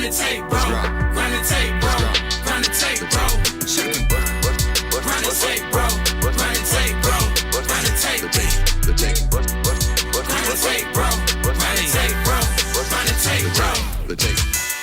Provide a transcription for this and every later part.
the tape, bro. Run the tape, bro. Run the tape, bro. Run the tape, bro. Run the tape, bro. Run the tape, bro. Run the tape, bro. Run the tape, bro. Run the tape, bro.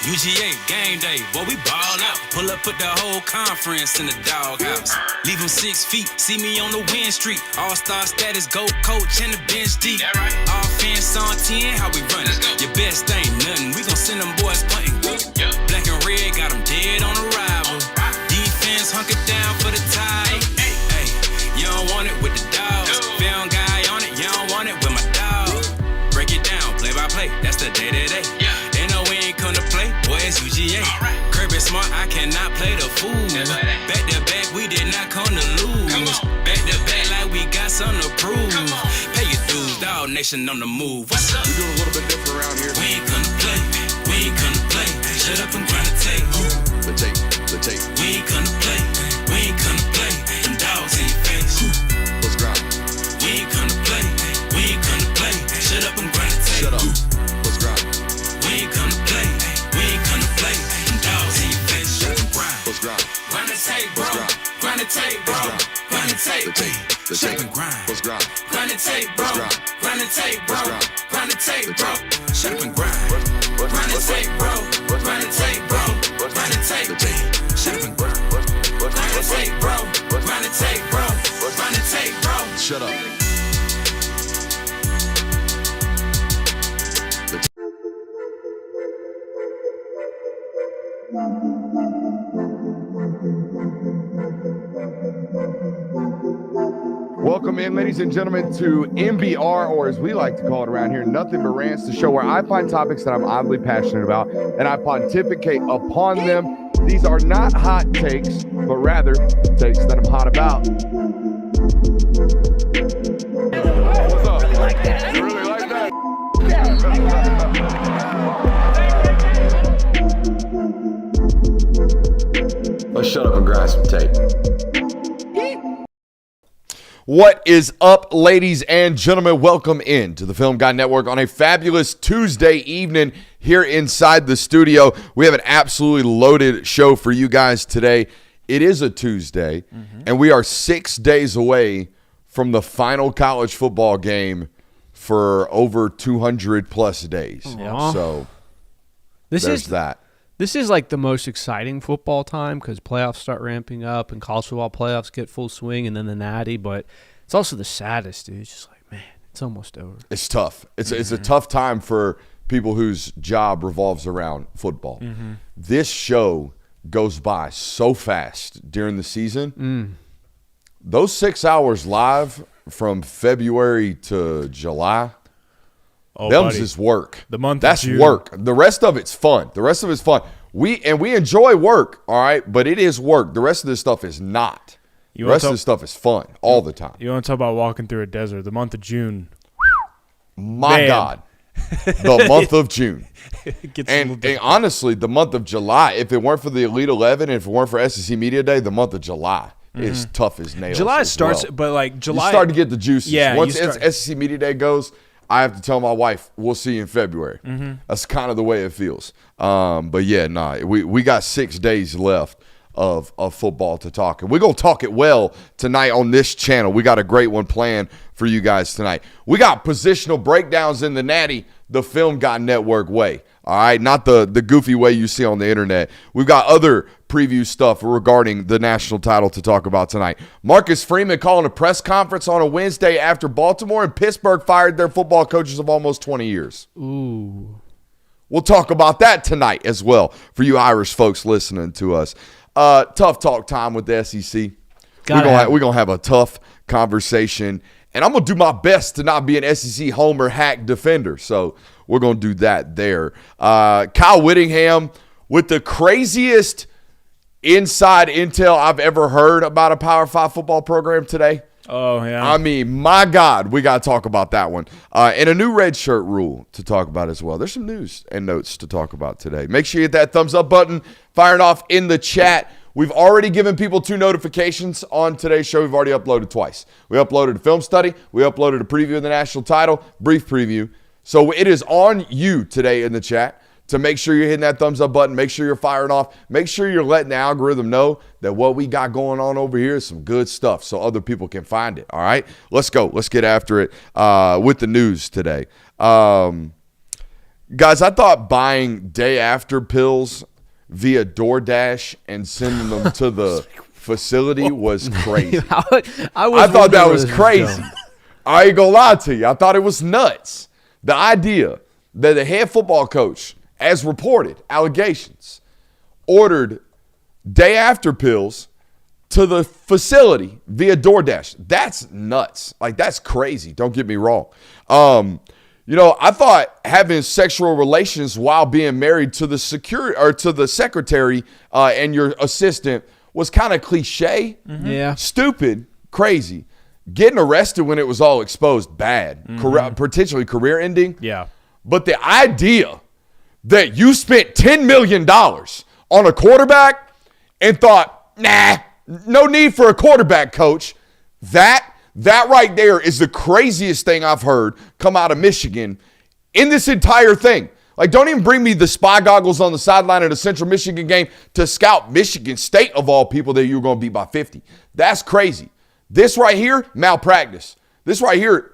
UGA game day, boy, we ball out. Pull up, put the whole conference in the doghouse. Leave them 6 feet, see me on the win streak. All-star status, go coach, and the bench deep. Right. Offense on 10, how we run it? Your best ain't nothing, we gon' send them boys punting. Yeah. Black and red, got them dead on arrival. Defense hunkered down for the tie. Hey, you don't want it with the dogs. Found guy on it, you don't want it with my dog. Break it down, play by play, that's the day-to-day. They know we ain't come to play, boy, it's UGA. Kirby smart, I cannot play the fool. Back to back, we did not come to lose. Back to back, like we got something to prove. Pay your dues, dog nation on the move. What's up? We doing a little bit different around here. We ain't come to play, we ain't come to play. Shut up and grind the tape. The tape. We ain't come to play, we ain't come to play. Them dogs in your face. Let's grind. We ain't come to play, we ain't come to play. Shut up and grind the tape. Shut up. Let's grind. We ain't come to play, we ain't come to play. Them dogs in your face. Shut up and grind. Let's grind. Run the tape, bro. Run the tape, bro. Run the tape. The Shut tape. up and grind. Let's grind. Run the tape, bro. Run the tape, bro. Run the tape, bro. Shut up and grind. Run the tape, bro. Run the tape, bro. Run the tape. Shut up and grind. Run the tape, bro. Run the tape, bro. Run the tape, bro. Shut up. Welcome in, ladies and gentlemen, to MBR, or as we like to call it around here, Nothing But Rants, the show where I find topics that I'm oddly passionate about and I pontificate upon them. These are not hot takes, but rather takes that I'm hot about. What's up? You really like that? Let's shut up and grind some tape. What is up, ladies and gentlemen? Welcome in to the Film Guy Network on a fabulous Tuesday evening here inside the studio. We have an absolutely loaded show for you guys today. It is a Tuesday, and we are 6 days away from the final college football game for over 200 plus days. So there's that. This is like the most exciting football time because playoffs start ramping up and college football playoffs get full swing and then the natty. But it's also the saddest, dude. It's just like, man, it's almost over. It's tough. It's a tough time for people whose job revolves around football. This show goes by so fast during the season. Those 6 hours live from February to July, them's is work. The month That's of June. work. The rest of it's fun. We enjoy work, all right, but it is work. The rest of this stuff is not. The rest of this stuff is fun all the time. You want to talk about walking through a desert? The month of June. My God. The month of June. And honestly, the month of July, if it weren't for the Elite 11 and if it weren't for SEC Media Day, the month of July is tough as nails. July starts, but like July. You start to get the juices. Yeah, Once SEC Media Day goes, I have to tell my wife, we'll see you in February. That's kind of the way it feels. But yeah, we got 6 days left of football to talk. And we're going to talk it well tonight on this channel. We got a great one planned for you guys tonight. We got positional breakdowns in the natty, the Film Guy Network way. All right, not the goofy way you see on the internet. We've got other preview stuff regarding the national title to talk about tonight. Marcus Freeman calling a press conference on a Wednesday after Baltimore and Pittsburgh fired their football coaches of almost 20 years. Ooh. We'll talk about that tonight as well for you Irish folks listening to us. Tough talk time with the SEC. We're going to have a tough conversation, and I'm going to do my best to not be an SEC homer hack defender. So we're going to do that there. Kyle Whittingham with the craziest inside intel I've ever heard about a Power 5 football program today. Oh, yeah. I mean, my God, we got to talk about that one. And a new redshirt rule to talk about as well. There's some news and notes to talk about today. Make sure you hit that thumbs up button, firing off in the chat. We've already given people 2 notifications on today's show. We've already uploaded twice. We uploaded a film study. We uploaded a preview of the national title, brief preview. So it is on you today in the chat to make sure you're hitting that thumbs up button. Make sure you're firing off. Make sure you're letting the algorithm know that what we got going on over here is some good stuff so other people can find it. All right, let's go. Let's get after it with the news today. Guys, I thought buying day after pills via DoorDash and sending them to the facility was crazy. I thought that was crazy. I ain't gonna lie to you. I thought it was nuts. The idea that the head football coach, as reported, allegations, ordered day after pills to the facility via DoorDash. That's nuts. Like, that's crazy. Don't get me wrong. I thought having sexual relations while being married to the secretary and your assistant was kind of cliche. Mm-hmm. Yeah. Stupid, crazy. Getting arrested when it was all exposed, bad. Potentially career ending. Yeah. But the idea that you spent $10 million on a quarterback and thought, nah, no need for a quarterback coach, that right there is the craziest thing I've heard come out of Michigan in this entire thing. Like, don't even bring me the spy goggles on the sideline of the Central Michigan game to scout Michigan State, of all people, that you were going to beat by 50. That's crazy. This right here, malpractice. This right here,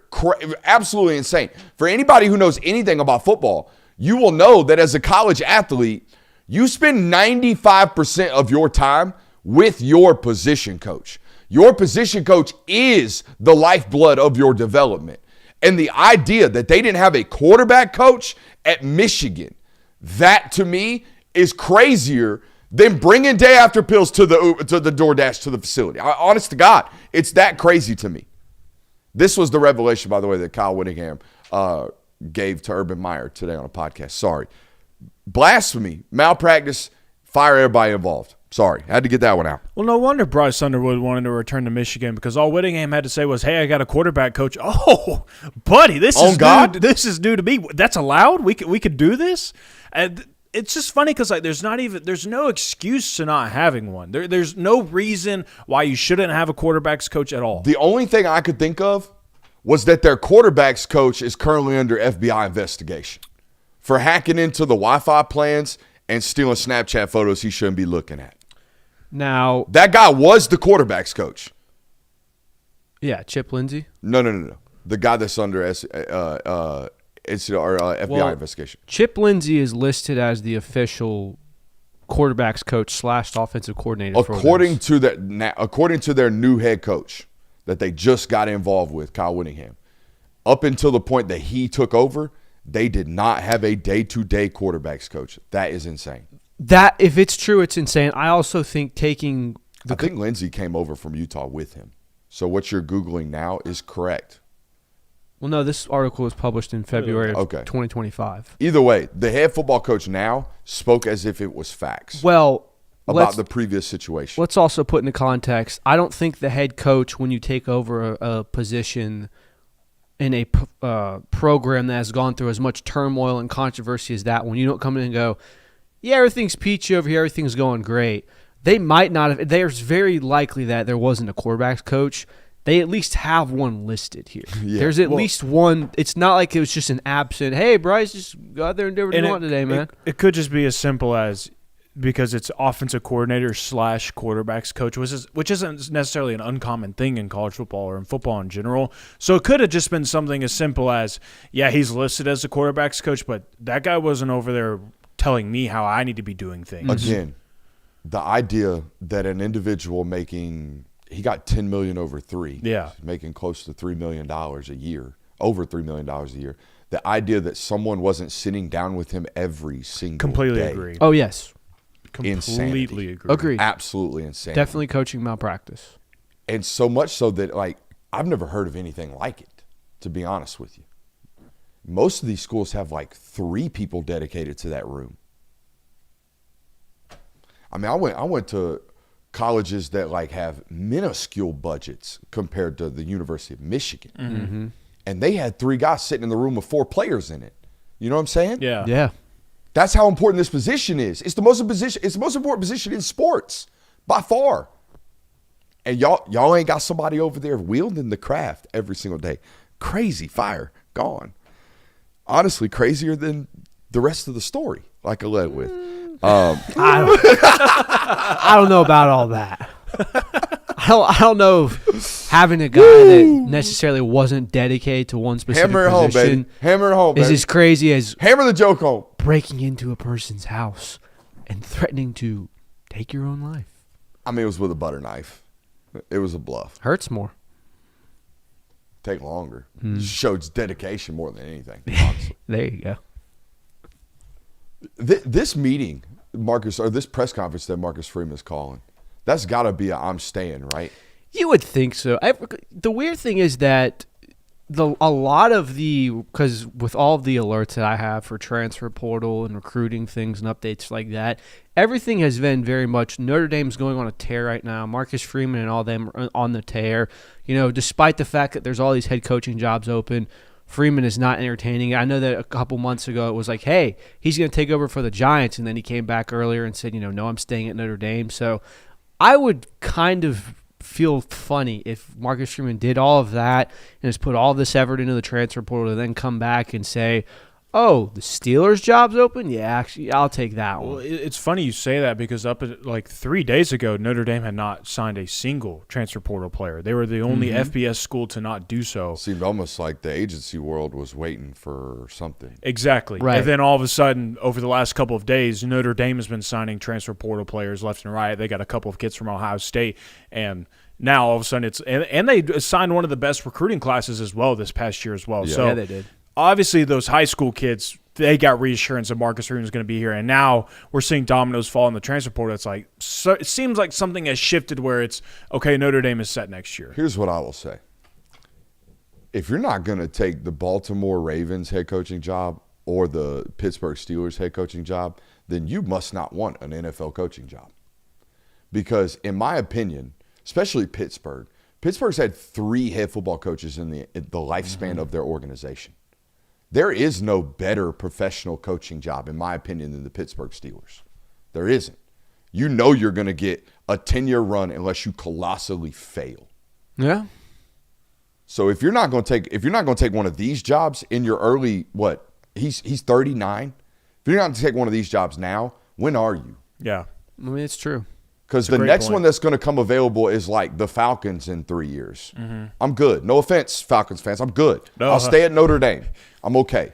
absolutely insane. For anybody who knows anything about football, you will know that as a college athlete, you spend 95% of your time with your position coach. Your position coach is the lifeblood of your development. And the idea that they didn't have a quarterback coach at Michigan, that to me is crazier than bringing day after pills to the DoorDash to the facility. Honest to God, it's that crazy to me. This was the revelation, by the way, that Kyle Whittingham gave to Urban Meyer today on a podcast. Sorry. Blasphemy, malpractice, fire everybody involved. Sorry, had to get that one out. Well, no wonder Bryce Underwood wanted to return to Michigan, because all Whittingham had to say was, hey, I got a quarterback coach. Oh, buddy, this is new to me. That's allowed? We could do this? And it's just funny because there's no excuse to not having one. There's no reason why you shouldn't have a quarterback's coach at all. The only thing I could think of was that their quarterback's coach is currently under FBI investigation for hacking into the Wi-Fi plans and stealing Snapchat photos he shouldn't be looking at. Now, that guy was the quarterback's coach. Yeah, Chip Lindsey. No. The guy that's under FBI investigation. Chip Lindsey is listed as the official quarterback's coach / offensive coordinator. According to their new head coach that they just got involved with, Kyle Whittingham, up until the point that he took over, they did not have a day-to-day quarterback's coach. That is insane. That, if it's true, it's insane. I also think I think Lindsey came over from Utah with him. So what you're Googling now is correct. Well, no, this article was published in February of 2025. Either way, the head football coach now spoke as if it was facts. Well, about the previous situation. Let's also put into context, I don't think the head coach, when you take over a position in a program that has gone through as much turmoil and controversy as that, when you don't come in and go, yeah, everything's peachy over here, everything's going great. They might not have. There's very likely that there wasn't a quarterback's coach. They at least have one listed here. Yeah. There's at least one. It's not like it was just an absent, hey, Bryce, just go out there and do what you want today, man. It could just be as simple as, because it's offensive coordinator / quarterback's coach, which isn't necessarily an uncommon thing in college football or in football in general. So it could have just been something as simple as, yeah, he's listed as the quarterback's coach, but that guy wasn't over there telling me how I need to be doing things. Again, the idea that an individual he got $10 million over 3. Yeah. Making close to $3 million a year, over $3 million a year. The idea that someone wasn't sitting down with him every single Completely day. agree. Oh, yes. Completely agree. Agreed. Absolutely insane. Definitely coaching malpractice. And so much so that, I've never heard of anything like it, to be honest with you. Most of these schools have 3 people dedicated to that room. I mean, I went to colleges that have minuscule budgets compared to the University of Michigan. Mm-hmm. And they had 3 guys sitting in the room with 4 players in it. You know what I'm saying? Yeah. Yeah. That's how important this position is. It's the most important position in sports by far. And y'all ain't got somebody over there wielding the craft every single day. Crazy fire gone. Honestly, crazier than the rest of the story, like I led with. I don't know about all that. I don't know if having a guy that necessarily wasn't dedicated to one specific Hammer it home, position baby. Hammer it home, is baby. as crazy as Hammer the joke home. breaking into a person's house and threatening to take your own life. I mean, it was with a butter knife. It was a bluff. Hurts more. Take longer. Showed dedication more than anything, honestly. There you go. This meeting, Marcus, or this press conference that Marcus Freeman is calling, that's got to be a I'm staying, right? You would think so. The weird thing is that because with all of the alerts that I have for transfer portal and recruiting things and updates like that, everything has been very much Notre Dame's going on a tear right now. Marcus Freeman and all them are on the tear. Despite the fact that there's all these head coaching jobs open, Freeman is not entertaining. I know that a couple months ago it was like, hey, he's going to take over for the Giants, and then he came back earlier and said, no, I'm staying at Notre Dame. So I would kind of feel funny if Marcus Freeman did all of that and has put all this effort into the transfer portal to then come back and say, oh, the Steelers' job's open? Yeah, actually, I'll take that one. Well, it's funny you say that because up at, 3 days ago, Notre Dame had not signed a single transfer portal player. They were the only FBS school to not do so. Seemed almost like the agency world was waiting for something. Exactly. Right. And then all of a sudden, over the last couple of days, Notre Dame has been signing transfer portal players left and right. They got a couple of kids from Ohio State, and now all of a sudden it's – and they signed one of the best recruiting classes as well this past year as well. Yeah. So Yeah, they did. Obviously, those high school kids, they got reassurance that Marcus Freeman is going to be here, and now we're seeing dominoes fall in the transfer portal. It's like it seems like something has shifted where it's okay. Notre Dame is set next year. Here's what I will say: if you're not going to take the Baltimore Ravens head coaching job or the Pittsburgh Steelers head coaching job, then you must not want an NFL coaching job. Because, in my opinion, especially Pittsburgh's had 3 head football coaches in the lifespan of their organization. There is no better professional coaching job, in my opinion, than the Pittsburgh Steelers. There isn't. You're going to get a 10-year run unless you colossally fail. Yeah. So if you're not going to take one of these jobs in your early he's 39. If you're not going to take one of these jobs now, when are you? Yeah. I mean, it's true. Because the next one that's going to come available is like the Falcons in 3 years. I'm good. No offense, Falcons fans. I'm good. No. I'll stay at Notre Dame. I'm okay.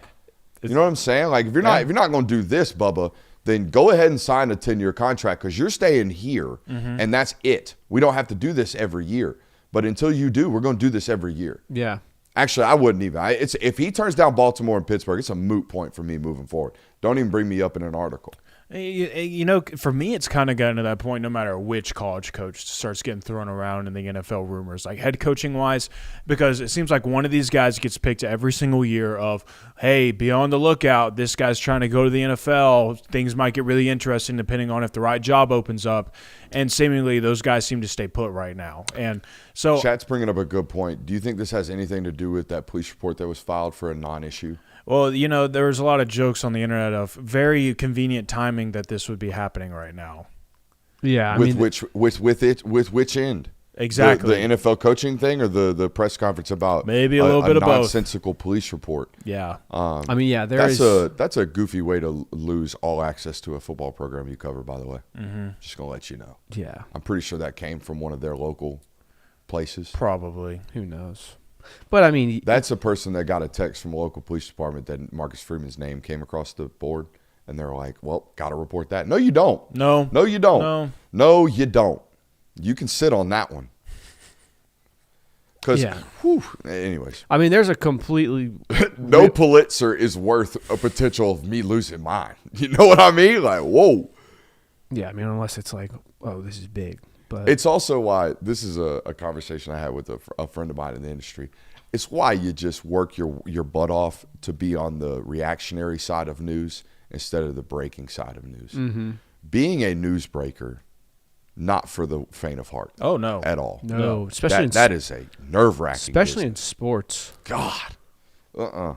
You know what I'm saying? Like if you're not going to do this, Bubba, then go ahead and sign a 10-year contract because you're staying here, and that's it. We don't have to do this every year. But until you do, we're going to do this every year. Yeah. Actually, I wouldn't even. If he turns down Baltimore and Pittsburgh, it's a moot point for me moving forward. Don't even bring me up in an article. For me, it's kind of gotten to that point no matter which college coach starts getting thrown around in the NFL rumors, like head coaching-wise, because it seems like one of these guys gets picked every single year of, hey, be on the lookout. This guy's trying to go to the NFL. Things might get really interesting depending on if the right job opens up. And seemingly those guys seem to stay put right now. And so Chat's bringing up a good point. Do you think this has anything to do with that police report that was filed for a non-issue? Well, there was a lot of jokes on the internet of very convenient timing that this would be happening right now. Yeah. With which end? Exactly. The NFL coaching thing or the press conference about maybe a little bit of both. Nonsensical police report. Yeah. That's a goofy way to lose all access to a football program you cover, by the way. Just going to let you know. Yeah. I'm pretty sure that came from one of their local places. Probably. Who knows? But, I mean. That's a person that got a text from a local police department that Marcus Freeman's name came across the board, and they're like, well, got to report that. No, you don't. No, you don't. No, you don't. You can sit on that one. Because, anyways. I mean, there's a completely. No Pulitzer is worth a potential of me losing mine. You know what I mean? Like, whoa. Yeah, I mean, unless it's like, oh, this is big. But it's also why this is a conversation I had with a friend of mine in the industry. It's why you just work your butt off to be on the reactionary side of news instead of the breaking side of news. Being a newsbreaker, not for the faint of heart. Oh, no. At all. No, especially that is a nerve-wracking especially business. in sports. God.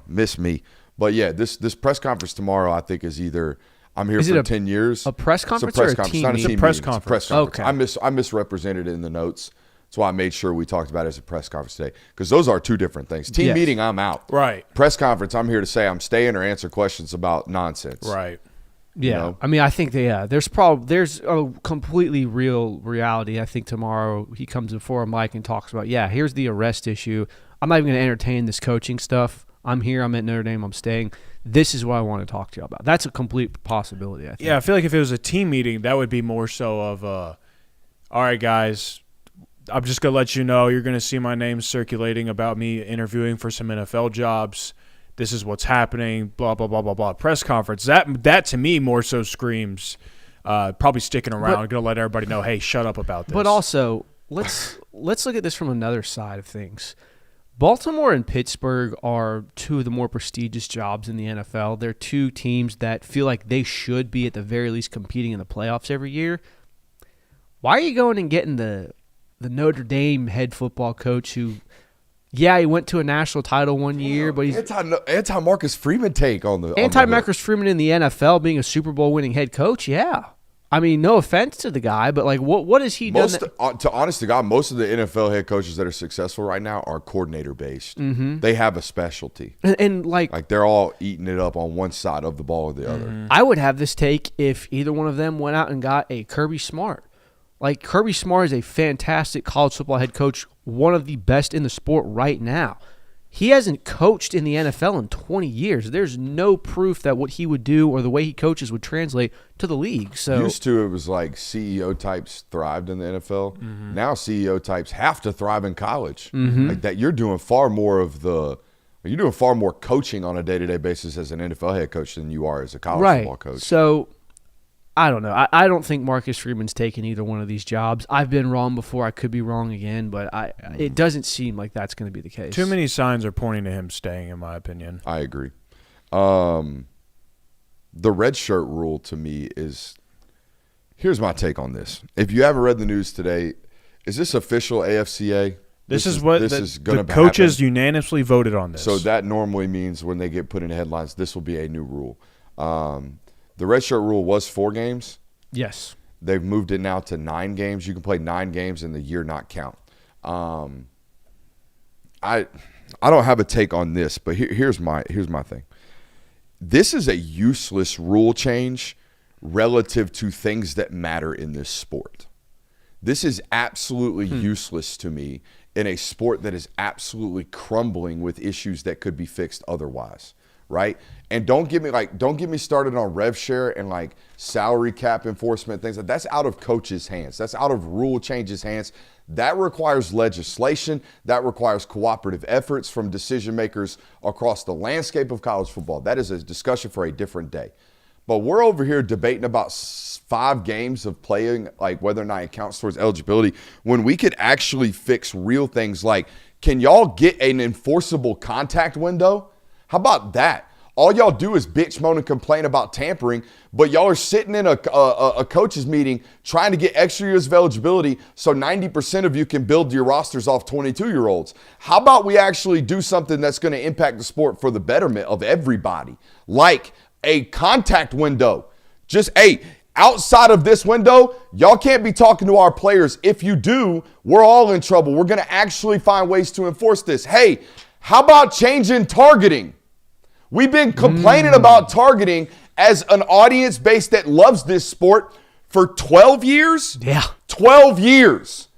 Miss me. But yeah, this press conference tomorrow I think is either I'm here for 10 years. A press conference it's a press or a conference. team Not a meeting? team Press meeting. It's a conference. press conference. Okay. I misrepresented it in the notes. That's why I made sure we talked about it as a press conference today, because those are two different things. Team meeting, I'm out. Right. Press conference, I'm here to say I'm staying or answer questions about nonsense. Right. Yeah, You know? I mean, I think there's a completely real reality. I think tomorrow he comes before a mic and talks about, here's the arrest issue. I'm not even going to entertain this coaching stuff. I'm here. I'm at Notre Dame. I'm staying. This is what I want to talk to you about. That's a complete possibility, I think. Yeah, I feel like if it was a team meeting, that would be more so of, all right, guys, I'm just going to let you know you're going to see my name circulating about me interviewing for some NFL jobs. This is what's happening, blah, blah, blah, blah, blah. Press conference. That to me more so screams probably sticking around, going to let everybody know, hey, shut up about this. But also, let's look at this from another side of things. Baltimore and Pittsburgh are two of the more prestigious jobs in the NFL. They're two teams that feel like they should be at the very least competing in the playoffs every year. Why are you going and getting the Notre Dame head football coach who – he went to a national title one year, but he's anti-Marcus Freeman take on the anti-Marcus Freeman in the NFL being a Super Bowl winning head coach. Yeah, I mean, no offense to the guy, but like, what has he done? To honest to God, most of the NFL head coaches that are successful right now are coordinator based. Mm-hmm. They have a specialty, and like they're all eating it up on one side of the ball or the other. I would have this take if either one of them went out and got a Kirby Smart. Like, Kirby Smart is a fantastic college football head coach, one of the best in the sport right now. He hasn't coached in the NFL in 20 years. There's no proof that what he would do or the way he coaches would translate to the league. So used to, it was like CEO types thrived in the NFL. Mm-hmm. Now CEO types have to thrive in college. Mm-hmm. Like that, you're doing far more coaching on a day-to-day basis as an NFL head coach than you are as a college football coach. So I don't know. I don't think Marcus Freeman's taken either one of these jobs. I've been wrong before. I could be wrong again, but it doesn't seem like that's going to be the case. Too many signs are pointing to him staying, in my opinion. I agree. The redshirt rule to me is – here's my take on this. If you haven't read the news today, is this official AFCA? This is what the coaches unanimously voted on this. So that normally means when they get put in headlines, this will be a new rule. The redshirt rule was 4 games. Yes. They've moved it now to 9 games. You can play 9 games and the year not count. I don't have a take on this, but here's my thing. This is a useless rule change relative to things that matter in this sport. This is absolutely useless to me in a sport that is absolutely crumbling with issues that could be fixed otherwise. Right? And don't get me started on rev share and like salary cap enforcement, things like that's out of coaches' hands. That's out of rule changes' hands. That requires legislation. That requires cooperative efforts from decision makers across the landscape of college football. That is a discussion for a different day. But we're over here debating about 5 games of playing, like whether or not it counts towards eligibility, when we could actually fix real things like, can y'all get an enforceable contact window? How about that? All y'all do is bitch, moan, and complain about tampering, but y'all are sitting in a coaches meeting trying to get extra years of eligibility so 90% of you can build your rosters off 22-year-olds. How about we actually do something that's going to impact the sport for the betterment of everybody, like a contact window? Just, outside of this window, y'all can't be talking to our players. If you do, we're all in trouble. We're going to actually find ways to enforce this. Hey, how about changing targeting? We've been complaining about targeting as an audience base that loves this sport for 12 years. Yeah. 12 years.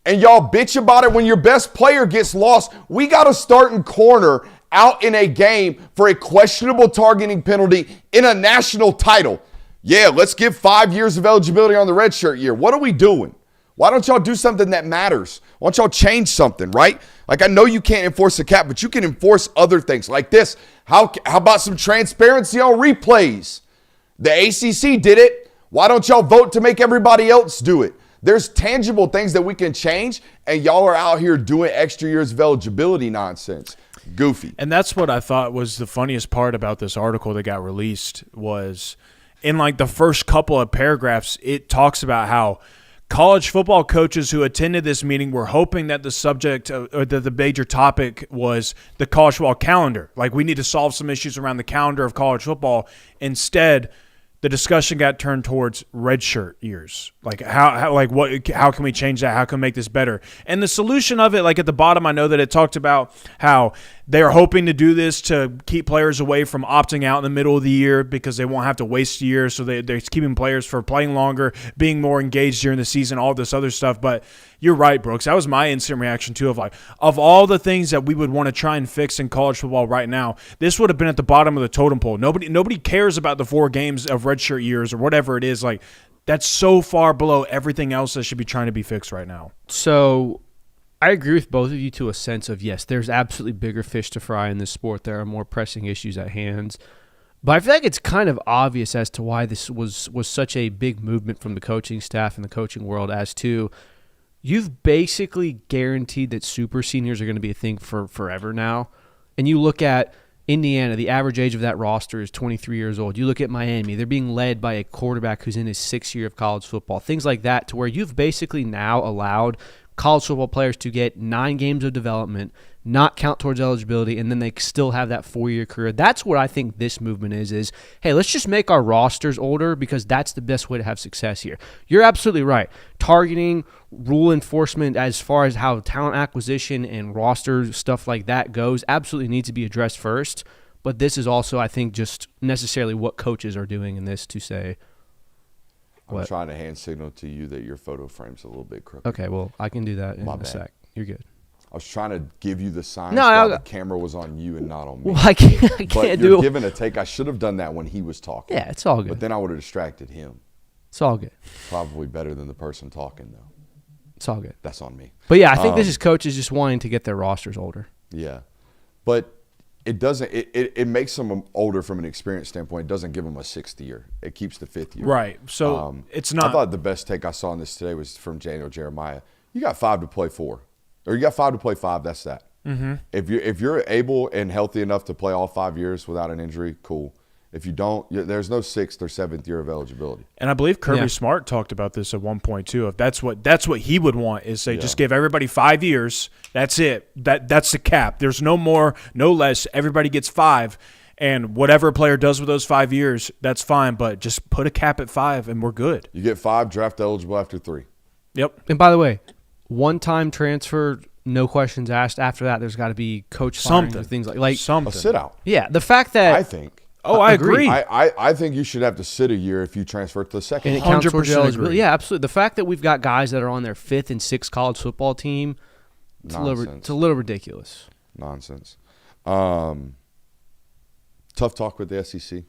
And y'all bitch about it when your best player gets lost. We got a starting corner out in a game for a questionable targeting penalty in a national title. Yeah, let's give 5 years of eligibility on the redshirt year. What are we doing? Why don't y'all do something that matters? Why don't y'all change something, right? Like, I know you can't enforce the cap, but you can enforce other things like this. How about some transparency on replays? The ACC did it. Why don't y'all vote to make everybody else do it? There's tangible things that we can change, and y'all are out here doing extra years of eligibility nonsense. Goofy. And that's what I thought was the funniest part about this article that got released was in like the first couple of paragraphs, it talks about how college football coaches who attended this meeting were hoping that the subject or that the major topic was the college football calendar. Like, we need to solve some issues around the calendar of college football. Instead, the discussion got turned towards redshirt years. Like how can we change that? How can we make this better? And the solution of it, like at the bottom, I know that it talked about how they're hoping to do this to keep players away from opting out in the middle of the year because they won't have to waste a year. So they're keeping players for playing longer, being more engaged during the season, all this other stuff. But you're right, Brooks. That was my instant reaction too of all the things that we would want to try and fix in college football right now, this would have been at the bottom of the totem pole. Nobody cares about the 4 games of redshirt years or whatever it is. Like, that's so far below everything else that should be trying to be fixed right now. So I agree with both of you to a sense of, yes, there's absolutely bigger fish to fry in this sport. There are more pressing issues at hand. But I feel like it's kind of obvious as to why this was such a big movement from the coaching staff and the coaching world as to you've basically guaranteed that super seniors are going to be a thing for forever now. And you look at Indiana, the average age of that roster is 23 years old. You look at Miami, they're being led by a quarterback who's in his 6th year of college football. Things like that, to where you've basically now allowed college football players to get 9 games of development, not count towards eligibility, and then they still have that 4-year career. That's what I think this movement is, hey, let's just make our rosters older because that's the best way to have success here. You're absolutely right. Targeting, rule enforcement as far as how talent acquisition and roster stuff like that goes absolutely needs to be addressed first. But this is also, I think, just necessarily what coaches are doing in this to say, I'm trying to hand signal to you that your photo frame's a little bit crooked. okay, well, I can do that in My a bad. sec. You're good. I was trying to give you the signs No, while the camera was on you and not on me. Well, I can't But do you're it. giving a take. I should have done that when he was talking. Yeah, it's all good. But then I would have distracted him. It's all good. Probably better than the person talking, though. It's all good. That's on me. But yeah, I think this is coaches just wanting to get their rosters older. Yeah. But it doesn't – it makes them older from an experience standpoint. It doesn't give them a 6th year. It keeps the 5th year. Right. So it's not – I thought the best take I saw on this today was from Daniel Jeremiah. You got 5 to play 4. Or you got 5 to play 5, that's that. Mm-hmm. If you're able and healthy enough to play all 5 years without an injury, cool. If you don't, there's no 6th or 7th year of eligibility. And I believe Kirby Smart talked about this at one point too. If that's what he would want is say just give everybody 5 years. That's it. That's the cap. There's no more, no less. Everybody gets 5, and whatever a player does with those 5 years, that's fine. But just put a cap at 5, and we're good. You get 5, draft eligible after 3. Yep. And by the way, one-time transfer, no questions asked. After that, there's got to be coach firings or things like something. A sit out. Yeah, the fact that I think. Oh, I agree. I think you should have to sit a year if you transfer to the second. and it counts towards 100% eligibility. agree. Yeah, absolutely. The fact that we've got guys that are on their 5th and 6th college football team, it's a little ridiculous. Nonsense. Tough talk with the SEC.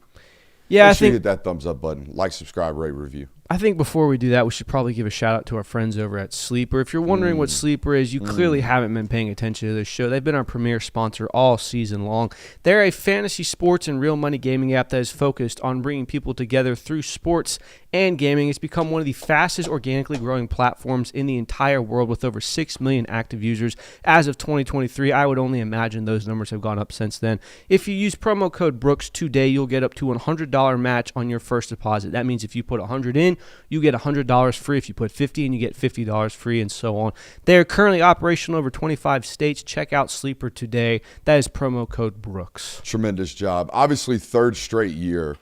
Yeah, Make sure you hit that thumbs up button. Like, subscribe, rate, review. I think before we do that, we should probably give a shout out to our friends over at Sleeper. If you're wondering what Sleeper is, you clearly haven't been paying attention to this show. They've been our premier sponsor all season long. They're a fantasy sports and real money gaming app that is focused on bringing people together through sports and gaming. It's become one of the fastest organically growing platforms in the entire world with over 6 million active users as of 2023. I would only imagine those numbers have gone up since then. If you use promo code Brooks today, you'll get up to a $100 match on your first deposit. That means if you put $100 in, you get $100 free. If you put $50 in, you get $50 free, and so on. They are currently operational over 25 states. Check out Sleeper today. That is promo code Brooks. Tremendous job. Obviously, 3rd straight year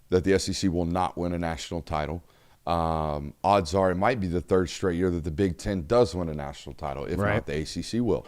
that the SEC will not win a national title. Odds are it might be the 3rd straight year that the Big Ten does win a national title. If not, the ACC will.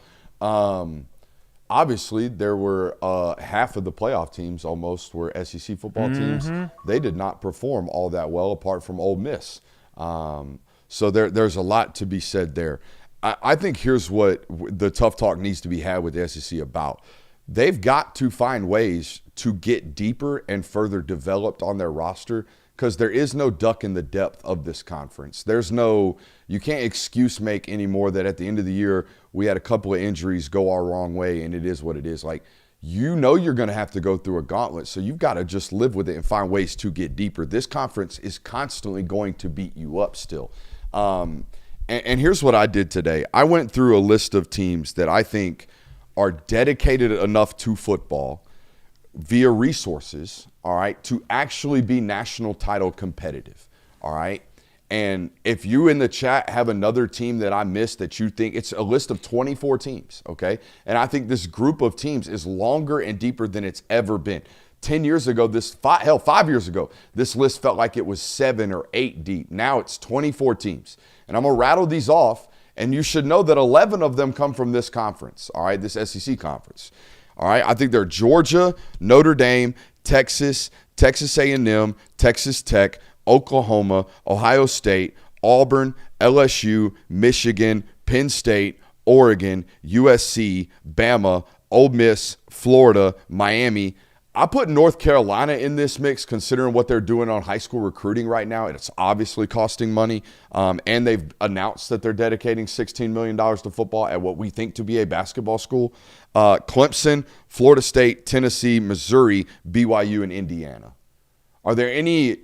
Obviously, there were half of the playoff teams almost were SEC football teams. They did not perform all that well apart from Ole Miss. So there's a lot to be said there. I think here's what the tough talk needs to be had with the SEC about. They've got to find ways to get deeper and further developed on their roster because there is no duck in the depth of this conference. You can't excuse make anymore that at the end of the year we had a couple of injuries go our wrong way and it is what it is. Like, you're going to have to go through a gauntlet, so you've got to just live with it and find ways to get deeper. This conference is constantly going to beat you up still. And here's what I did today. I went through a list of teams that I think are dedicated enough to football via resources, all right, to actually be national title competitive, all right? And if you in the chat have another team that I missed that you think, it's a list of 24 teams, okay? And I think this group of teams is longer and deeper than it's ever been. 10 years ago, 5 years ago, this list felt like it was 7 or 8 deep. Now it's 24 teams. And I'm going to rattle these off, and you should know that 11 of them come from this conference, all right, this SEC conference. All right, I think they're Georgia, Notre Dame, Texas, Texas A&M, Texas Tech, Oklahoma, Ohio State, Auburn, LSU, Michigan, Penn State, Oregon, USC, Bama, Ole Miss, Florida, Miami. I put North Carolina in this mix considering what they're doing on high school recruiting right now. It's obviously costing money, and they've announced that they're dedicating $16 million to football at what we think to be a basketball school. Clemson, Florida State, Tennessee, Missouri, BYU, and Indiana. Are there any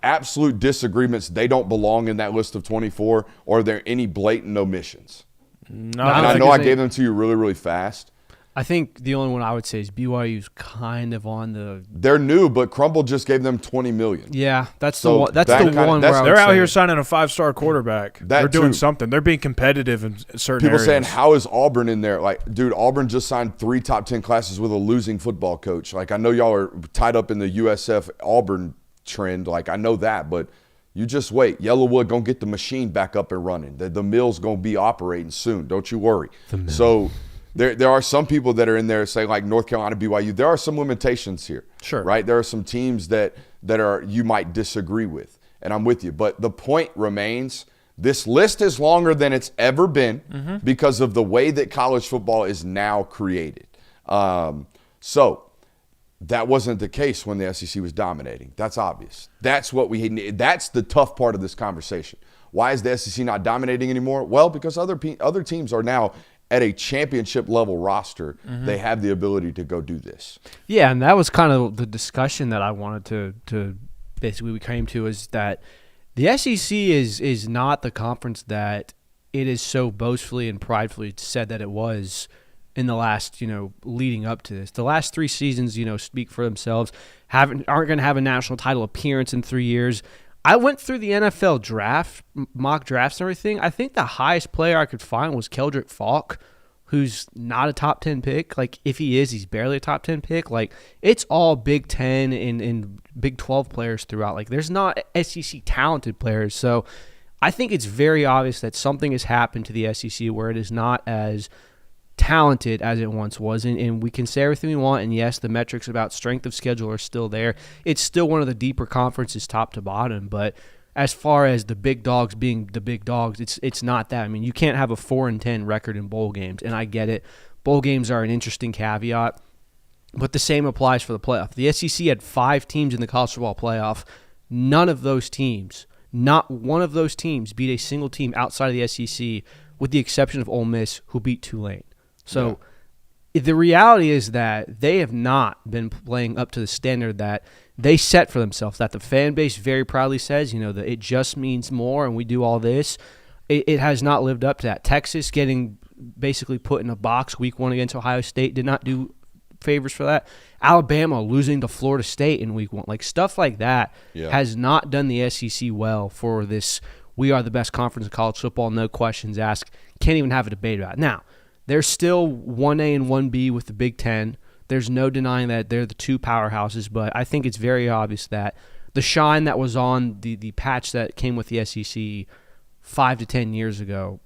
absolute disagreements they don't belong in that list of 24, or are there any blatant omissions? No, and I know I gave them to you really, really fast. I think the only one I would say is BYU's kind of on the. They're new, but Crumble just gave them $20 million. Yeah, that's So the one. That's that the kinda- one that's- where I would they're out say- here signing a 5-star quarterback. That They're doing too. something. They're being competitive in certain People areas. saying, how is Auburn in there? Dude, Auburn just signed 3 top 10 classes with a losing football coach. I know y'all are tied up in the USF Auburn trend. I know that, but you just wait. Yellowwood going to get the machine back up and running. The mill's going to be operating soon. Don't you worry. So there are some people that are in there saying North Carolina, BYU. There are some limitations here. Sure. Right? There are some teams that are you might disagree with, and I'm with you. But the point remains, this list is longer than it's ever been because of the way that college football is now created. So that wasn't the case when the SEC was dominating. That's obvious. That's what we need. That's the tough part of this conversation. Why is the SEC not dominating anymore? Well, because other teams are now at a championship level roster. They have the ability to go do this. Yeah, and that was kind of the discussion that I wanted to basically we came to, is that the SEC is not the conference that it is so boastfully and pridefully said that it was in the last, leading up to this. The last 3 seasons, speak for themselves. Aren't going to have a national title appearance in 3 years. I went through the NFL draft, mock drafts and everything. I think the highest player I could find was Keldrick Falk, who's not a top 10 pick. If he is, he's barely a top 10 pick. It's all Big 10 and Big 12 players throughout. There's not SEC talented players. So I think it's very obvious that something has happened to the SEC where it is not as talented as it once was, and we can say everything we want, and yes, the metrics about strength of schedule are still there. It's still one of the deeper conferences top to bottom, but as far as the big dogs being the big dogs, it's not that. I mean, you can't have a 4-10 record in bowl games, and I get it. Bowl games are an interesting caveat, but the same applies for the playoff. The SEC had 5 teams in the college football playoff. None of those teams, not one of those teams, beat a single team outside of the SEC, with the exception of Ole Miss, who beat Tulane. So the reality is that they have not been playing up to the standard that they set for themselves, that the fan base very proudly says, that it just means more and we do all this. It has not lived up to that. Texas getting basically put in a box week 1 against Ohio State did not do favors for that. Alabama losing to Florida State in week 1. Stuff like that has not done the SEC well for this. We are the best conference in college football, no questions asked. Can't even have a debate about it. Now, there's still 1A and 1B with the Big Ten. There's no denying that they're the 2 powerhouses, but I think it's very obvious that the shine that was on the patch that came with the SEC 5 to 10 years ago,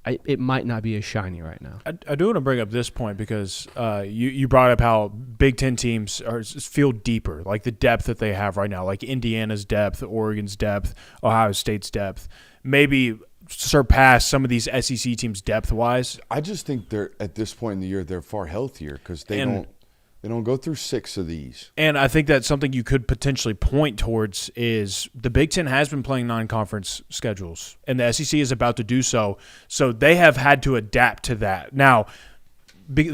it might not be as shiny right now. I do want to bring up this point because you brought up how Big Ten teams feel deeper, the depth that they have right now, Indiana's depth, Oregon's depth, Ohio State's depth. Maybe surpass some of these SEC teams depth-wise. I just think they're at this point in the year they're far healthier because they don't go through 6 of these. And I think that's something you could potentially point towards is the Big Ten has been playing non-conference schedules, and the SEC is about to do so. So they have had to adapt to that. Now,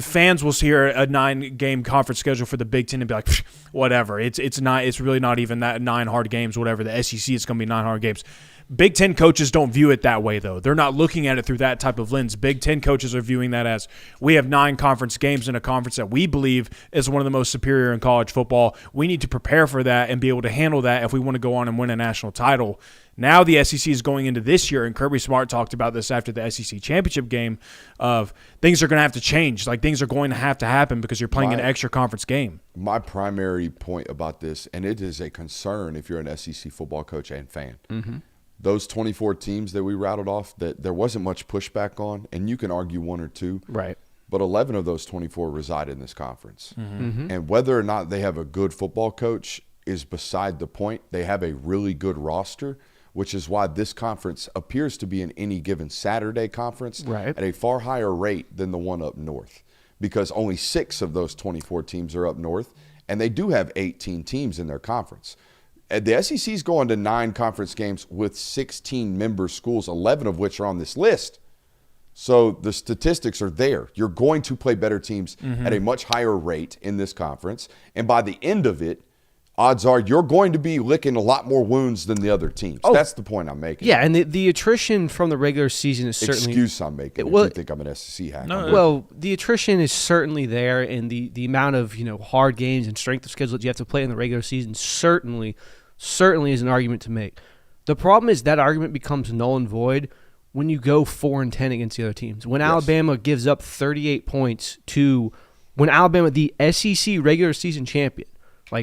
fans will hear a 9-game conference schedule for the Big Ten and be like, whatever. It's really not even that 9 hard games, whatever. The SEC, it's going to be 9 hard games. Big Ten coaches don't view it that way, though. They're not looking at it through that type of lens. Big Ten coaches are viewing that as we have 9 conference games in a conference that we believe is one of the most superior in college football. We need to prepare for that and be able to handle that if we want to go on and win a national title. Now the SEC is going into this year, and Kirby Smart talked about this after the SEC championship game, of things are going to have to change. Like, things are going to happen because you're playing an extra conference game. My primary point about this, and it is a concern if you're an SEC football coach and fan, those 24 teams that we rattled off that there wasn't much pushback on, and you can argue 1 or 2. Right. But 11 of those 24 reside in this conference. And whether or not they have a good football coach is beside the point. They have a really good roster, which is why this conference appears to be an any given Saturday conference at a far higher rate than the one up north, because only 6 of those 24 teams are up north, and they do have 18 teams in their conference. The SEC is going to 9 conference games with 16 member schools, 11 of which are on this list. So the statistics are there. You're going to play better teams at a much higher rate in this conference, and by the end of it, odds are you're going to be licking a lot more wounds than the other teams. That's the point I'm making. Yeah, and the attrition from the regular season is certainly... Excuse I'm making well, if you think I'm an SEC hack. No, well, the attrition is certainly there, and the amount of hard games and strength of schedule that you have to play in the regular season certainly is an argument to make. The problem is that argument becomes null and void when you go 4-10 against the other teams. When Alabama gives up 38 points when Alabama, the SEC regular season champion,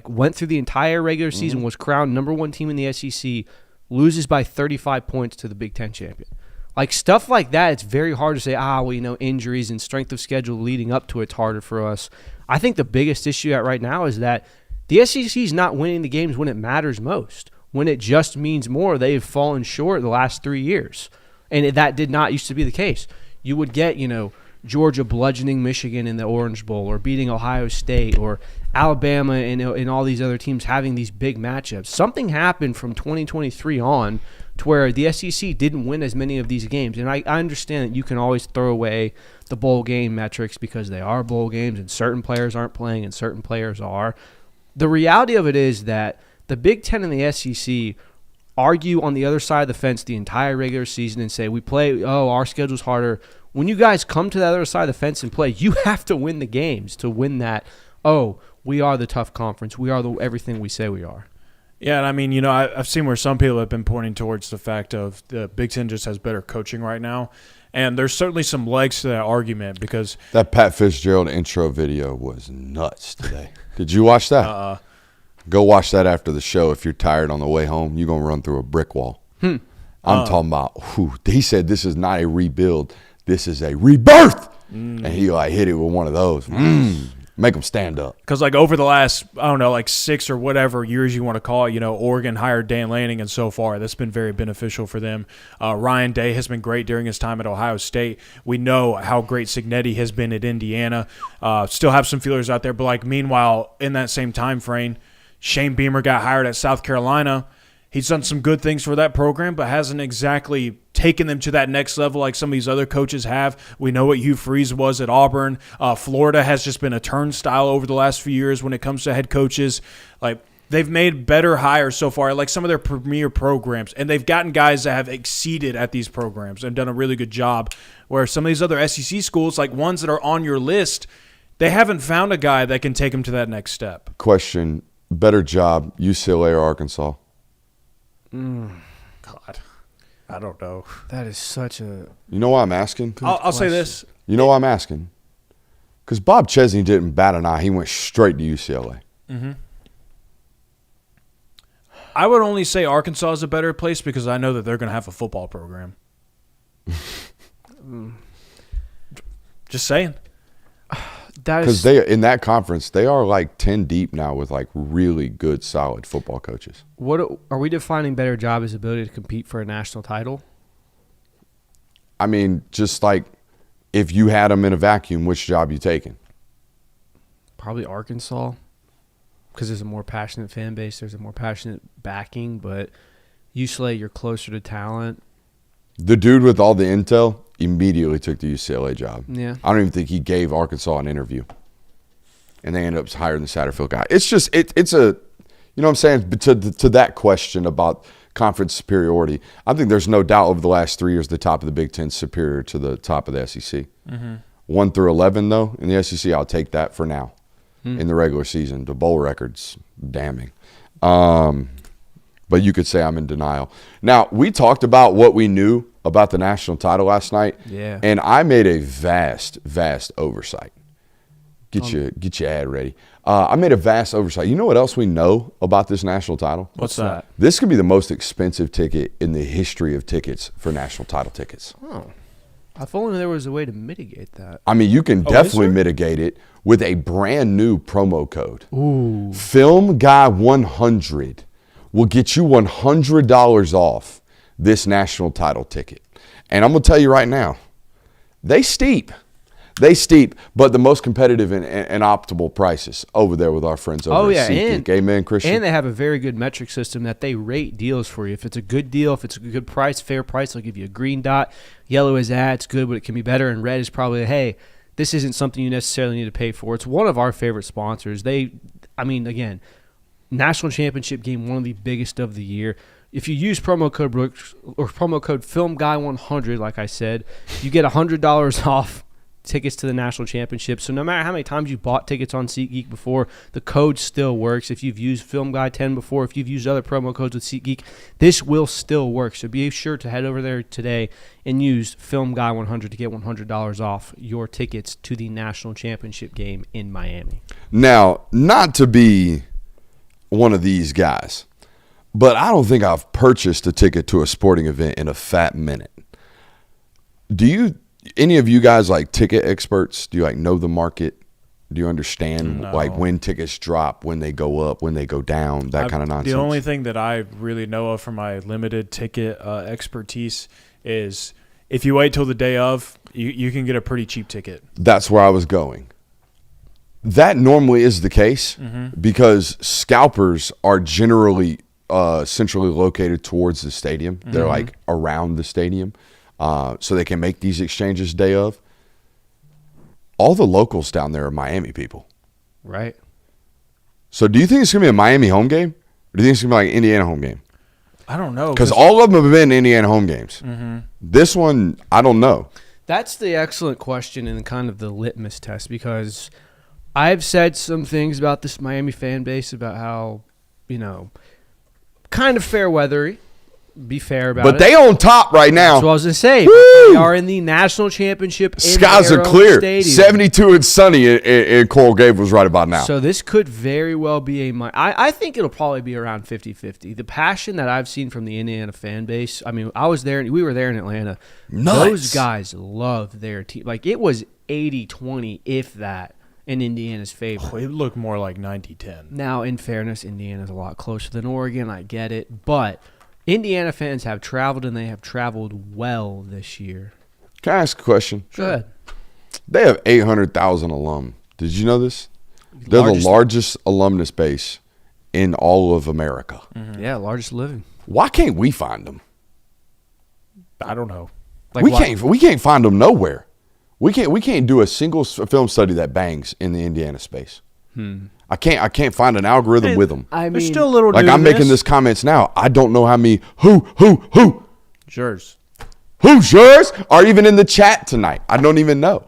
went through the entire regular season, was crowned number 1 team in the SEC, loses by 35 points to the Big Ten champion. Stuff like that, it's very hard to say, injuries and strength of schedule leading up to it's harder for us. I think the biggest issue right now is that the SEC is not winning the games when it matters most. When it just means more, they've fallen short the last 3 years. And that did not used to be the case. You would get, Georgia bludgeoning Michigan in the Orange Bowl, or beating Ohio State, or Alabama and all these other teams having these big matchups. Something happened from 2023 on to where the SEC didn't win as many of these games. And I understand that you can always throw away the bowl game metrics because they are bowl games and certain players aren't playing and certain players are. The reality of it is that the Big Ten and the SEC argue on the other side of the fence the entire regular season and say, our schedule's harder. When you guys come to the other side of the fence and play, you have to win the games to win that, we are the tough conference. We are everything we say we are. Yeah, and I mean, I've seen where some people have been pointing towards the fact of the Big Ten just has better coaching right now. And there's certainly some legs to that argument because – that Pat Fitzgerald intro video was nuts today. Did you watch that? Go watch that after the show. If you're tired on the way home, you're going to run through a brick wall. I'm talking about he said this is not a rebuild. This is a rebirth. And he hit it with one of those. Make them stand up. Because over the last, 6 or whatever years you want to call it, Oregon hired Dan Lanning, and so far that's been very beneficial for them. Ryan Day has been great during his time at Ohio State. We know how great Cignetti has been at Indiana. Still have some feelers out there, but meanwhile, in that same time frame, Shane Beamer got hired at South Carolina. He's done some good things for that program, but hasn't exactly taken them to that next level like some of these other coaches have. We know what Hugh Freeze was at Auburn. Florida has just been a turnstile over the last few years when it comes to head coaches. They've made better hires so far, like some of their premier programs, and they've gotten guys that have exceeded at these programs and done a really good job, where some of these other SEC schools, like ones that are on your list, they haven't found a guy that can take them to that next step. Question, better job, UCLA or Arkansas? God, I don't know. That is such a... You know why I'm asking? I'll say this. You know why I'm asking? Because Bob Chesney didn't bat an eye. He went straight to UCLA. Mm-hmm. I would only say Arkansas is a better place because I know that they're going to have a football program. Just saying. Because they in that conference, they are 10 deep now with really good, solid football coaches. What are we defining better job as ability to compete for a national title? I mean, just if you had them in a vacuum, which job you taking? Probably Arkansas, because there's a more passionate fan base. There's a more passionate backing, but UCLA, you're closer to talent. The dude with all the intel immediately took the UCLA job. Yeah. I don't even think he gave Arkansas an interview. And they ended up hiring the Satterfield guy. It's just, it's a, you know what I'm saying? To that question about conference superiority. I think there's no doubt over the last 3 years the top of the Big Ten is superior to the top of the SEC. 1 through 11, though, in the SEC, I'll take that for now. In the regular season, the bowl record's damning. But you could say I'm in denial. Now, we talked about what we knew about the national title last night. Yeah. And I made a vast oversight. Get your ad ready. I made a vast oversight. You know what else we know about this national title? What's that? This could be the most expensive ticket in the history of tickets for national title tickets. Oh. If only there was a way to mitigate that. I mean, you can is definitely there? mitigate it with a brand new promo code. Ooh. Film Guy 100 will get you $100 off this national title ticket. And I'm going to tell you right now, they steep, but the most competitive and optimal prices over there with our friends over at SeatGeek. Amen, Christian? And they have a very good metric system that they rate deals for you. If it's a good deal, if it's a good price, fair price, they'll give you a green dot. Yellow is it's good, but it can be better. And red is probably, hey, this isn't something you necessarily need to pay for. It's one of our favorite sponsors. Again, national championship game, one of the biggest of the year. If you use promo code Brooks or promo code FilmGuy100, like I said, you get $100 off tickets to the national championship. So no matter how many times you bought tickets on SeatGeek before, the code still works. If you've used FilmGuy10 before, if you've used other promo codes with SeatGeek, this will still work. So be sure to head over there today and use FilmGuy100 to get $100 off your tickets to the national championship game in Miami. Now, not to be one of these guys, but I don't think I've purchased a ticket to a sporting event in a fat minute. Any of you guys like ticket experts? Do you like know the market? Do you understand like when tickets drop, when they go up, when they go down, that kind of nonsense? The only thing that I really know of from my limited ticket expertise is if you wait till the day of, you can get a pretty cheap ticket. That's where I was going. That normally is the case because scalpers are generally centrally located towards the stadium. They're like around the stadium. So they can make these exchanges day of. All the locals down there are Miami people. Right. So do you think it's going to be a Miami home game? Or do you think it's going to be like an Indiana home game? I don't know. Because all of them have been Indiana home games. This one, I don't know. That's the excellent question and kind of the litmus test, because I've said some things about this Miami fan base about how, kind of fair weathery. Be fair about it. But they on top right now. That's what I was going to say. Woo! They are in the national championship. Skies in are their clear. own stadium. 72 and sunny in Coral Gables right about now. So this could very well be I think it'll probably be around 50-50. The passion that I've seen from the Indiana fan base, I mean, I was there, we were there in Atlanta. Nuts. Those guys love their team. Like, it was 80-20, if that, in Indiana's favor. it looked more like 90-10. Now, in fairness, Indiana's a lot closer than Oregon. I get it. But Indiana fans have traveled, and they have traveled well this year. Can I ask a question? Good. They have 800,000 alum. Did you know this? They're the largest alumnus base in all of America. Yeah, largest living. Why can't we find them? I don't know. Like, We can't find them nowhere. We can't do a single film study that bangs in the Indiana space. I can't find an algorithm with them. I mean, There's still a little Like, I'm making this comments now. I don't know how many who's yours are even in the chat tonight. I don't even know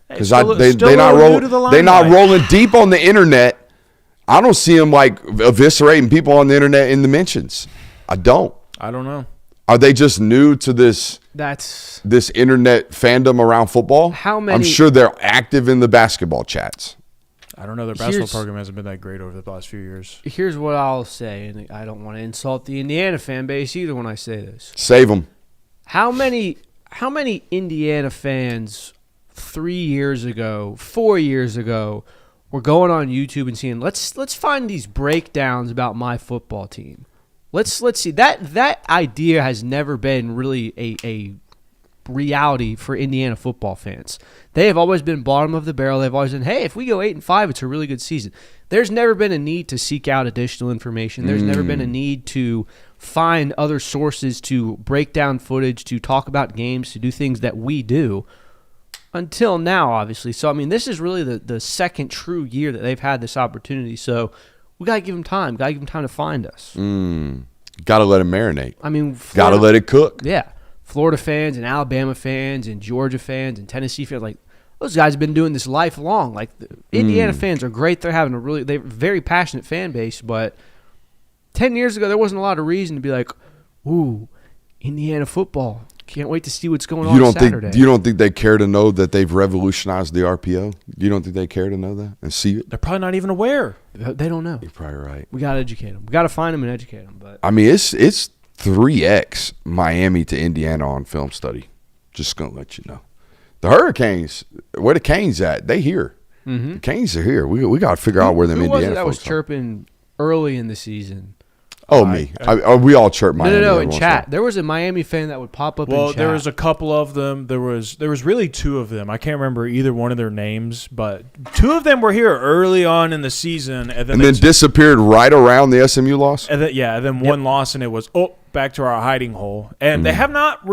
because they not rolling deep on the internet. I don't see them like eviscerating people on the internet in the mentions. I don't know. Are they just new to this internet fandom around football? How many? I'm sure they're active in the basketball chats. I don't know. Their basketball program hasn't been that great over the last few years. Here's what I'll say, and I don't want to insult the Indiana fan base either when I say this. Save them. How many Indiana fans 3 years ago, 4 years ago, were going on YouTube and seeing, let's find these breakdowns about my football team. Let's see. That idea has never been really a reality for Indiana football fans. They have always been bottom of the barrel. They've always been, hey, if we go 8-5, it's a really good season. There's never been a need to seek out additional information. There's never been a need to find other sources to break down footage, to talk about games, to do things that we do until now, obviously. So, I mean, this is really the second true year that they've had this opportunity. So we got to give them time. Got to give them time to find us. Got to let it marinate. I mean, Got to let it cook. Yeah. Florida fans and Alabama fans and Georgia fans and Tennessee fans, like, those guys have been doing this lifelong. Like, the Indiana fans are great. They're having they're very passionate fan base, but 10 years ago, there wasn't a lot of reason to be like, ooh, Indiana football. Can't wait to see what's going on Saturday. You don't think they care to know that they've revolutionized the RPO? You don't think they care to know that and see it? They're probably not even aware. They don't know. You're probably right. We got to educate them. We got to find them and educate them. But I mean, it's 3x Miami to Indiana on film study. Just going to let you know. The Hurricanes, where the Canes at? They here. Mm-hmm. The Canes are here. We got to figure out where them Indiana Indiana that was folks chirping early in the season. Oh, me. We all chirp Miami. No, in chat. There was a Miami fan that would pop up in chat. Well, there was a couple of them. There was really two of them. I can't remember either one of their names, but two of them were here early on in the season. And then disappeared right around the SMU loss? And then one loss, and it was, back to our hiding hole. And they have not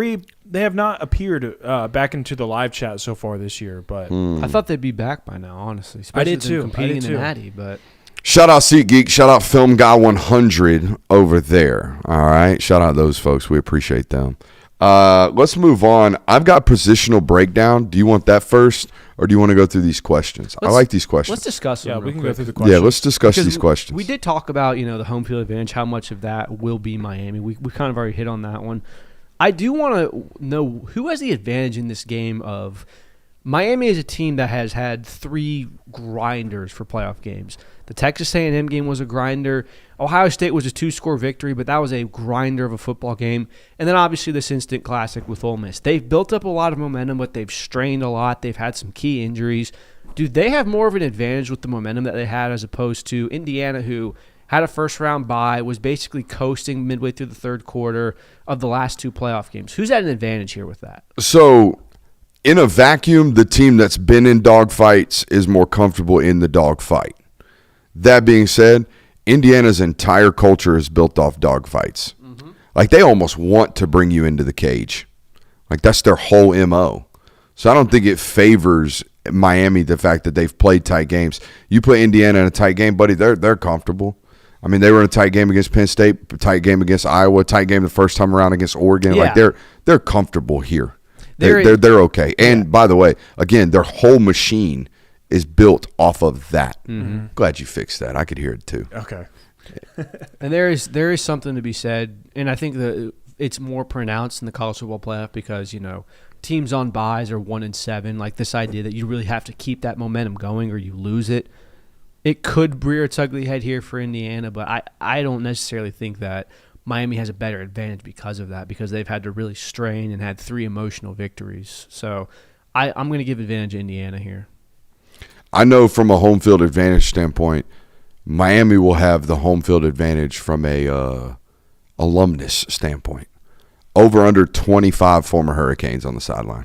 appeared back into the live chat so far this year. But I thought they'd be back by now, honestly. I did too. Competing in the Natty, but... Shout out SeatGeek. Shout out Film Guy 100 over there. All right. Shout out those folks. We appreciate them. Let's move on. I've got positional breakdown. Do you want that first, or do you want to go through these questions? I like these questions. Let's discuss them. Yeah, we can quick. go through the questions. Yeah, let's discuss these questions. We did talk about the home field advantage, how much of that will be Miami. We kind of already hit on that one. I do want to know who has the advantage in this game of Miami is a team that has had 3 grinders for playoff games. The Texas A&M game was a grinder. Ohio State was a 2-score victory, but that was a grinder of a football game. And then obviously this instant classic with Ole Miss. They've built up a lot of momentum, but they've strained a lot. They've had some key injuries. Do they have more of an advantage with the momentum that they had as opposed to Indiana, who had a first-round bye, was basically coasting midway through the third quarter of the last 2 playoff games? Who's at an advantage here with that? So, in a vacuum, the team that's been in dogfights is more comfortable in the dogfight. That being said, Indiana's entire culture is built off dogfights. Mm-hmm. Like, they almost want to bring you into the cage. Like, that's their whole MO. So I don't think it favors Miami, the fact that they've played tight games. You put Indiana in a tight game, buddy, they're comfortable. I mean, they were in a tight game against Penn State, tight game against Iowa, tight game the first time around against Oregon. Yeah. Like, they're comfortable here. They're okay. And, by the way, again, their whole machine is built off of that. Mm-hmm. Glad you fixed that. I could hear it too. Okay. And there is something to be said, and I think that it's more pronounced in the college football playoff because, teams on byes are 1-7. Like, this idea that you really have to keep that momentum going or you lose it. It could rear its ugly head here for Indiana, but I don't necessarily think that Miami has a better advantage because of that, because they've had to really strain and had 3 emotional victories. So I'm going to give advantage to Indiana here. I know from a home field advantage standpoint, Miami will have the home field advantage from a alumnus standpoint. Over under 25 former Hurricanes on the sideline.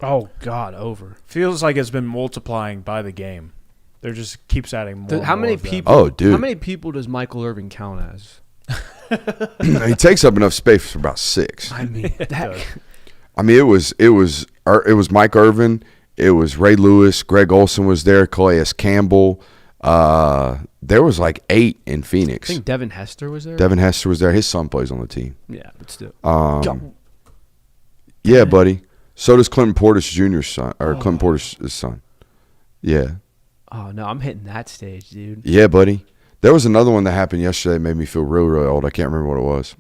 Oh, God, over. Feels like it's been multiplying by the game. There just keeps adding more. How many people? Oh, dude. How many people does Michael Irvin count as? He takes up enough space for about 6. I mean, it was Mike Irvin. It was Ray Lewis. Greg Olson was there. Calais Campbell. There was like 8 in Phoenix. I think Devin Hester was there. Devin Hester was there. His son plays on the team. Yeah, but still. Yeah, buddy. So does Clinton Portis Jr.'s son, or Clinton Portis' son. Yeah. Oh, no, I'm hitting that stage, dude. Yeah, buddy. There was another one that happened yesterday that made me feel really, really old. I can't remember what it was.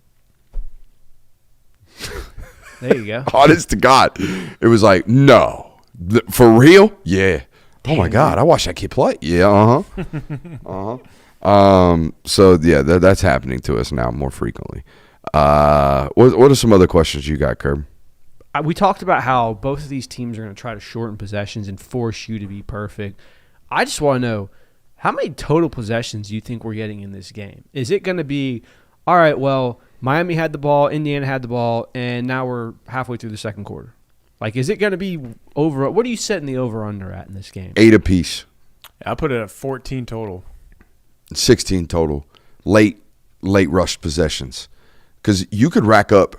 There you go. Honest to God. It was like, no. For real? Yeah. Oh, my God. I watched that kid play. Yeah, So, yeah, that's happening to us now more frequently. What are some other questions you got, Curb? We talked about how both of these teams are going to try to shorten possessions and force you to be perfect. I just want to know, how many total possessions do you think we're getting in this game? Is it going to be, all right, well, Miami had the ball, Indiana had the ball, and now we're halfway through the second quarter? Like, is it going to be over? What are you setting the over-under at in this game? 8 apiece. I put it at 14 total. 16 total. Late rush possessions. Because you could rack up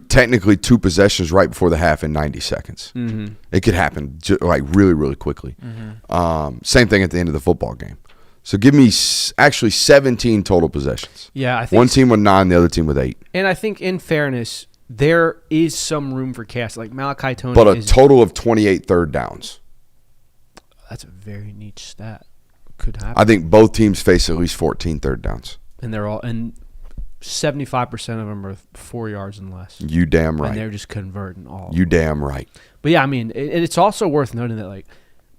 technically two possessions right before the half in 90 seconds. Mm-hmm. It could happen like really, really quickly. Mm-hmm. Same thing at the end of the football game. So give me actually 17 total possessions. Yeah, I think one team with 9, the other team with 8. And I think, in fairness, there is some room for chaos. Like Malachi Tony, But a total of 28 third downs. That's a very niche stat. Could happen. I think both teams face at least 14 third downs. And they're all 75% of them are 4 yards and less. You damn right. And they're just converting all. You damn right. But yeah, I mean, it's also worth noting that like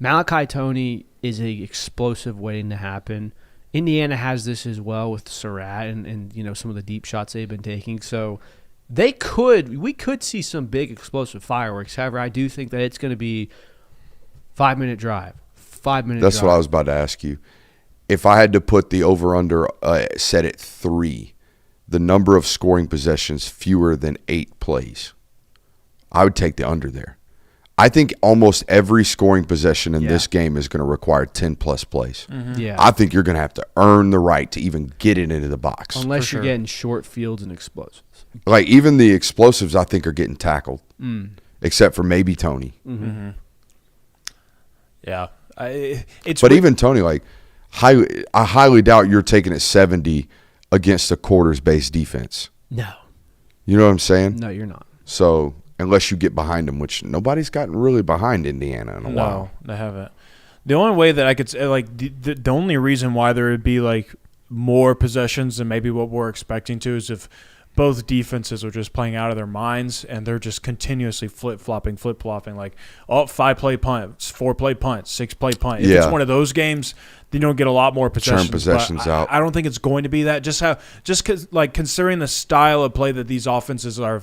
Malachi Tony is a explosive waiting to happen. Indiana has this as well with Surratt and you know some of the deep shots they've been taking. So we could see some big explosive fireworks. However, I do think that it's going to be 5-minute drive. 5-minute That's drive. what I was about to ask you. If I had to put the over-under set at 3, the number of scoring possessions fewer than 8 plays, I would take the under there. I think almost every scoring possession in this game is going to require 10-plus plays. Mm-hmm. Yeah. I think you're going to have to earn the right to even get it into the box. Unless you're getting short fields and explosives. Like, even the explosives, I think, are getting tackled, except for maybe Tony. Mm-hmm. Yeah. Even Tony, like, I highly doubt you're taking it 70 against a quarters-based defense. No. You know what I'm saying? No, you're not. So, unless you get behind them, which nobody's gotten really behind Indiana in a while. No, they haven't. The only way that I could say, like, the only reason why there would be, like, more possessions than maybe what we're expecting to is if both defenses are just playing out of their minds and they're just continuously flip-flopping, like, 5-play punt, 4-play punt, 6-play punt. If it's one of those games, then you don't get a lot more possessions. Turn possessions out. I don't think it's going to be that. Just because, like, considering the style of play that these offenses are,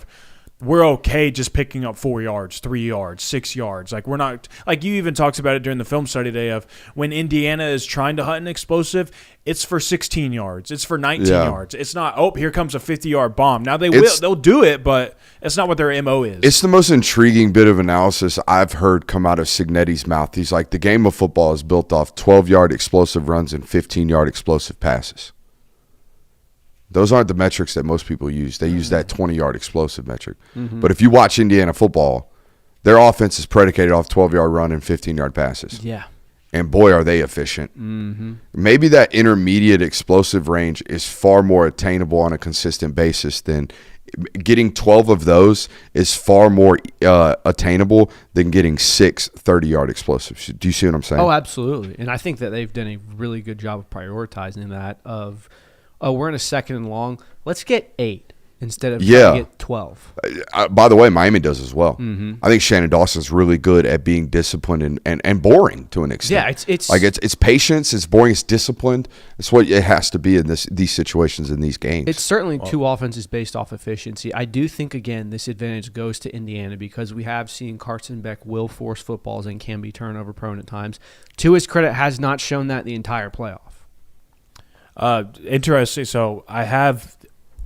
we're okay just picking up 4 yards, 3 yards, 6 yards. Like, we're not – like, you even talked about it during the film study day of when Indiana is trying to hunt an explosive, it's for 16 yards. It's for 19 yards. It's not, here comes a 50-yard bomb. Now, they'll do it, but it's not what their MO is. It's the most intriguing bit of analysis I've heard come out of Signetti's mouth. He's like, the game of football is built off 12-yard explosive runs and 15-yard explosive passes. Those aren't the metrics that most people use. They use that 20-yard explosive metric. Mm-hmm. But if you watch Indiana football, their offense is predicated off 12-yard run and 15-yard passes. Yeah. And boy, are they efficient. Mm-hmm. Maybe that intermediate explosive range is far more attainable on a consistent basis than getting 12 of those is far more attainable than getting 6 30-yard explosives. Do you see what I'm saying? Oh, absolutely. And I think that they've done a really good job of prioritizing that of – we're in a 2nd and long. Let's get 8 instead of trying to get 12. By the way, Miami does as well. Mm-hmm. I think Shannon Dawson's really good at being disciplined and boring to an extent. Yeah, it's like it's patience, it's boring, it's disciplined. It's what it has to be in these situations in these games. It's certainly two offenses based off efficiency. I do think, again, this advantage goes to Indiana because we have seen Carson Beck will force footballs and can be turnover prone at times. To his credit, has not shown that the entire playoff. Interesting. So I have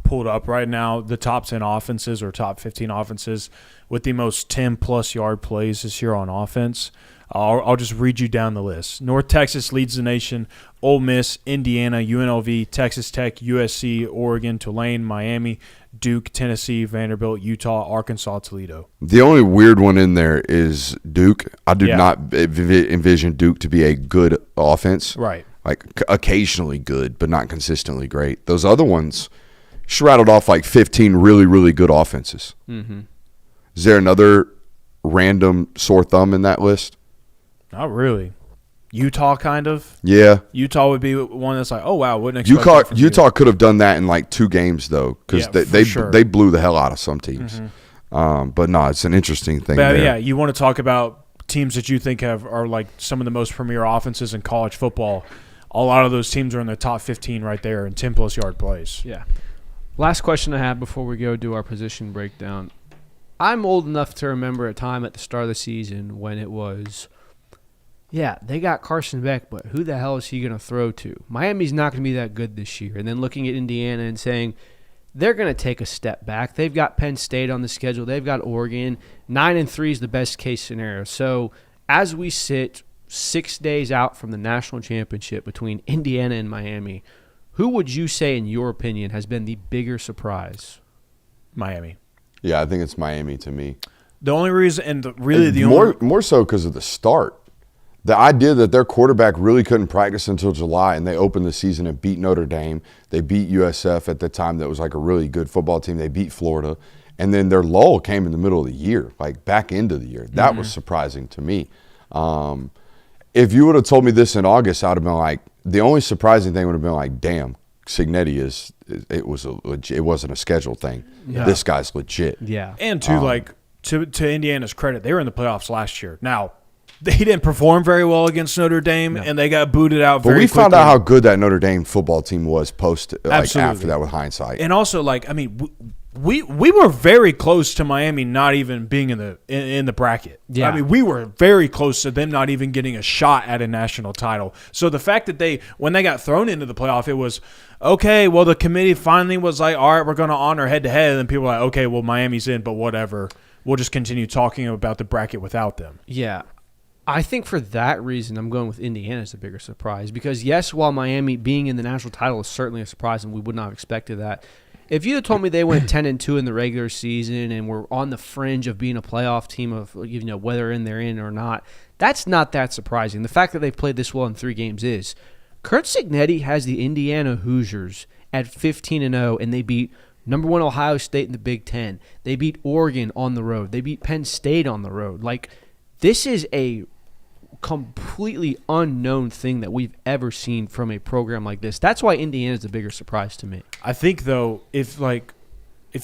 pulled up right now the top 10 offenses or top 15 offenses with the most 10-plus yard plays this year on offense. I'll just read you down the list. North Texas leads the nation. Ole Miss, Indiana, UNLV, Texas Tech, USC, Oregon, Tulane, Miami, Duke, Tennessee, Vanderbilt, Utah, Arkansas, Toledo. The only weird one in there is Duke. I do not envision Duke to be a good offense. Right. Like occasionally good, but not consistently great. Those other ones, she rattled off like 15 really, really good offenses. Mm-hmm. Is there another random sore thumb in that list? Not really. Utah, kind of. Yeah. Utah would be one that's like, oh, wow, wouldn't expect that from Utah could have done that in like 2 games, though, because they blew the hell out of some teams. Mm-hmm. But no, it's an interesting thing but, there. Yeah, you want to talk about teams that you think are like some of the most premier offenses in college football. A lot of those teams are in the top 15 right there in 10-plus yard plays. Yeah. Last question I have before we go do our position breakdown. I'm old enough to remember a time at the start of the season when it was, they got Carson Beck, but who the hell is he going to throw to? Miami's not going to be that good this year. And then looking at Indiana and saying they're going to take a step back. They've got Penn State on the schedule. They've got Oregon. 9-3 is the best case scenario. So as we sit 6 days out from the national championship between Indiana and Miami, who would you say, in your opinion, has been the bigger surprise? Miami. Yeah, I think it's Miami to me. The only reason, and more so because of the start. the idea that their quarterback really couldn't practice until July, and they opened the season and beat Notre Dame. They beat USF at the time that was like a really good football team. They beat Florida. And then their lull came in the middle of the year, like back into the year. That was surprising to me. If you would have told me this in August, I would have been like, the only surprising thing would have been like, damn, Cignetti it wasn't a scheduled thing. Yeah. This guy's legit. Yeah. And to Indiana's credit, they were in the playoffs last year. Now, they didn't perform very well against Notre Dame, and they got booted out very quickly. But we found out how good that Notre Dame football team was after that with hindsight. And also, like, I mean, we were very close to Miami not even being in the bracket. Yeah. I mean, we were very close to them not even getting a shot at a national title. So the fact that when they got thrown into the playoff, it was, okay, well, the committee finally was like, all right, we're going to honor head-to-head. And then people were like, okay, well, Miami's in, but whatever. We'll just continue talking about the bracket without them. Yeah. I think for that reason, I'm going with Indiana as a bigger surprise. Because, yes, while Miami being in the national title is certainly a surprise, and we would not have expected that, if you had told me they went 10-2 in the regular season and were on the fringe of being a playoff team of whether they're in or not, that's not that surprising. The fact that they've played this well in 3 games is. Curt Cignetti has the Indiana Hoosiers at 15-0, and they beat number 1 Ohio State in the Big Ten. They beat Oregon on the road. They beat Penn State on the road. Like, this is a completely unknown thing that we've ever seen from a program like this. That's why Indiana is a bigger surprise to me. I think, though, if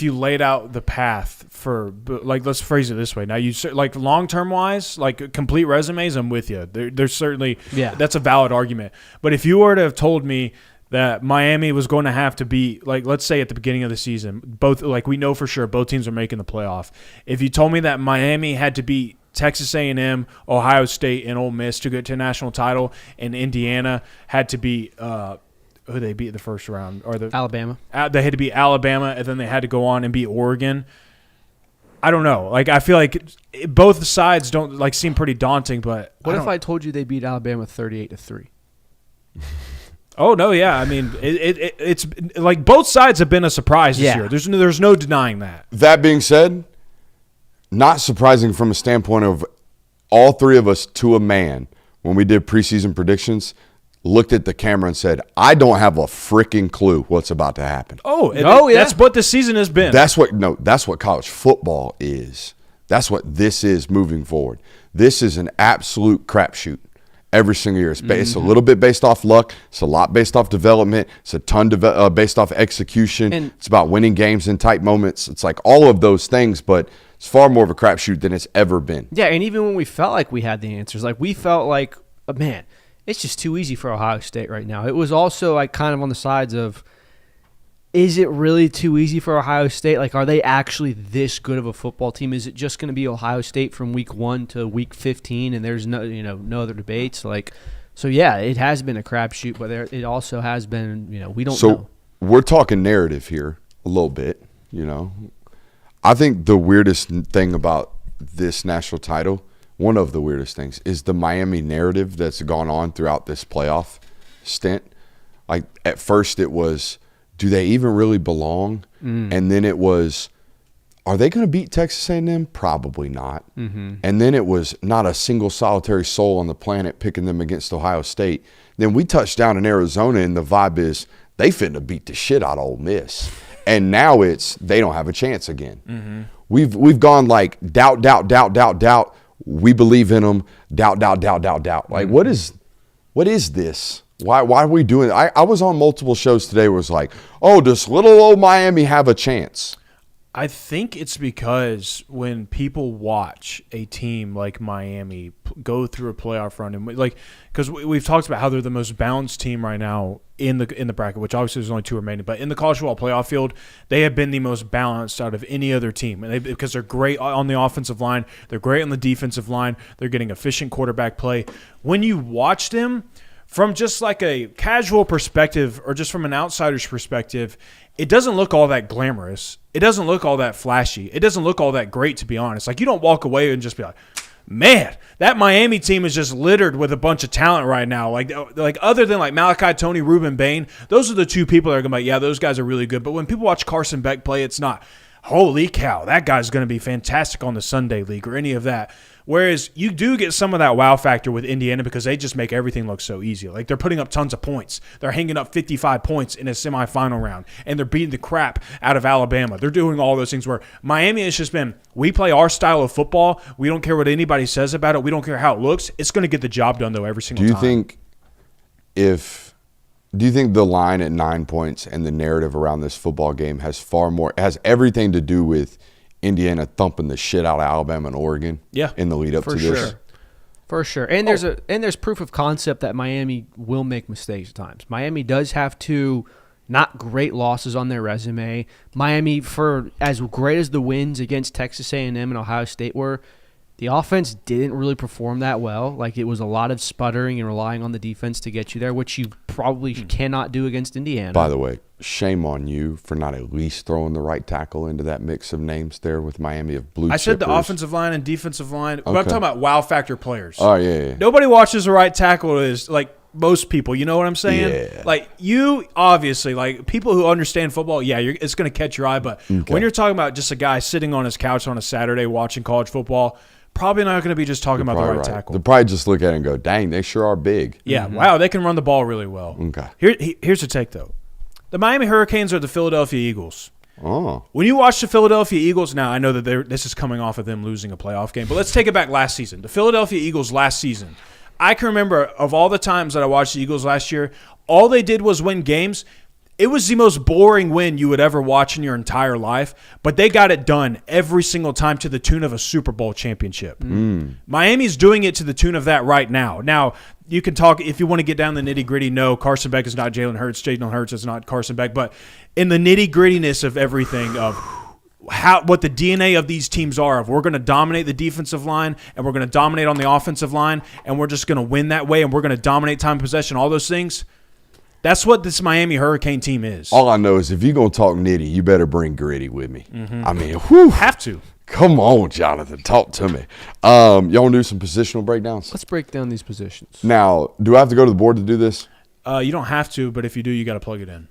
you laid out the path for, like, let's phrase it this way. Now, you like long-term wise, like complete resumes, I'm with you. There's certainly that's a valid argument. But if you were to have told me that Miami was going to have to be, like, let's say at the beginning of the season, both, like, we know for sure both teams are making the playoff. If you told me that Miami had to beat Texas A&M, Ohio State, and Ole Miss to get to a national title, and Indiana had to beat who they beat in the first round, or Alabama. They had to beat Alabama, and then they had to go on and beat Oregon. I don't know. Like, I feel like both sides don't like seem pretty daunting. But what if I told you they beat Alabama 38-3? Oh no, yeah. I mean, it's like both sides have been a surprise this year. There's no denying that. That being said, not surprising from a standpoint of all 3 of us to a man, when we did preseason predictions, looked at the camera and said, I don't have a freaking clue what's about to happen. Yeah. That's what the season has been. That's what college football is. That's what this is moving forward. This is an absolute crapshoot every single year. It's a little bit based off luck. It's a lot based off development. It's a ton based off execution. And it's about winning games in tight moments. It's like all of those things, but it's far more of a crapshoot than it's ever been. Yeah, and even when we felt like we had the answers, like we felt like, man, it's just too easy for Ohio State right now. It was also like kind of on the sides of, is it really too easy for Ohio State? Like, are they actually this good of a football team? Is it just going to be Ohio State from week 1 to week 15, and there's no other debates? Like, so yeah, it has been a crapshoot, but it also has been, we don't know. So we're talking narrative here a little bit, I think the weirdest thing about this national title, one of the weirdest things, is the Miami narrative that's gone on throughout this playoff stint. Like, at first it was, do they even really belong? And then it was, are they going to beat Texas A&M? Probably not. And then it was not a single solitary soul on the planet picking them against Ohio State. Then we touched down in Arizona, and the vibe is they finna beat the shit out of Ole Miss. And now it's they don't have a chance again. We've gone like doubt. We believe in them. Doubt. Like, what is this? Why are we doing it? I was on multiple shows today where it was like, oh, does little old Miami have a chance? I think it's because when people watch a team like Miami go through a playoff run, and like, because we've talked about how they're the most balanced team right now in the bracket, which obviously there's only 2 remaining, but in the college football playoff field, they have been the most balanced out of any other team, and because they're great on the offensive line, they're great on the defensive line, they're getting efficient quarterback play. When you watch them, from just like a casual perspective or just from an outsider's perspective, it doesn't look all that glamorous. It doesn't look all that flashy. It doesn't look all that great, to be honest. Like, you don't walk away and just be like, man, that Miami team is just littered with a bunch of talent right now. Like other than like Malachi Tony, Ruben Bain, those are the 2 people that are going to be like, yeah, those guys are really good. But when people watch Carson Beck play, it's not, holy cow, that guy's going to be fantastic on the Sunday League or any of that. Whereas you do get some of that wow factor with Indiana because they just make everything look so easy. Like they're putting up tons of points. They're hanging up 55 points in a semifinal round, and they're beating the crap out of Alabama. They're doing all those things where Miami has just been, we play our style of football. We don't care what anybody says about it. We don't care how it looks. It's going to get the job done, though, every single time. Do you think the line at 9 points and the narrative around this football game has everything to do with Indiana thumping the shit out of Alabama and Oregon in the lead up to this? For sure. And there's proof of concept that Miami will make mistakes at times. Miami does have two not great losses on their resume. Miami, for as great as the wins against Texas A&M and Ohio State were, the offense didn't really perform that well. Like, it was a lot of sputtering and relying on the defense to get you there, which you probably cannot do against Indiana. By the way, shame on you for not at least throwing the right tackle into that mix of names there with Miami of blue chippers. I said the offensive line and defensive line. But I'm talking about wow factor players. Oh, yeah. Nobody watches the right tackle is like most people. You know what I'm saying? Yeah. Like, you obviously, like, people who understand football, it's going to catch your eye. But when you're talking about just a guy sitting on his couch on a Saturday watching college football, probably not going to be just talking about the right tackle. They'll probably just look at it and go, dang, they sure are big. Yeah, wow, they can run the ball really well. Okay. Here's the take, though. The Miami Hurricanes are the Philadelphia Eagles. Oh. When you watch the Philadelphia Eagles, now I know that this is coming off of them losing a playoff game, but let's take it back last season. The Philadelphia Eagles last season, I can remember of all the times that I watched the Eagles last year, all they did was win games. It was the most boring win you would ever watch in your entire life, but they got it done every single time to the tune of a Super Bowl championship. Miami's doing it to the tune of that right now. Now, you can talk, if you want to get down the nitty-gritty, no, Carson Beck is not Jalen Hurts, Jalen Hurts is not Carson Beck, but in the nitty-grittiness of everything, of what the DNA of these teams are, of we're going to dominate the defensive line and we're going to dominate on the offensive line and we're just going to win that way and we're going to dominate time of possession, all those things. That's what this Miami Hurricane team is. All I know is if you're going to talk nitty, you better bring gritty with me. I mean, whew. Have to. Come on, Jonathan. Talk to me. Y'all want to do some positional breakdowns? Let's break down these positions. Now, do I have to go to the board to do this? You don't have to, but if you do, you got to plug it in.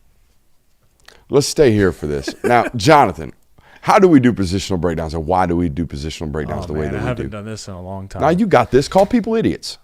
Let's stay here for this. Now, Jonathan, how do we do positional breakdowns, and why do we do positional breakdowns way that we do? I haven't done this in a long time. Now, you got this. Call people idiots.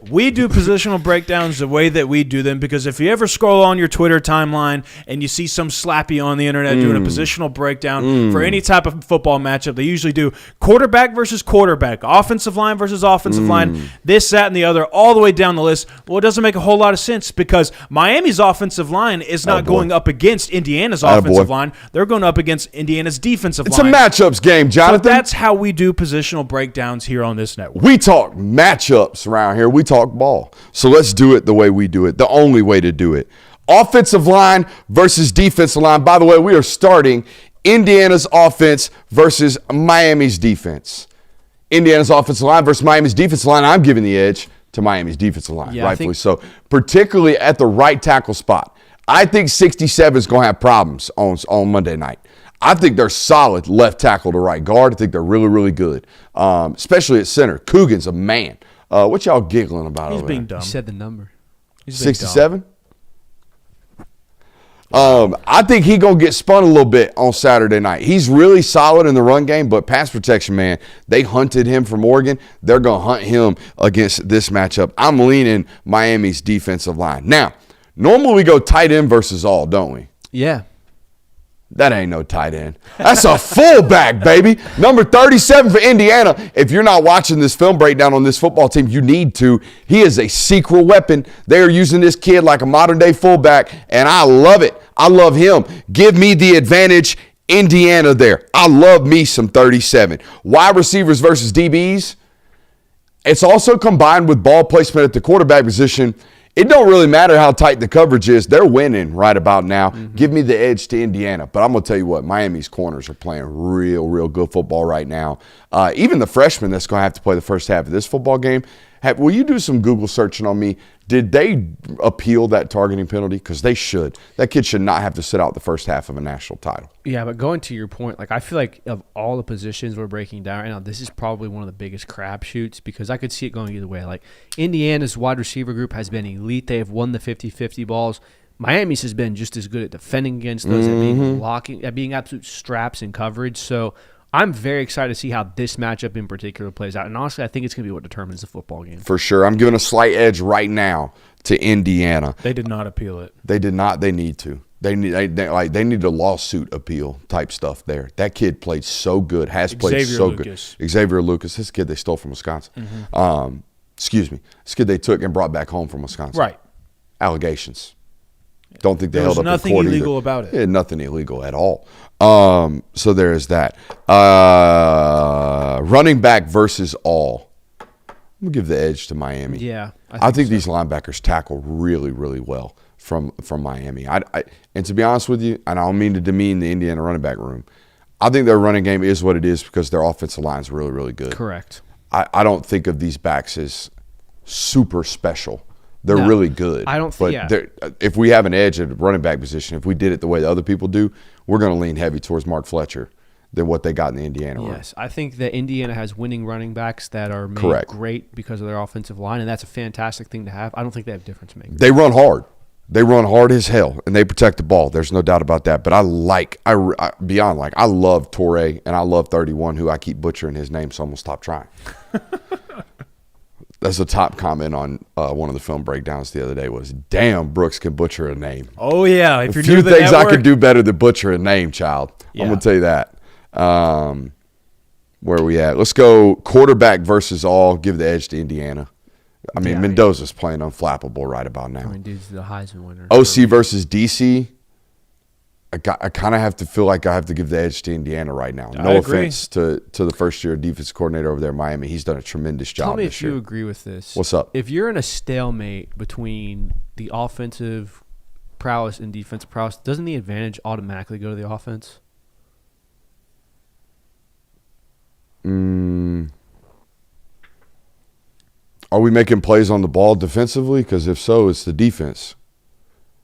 We do positional breakdowns the way that we do them because if you ever scroll on your Twitter timeline and you see some slappy on the internet doing a positional breakdown for any type of football matchup, they usually do quarterback versus quarterback, offensive line versus offensive line, this, that, and the other, all the way down the list. Well, it doesn't make a whole lot of sense because Miami's offensive line is not going up against Indiana's offensive line. They're going up against Indiana's defensive line. It's a matchups game, Jonathan. So that's how we do positional breakdowns here on this network. We talk matchups around here. We talk ball. So let's do it the way we do it, the only way to do it. Offensive line versus defensive line. By the way, we are starting Indiana's offense versus Miami's defense. Indiana's offensive line versus Miami's defensive line. I'm giving the edge to Miami's defensive line, rightfully so, particularly at the right tackle spot. I think 67 is going to have problems on Monday night. I think they're solid left tackle to right guard. I think they're really, really good, especially at center. Coogan's a man. What y'all giggling about? He's over being there? dumb. You said the number. 67? I think he's going to get spun a little bit on Saturday night. He's really solid in the run game, but pass protection, man, they hunted him from Oregon. They're going to hunt him against this matchup. I'm leaning Miami's defensive line. Now, normally we go tight end versus all, don't we? Yeah. That ain't no tight end. That's a fullback, baby. Number 37 for Indiana. If you're not watching this film breakdown on this football team, you need to. He is a secret weapon. They are using this kid like a modern-day fullback, and I love it. I love him. Give me the advantage, Indiana there. I love me some 37. Wide receivers versus DBs. It's also combined with ball placement at the quarterback position. It don't really matter how tight the coverage is. They're winning right about now. Give me the edge to Indiana. But I'm going to tell you what, Miami's corners are playing real, real good football right now. Even the freshman that's going to have to play the first half of this football game, will you do some Google searching on me? Did they appeal that targeting penalty? Because they should. That kid should not have to sit out the first half of a national title. Yeah, but going to your point, like I feel like of all the positions we're breaking down right now, this is probably one of the biggest crapshoots because I could see it going either way. Like Indiana's wide receiver group has been elite. They have won the 50-50 balls. Miami's has been just as good at defending against those, at being blocking, at being absolute straps in coverage. So I'm very excited to see how this matchup in particular plays out. And honestly, I think it's going to be what determines the football game. For sure. I'm giving a slight edge right now to Indiana. They did not appeal it. They did not. They need to. They need a lawsuit appeal type stuff there. That kid played so good, played so good. Xavier Lucas, this kid they stole from Wisconsin. Excuse me. This kid they took and brought back home from Wisconsin. Right. Allegations. Don't think they There held was up in nothing court illegal either. about it. Yeah, nothing illegal at all. So there is that. Running back versus all. I'm gonna give the edge to Miami. Yeah, I think these linebackers tackle really, really well from Miami. And to be honest with you, and I don't mean to demean the Indiana running back room, I think their running game is what it is because their offensive line is really, really good. Correct. I don't think of these backs as super special. They're really good. I don't think. But if we have an edge at the running back position, if we did it the way the other people do, we're going to lean heavy towards Mark Fletcher than what they got in the Indiana room. Yes, I think that Indiana has winning running backs that are made great because of their offensive line, and that's a fantastic thing to have. I don't think they have difference makers. They run hard. They run hard as hell, and they protect the ball. There's no doubt about that. But I love Torrey, and I love 31, who I keep butchering his name, so I'm going to stop trying. That's a top comment on one of the film breakdowns the other day was, damn, Brooks can butcher a name. Oh, yeah. If you're few new to the things network, I could do better than butcher a name, child. Yeah. I'm going to tell you that. Where are we at? Let's go quarterback versus all. Give the edge to Indiana. I mean, Mendoza's playing unflappable right about now. I mean, dude's the Heisman winner. OC versus DC. I kind of have to feel like I have to give the edge to Indiana right now. No offense to the first-year defensive coordinator over there in Miami. He's done a tremendous job Tell me this if year. you agree with this. What's up? If you're in a stalemate between the offensive prowess and defensive prowess, doesn't the advantage automatically go to the offense? Are we making plays on the ball defensively? Because if so, it's the defense.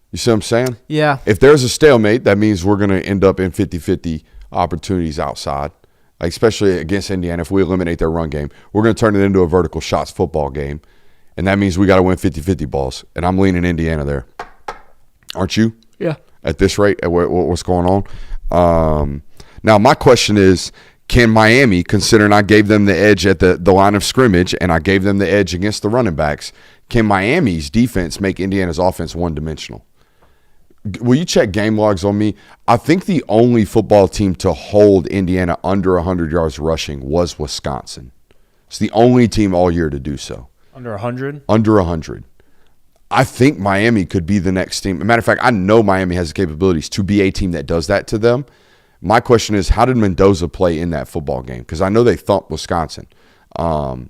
You see what I'm saying? Yeah. If there's a stalemate, that means we're going to end up in 50-50 opportunities outside, like especially against Indiana. If we eliminate their run game, we're going to turn it into a vertical shots football game, and that means we got to win 50-50 balls. And I'm leaning Indiana there. Aren't you? Yeah. At this rate, at what's going on? Now, my question is, can Miami, considering I gave them the edge at the line of scrimmage and I gave them the edge against the running backs, can Miami's defense make Indiana's offense one-dimensional? Will you check game logs on me? I think the only football team to hold Indiana under 100 yards rushing was Wisconsin. It's the only team all year to do so. Under 100? Under 100. I think Miami could be the next team. As a matter of fact, I know Miami has the capabilities to be a team that does that to them. My question is, how did Mendoza play in that football game? Because I know they thumped Wisconsin. But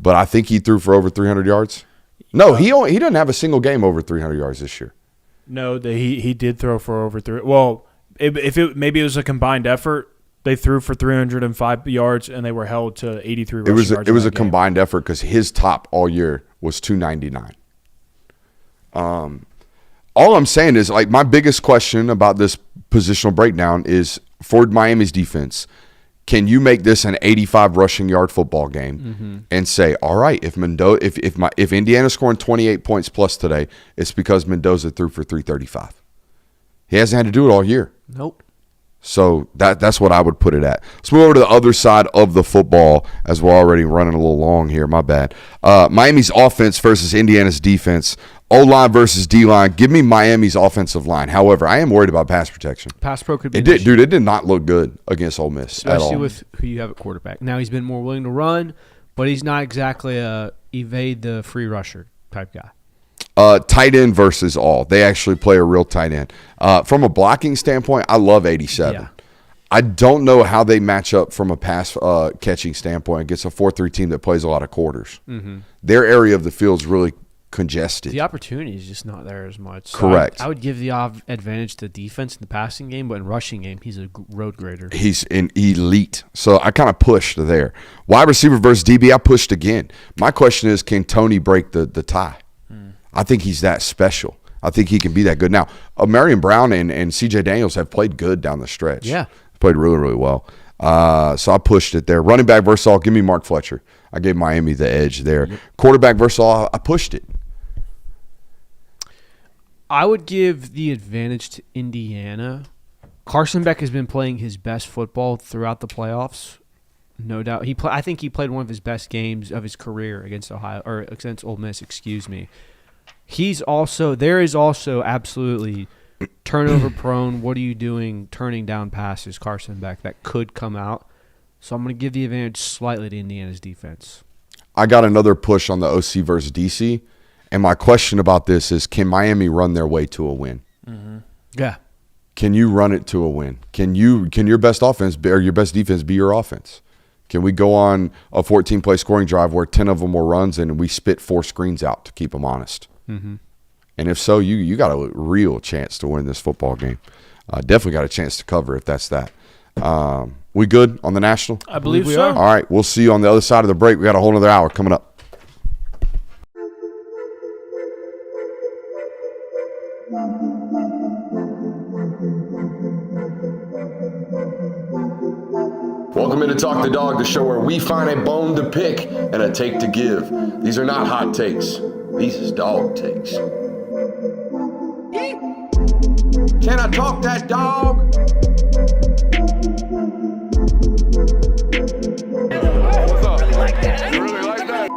I think he threw for over 300 yards. No, he doesn't have a single game over 300 yards this year. No, he did throw for over 300. Well, maybe it was a combined effort. They threw for 305 yards, and they were held to 83 rushing yards. It was a combined effort because his top all year was 299. All I'm saying is, like, my biggest question about this positional breakdown is for Miami's defense, can you make this an 85 rushing yard football game and say, all right, if Indiana's scoring 28 points plus today, it's because Mendoza threw for 335. He hasn't had to do it all year. Nope. So that's what I would put it at. Let's move over to the other side of the football as we're already running a little long here. My bad. Miami's offense versus Indiana's defense. O-line versus D-line. Give me Miami's offensive line. However, I am worried about pass protection. Pass pro could be It did not look good against Ole Miss at all. Especially with who you have at quarterback. Now he's been more willing to run, but he's not exactly a evade the free rusher type guy. Tight end versus all. They actually play a real tight end. From a blocking standpoint, I love 87. Yeah. I don't know how they match up from a pass catching standpoint against a 4-3 team that plays a lot of quarters. Their area of the field is really congested. The opportunity is just not there as much. So Correct. I would give the advantage to defense in the passing game, but in rushing game, he's a road grader. He's an elite. So I kind of pushed there. Wide receiver versus DB, I pushed again. My question is, can Tony break the tie? I think he's that special. I think he can be that good. Now, Marion Brown and C.J. Daniels have played good down the stretch. Yeah. Played really, really well. So I pushed it there. Running back versus all, give me Mark Fletcher. I gave Miami the edge there. Yep. Quarterback versus all, I pushed it. I would give the advantage to Indiana Carson Beck has been playing his best football throughout the playoffs, no doubt. I think he played one of his best games of his career against against Ole Miss. Excuse me. There is also absolutely turnover prone. What are you doing? Turning down passes, Carson Beck, that could come out. So I'm going to give the advantage slightly to Indiana's defense. I got another push on the OC versus DC, and my question about this is: can Miami run their way to a win? Mm-hmm. Yeah. Can you run it to a win? Can your best offense or your best defense be your offense? Can we go on a 14-play scoring drive where 10 of them were runs and we spit 4 screens out to keep them honest? Mm-hmm. And if so, you got a real chance to win this football game. Definitely got a chance to cover if that's that. We good on the national? I believe we so. are. All right, we'll see you on the other side of the break. We got a whole other hour coming up. Welcome into Talk the Dog, the show where we find a bone to pick and a take to give. These are not hot takes. These is dog takes. Can I talk that dog? What's up? You really like that?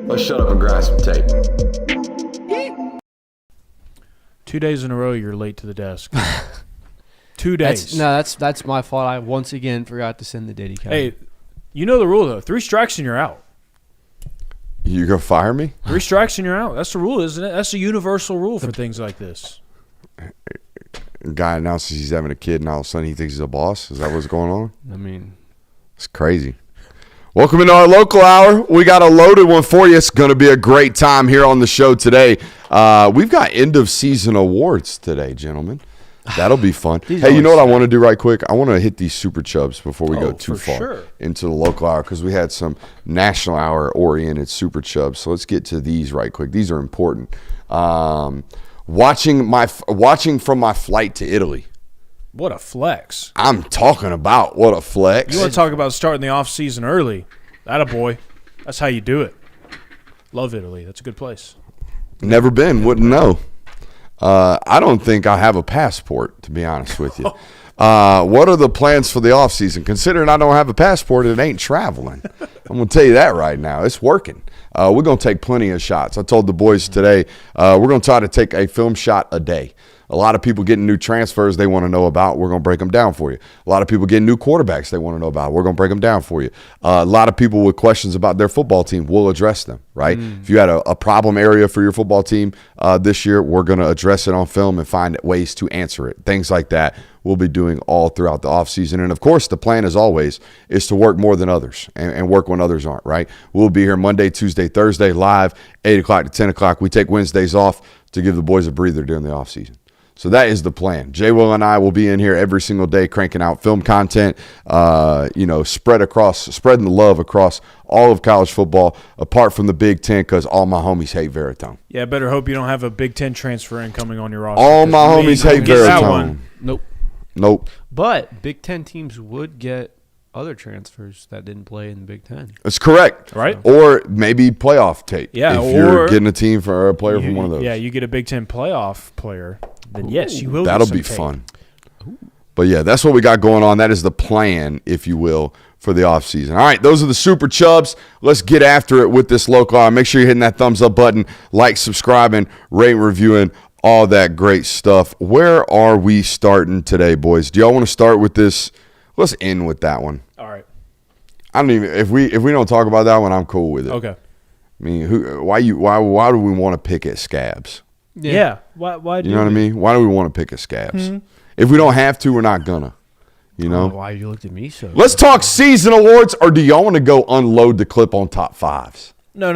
Let's shut up and grind some tape. 2 days in a row, you're late to the desk. 2 days. That's my fault. I once again forgot to send the Diddy count. Hey, you know the rule, though. 3 strikes and you're out. You gonna fire me? 3 strikes and you're out. That's the rule, isn't it? That's a universal rule for things like this. Guy announces he's having a kid, and all of a sudden he thinks he's a boss. Is that what's going on? I mean, it's crazy. Welcome into our local hour. We got a loaded one for you. It's going to be a great time here on the show today. We've got end of season awards today, gentlemen. That'll be fun. Hey, you know what I want to do right quick? I want to hit these super chubs before we go too far into the local hour, because we had some national hour oriented super chubs. So let's get to these right quick. These are important. Watching from my flight to Italy. What a flex. I'm talking about what a flex. You want to talk about starting the off season early? Atta boy. That's how you do it. Love Italy. That's a good place. Never been. Wouldn't know. I don't think I have a passport, to be honest with you. What are the plans for the off season? Considering I don't have a passport, it ain't traveling. I'm going to tell you that right now. It's working. We're going to take plenty of shots. I told the boys today we're going to try to take a film shot a day. A lot of people getting new transfers they want to know about. We're going to break them down for you. A lot of people getting new quarterbacks they want to know about. We're going to break them down for you. A lot of people with questions about their football team, we'll address them, right? If you had a problem area for your football team this year, we're going to address it on film and find ways to answer it. Things like that we'll be doing all throughout the offseason. And, of course, the plan, as always, is to work more than others and work when others aren't, right? We'll be here Monday, Tuesday, Thursday, live, 8 o'clock to 10 o'clock. We take Wednesdays off to give the boys a breather during the offseason. So that is the plan. Jay Will and I will be in here every single day cranking out film content, spreading the love across all of college football, apart from the Big Ten, because all my homies hate Veritone. Yeah, I better hope you don't have a Big Ten transfer incoming on your roster. All my homies hate Veritone. Nope. But Big Ten teams would get other transfers that didn't play in the Big Ten. That's correct. Right. Or maybe playoff tape. Yeah, if you're getting a team for a player from one of those. Yeah, you get a Big Ten playoff player. Then yes, you will. That'll be fun. But yeah, that's what we got going on. That is the plan, if you will, for the offseason. All right, those are the Super Chubs. Let's get after it with this local hour. Make sure you're hitting that thumbs up button, like, subscribing, rating, reviewing, all that great stuff. Where are we starting today, boys? Do y'all want to start with this? Let's end with that one. All right. I don't even if we don't talk about that one, I'm cool with it. Okay. I mean, why do we want to pick at Scabs? Yeah. Why do you know what I mean? Why do we want to pick at Scabs? Mm-hmm. If we don't have to, we're not gonna. You know? Why you looked at me so? Let's talk season awards, or do y'all want to go unload the clip on top fives? No.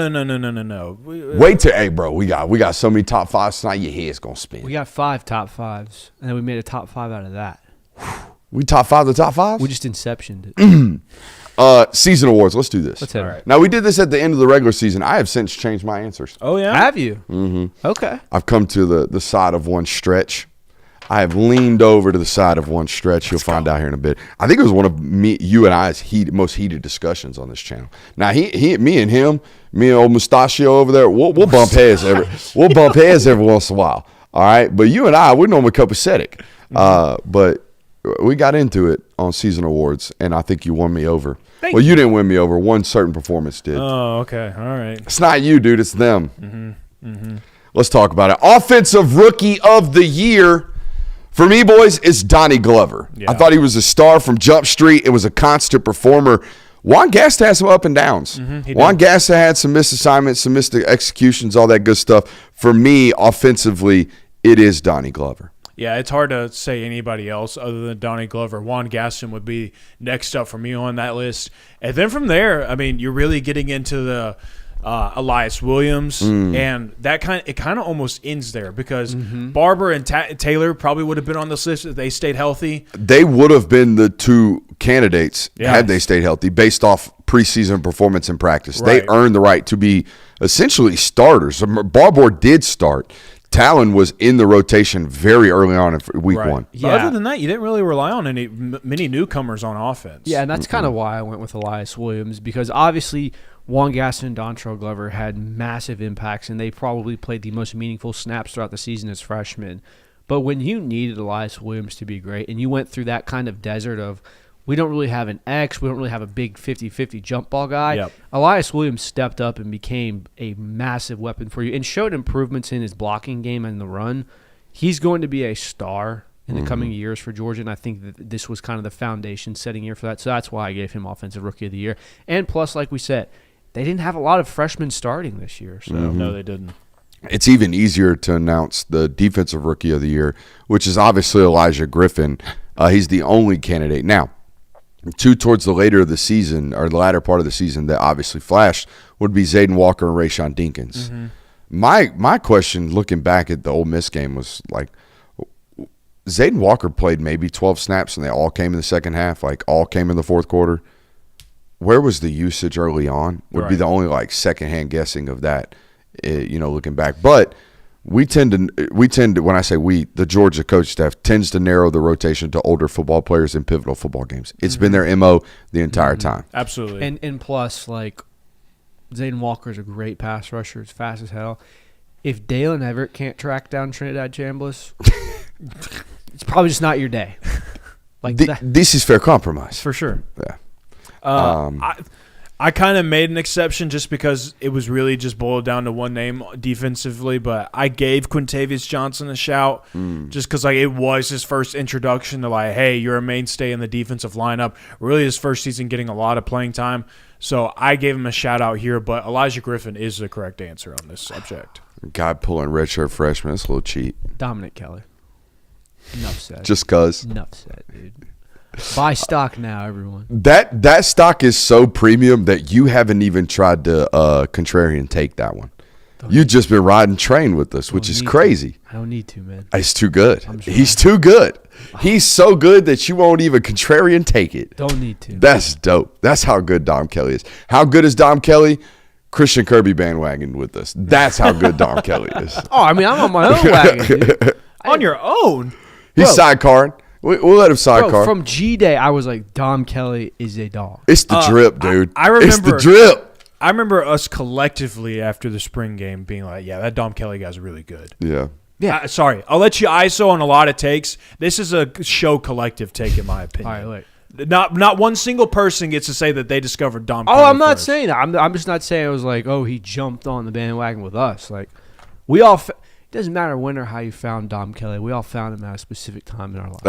Wait till, hey, bro, we got so many top fives tonight, your head's gonna spin. We got 5 top fives, and then we made a top 5 out of that. We top 5 the top 5? We just inceptioned it. Season awards. Let's do this. Let's hit it. Now, we did this at the end of the regular season. I have since changed my answers. Oh, yeah? Have you? Mm-hmm. Okay. I've come to the side of one stretch. I have leaned over to the side of one stretch. You'll find out here in a bit. I think it was one of you and I's most heated discussions on this channel. Now, me and old Mustachio over there, we'll bump heads every once in a while. All right, but you and I, we're normally copacetic. But we got into it on season awards, and I think you won me over. You didn't win me over. One certain performance did. Oh, okay. All right. It's not you, dude. It's them. Let's talk about it. Offensive Rookie of the Year. For me, boys, it's Donnie Glover. Yeah. I thought he was a star from Jump Street. It was a constant performer. Juan Gasta had some up and downs. Juan Gasta had some missed assignments, some missed executions, all that good stuff. For me, offensively, it is Donnie Glover. Yeah, it's hard to say anybody else other than Donnie Glover. Juan Gaston would be next up for me on that list. And then from there, I mean, you're really getting into the Elias Williams, and it kind of almost ends there because Barber and Taylor probably would have been on this list if they stayed healthy. They would have been the two candidates had they stayed healthy based off preseason performance and practice. Right. They earned the right to be essentially starters. Barber did start. Talon was in the rotation very early on in week one. Yeah. Other than that, you didn't really rely on many newcomers on offense. Yeah, and that's kind of why I went with Elias Williams, because obviously Juan Gaston and Dontrell Glover had massive impacts, and they probably played the most meaningful snaps throughout the season as freshmen. But when you needed Elias Williams to be great, and you went through that kind of desert of, we don't really have an X, we don't really have a big 50-50 jump ball guy, Elias Williams stepped up and became a massive weapon for you and showed improvements in his blocking game and the run. He's going to be a star in the coming years for Georgia, and I think that this was kind of the foundation setting year for that. So that's why I gave him Offensive Rookie of the Year. And plus, like we said, they didn't have a lot of freshmen starting this year. So No, they didn't. It's even easier to announce the Defensive Rookie of the Year, which is obviously Elijah Griffin. He's the only candidate. Now, towards the later of the season, or the latter part of the season that obviously flashed, would be Zayden Walker and Rayshawn Dinkins. My question looking back at the Ole Miss game was like, Zayden Walker played maybe 12 snaps and they all came in the second half, like all came in the fourth quarter. Where was the usage early on would be the only like secondhand guessing of that, looking back. But we tend to, when I say we, the Georgia coach staff tends to narrow the rotation to older football players in pivotal football games. It's been their MO the entire time. Absolutely. And plus, like, Zayden Walker is a great pass rusher. It's fast as hell. If Dalen Everett can't track down Trinidad Chambliss, it's probably just not your day. Like this is fair compromise. For sure. Yeah. I kind of made an exception just because it was really just boiled down to one name defensively, but I gave Quintavious Johnson a shout just because it was his first introduction to hey, you're a mainstay in the defensive lineup. Really his first season getting a lot of playing time. So I gave him a shout out here, but Elijah Griffin is the correct answer on this subject. Guy pulling redshirt freshman, that's a little cheat. Dominic Kelly. Enough said. Just cuz. Enough said, dude. Buy stock now, everyone. That stock is so premium that you haven't even tried to contrarian take that one. You've just been riding train with us, which is crazy. I don't need to, man. It's too good. He's too good. He's so good that you won't even contrarian take it. Don't need to. That's dope. That's how good Dom Kelly is. How good is Dom Kelly? Christian Kirby bandwagon with us. That's how good Dom Kelly is. Oh, I mean, I'm on my own wagon, dude. On your own? He's sidecarring. We'll let him sidecar. Bro, from G-Day, I was like, Dom Kelly is a dog. It's the drip, dude. I remember, it's the drip. I remember us collectively after the spring game being like, yeah, that Dom Kelly guy's really good. Yeah. Sorry. I'll let you ISO on a lot of takes. This is a show collective take, in my opinion. All right, wait. Not one single person gets to say that they discovered Dom Kelly. Oh, I'm not first. saying that. I'm just not saying it was like, oh, he jumped on the bandwagon with us. Like, we all it doesn't matter when or how you found Dom Kelly. We all found him at a specific time in our lives.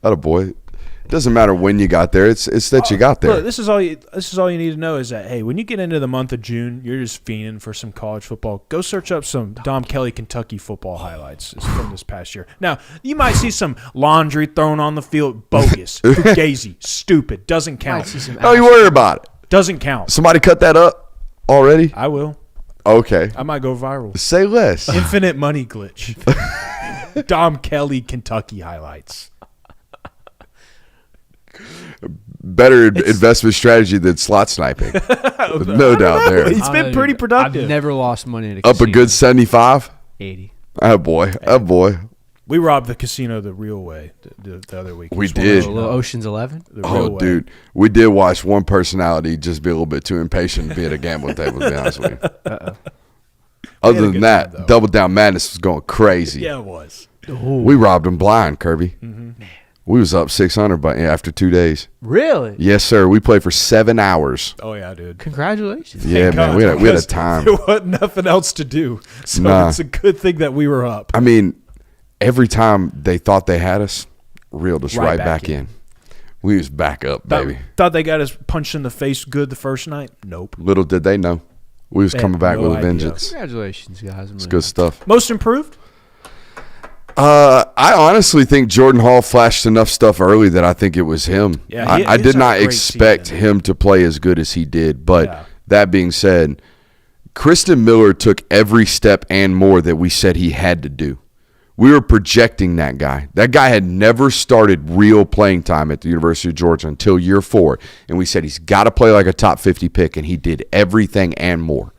Attaboy. It doesn't matter when you got there. It's that you got there. Look, this is all you need to know is that, hey, when you get into the month of June, you're just fiending for some college football. Go search up some Dom Kelly Kentucky football highlights from this past year. Now, you might see some laundry thrown on the field, bogus, fugazi, stupid, doesn't count. Oh, you worry about it. Doesn't count. Somebody cut that up already? I will. Okay. I might go viral. Say less. Infinite money glitch. Dom Kelly Kentucky highlights. Better investment strategy than slot sniping. No doubt there. He's been pretty productive. I've never lost money at a Up casino. a good 75? 80. Oh boy. We robbed the casino the real way the other week. We Just wanna did. let A you little know. Ocean's 11. The real Oh, way. dude, we did watch one personality just be a little bit too impatient to be at a gambling table, to be honest with you. Other than good that, time, though. Double Down Madness was going crazy. Yeah, it was. We robbed them blind, Kirby. We was up 600 after 2 days. Really? Yes, sir. We played for 7 hours. Oh, yeah, dude. Congratulations. Yeah, Thank man. God, We had a because time. There wasn't nothing else to do. So Nah. it's a good thing that we were up. I mean, every time they thought they had us, reeled us right back in. We was back up, baby. Thought they got us punched in the face good the first night? Nope. Little did they know. We was They coming had back no with a idea. vengeance. Congratulations, guys. It's good stuff. Most improved? I honestly think Jordan Hall flashed enough stuff early that I think it was him. Yeah, I he's did had a not great expect season. him to play as good as he did. But Yeah. that being said, Kristen Miller took every step and more that we said he had to do. We were projecting that guy. That guy had never started real playing time at the University of Georgia until year 4. And we said he's got to play like a top 50 pick, and he did everything and more.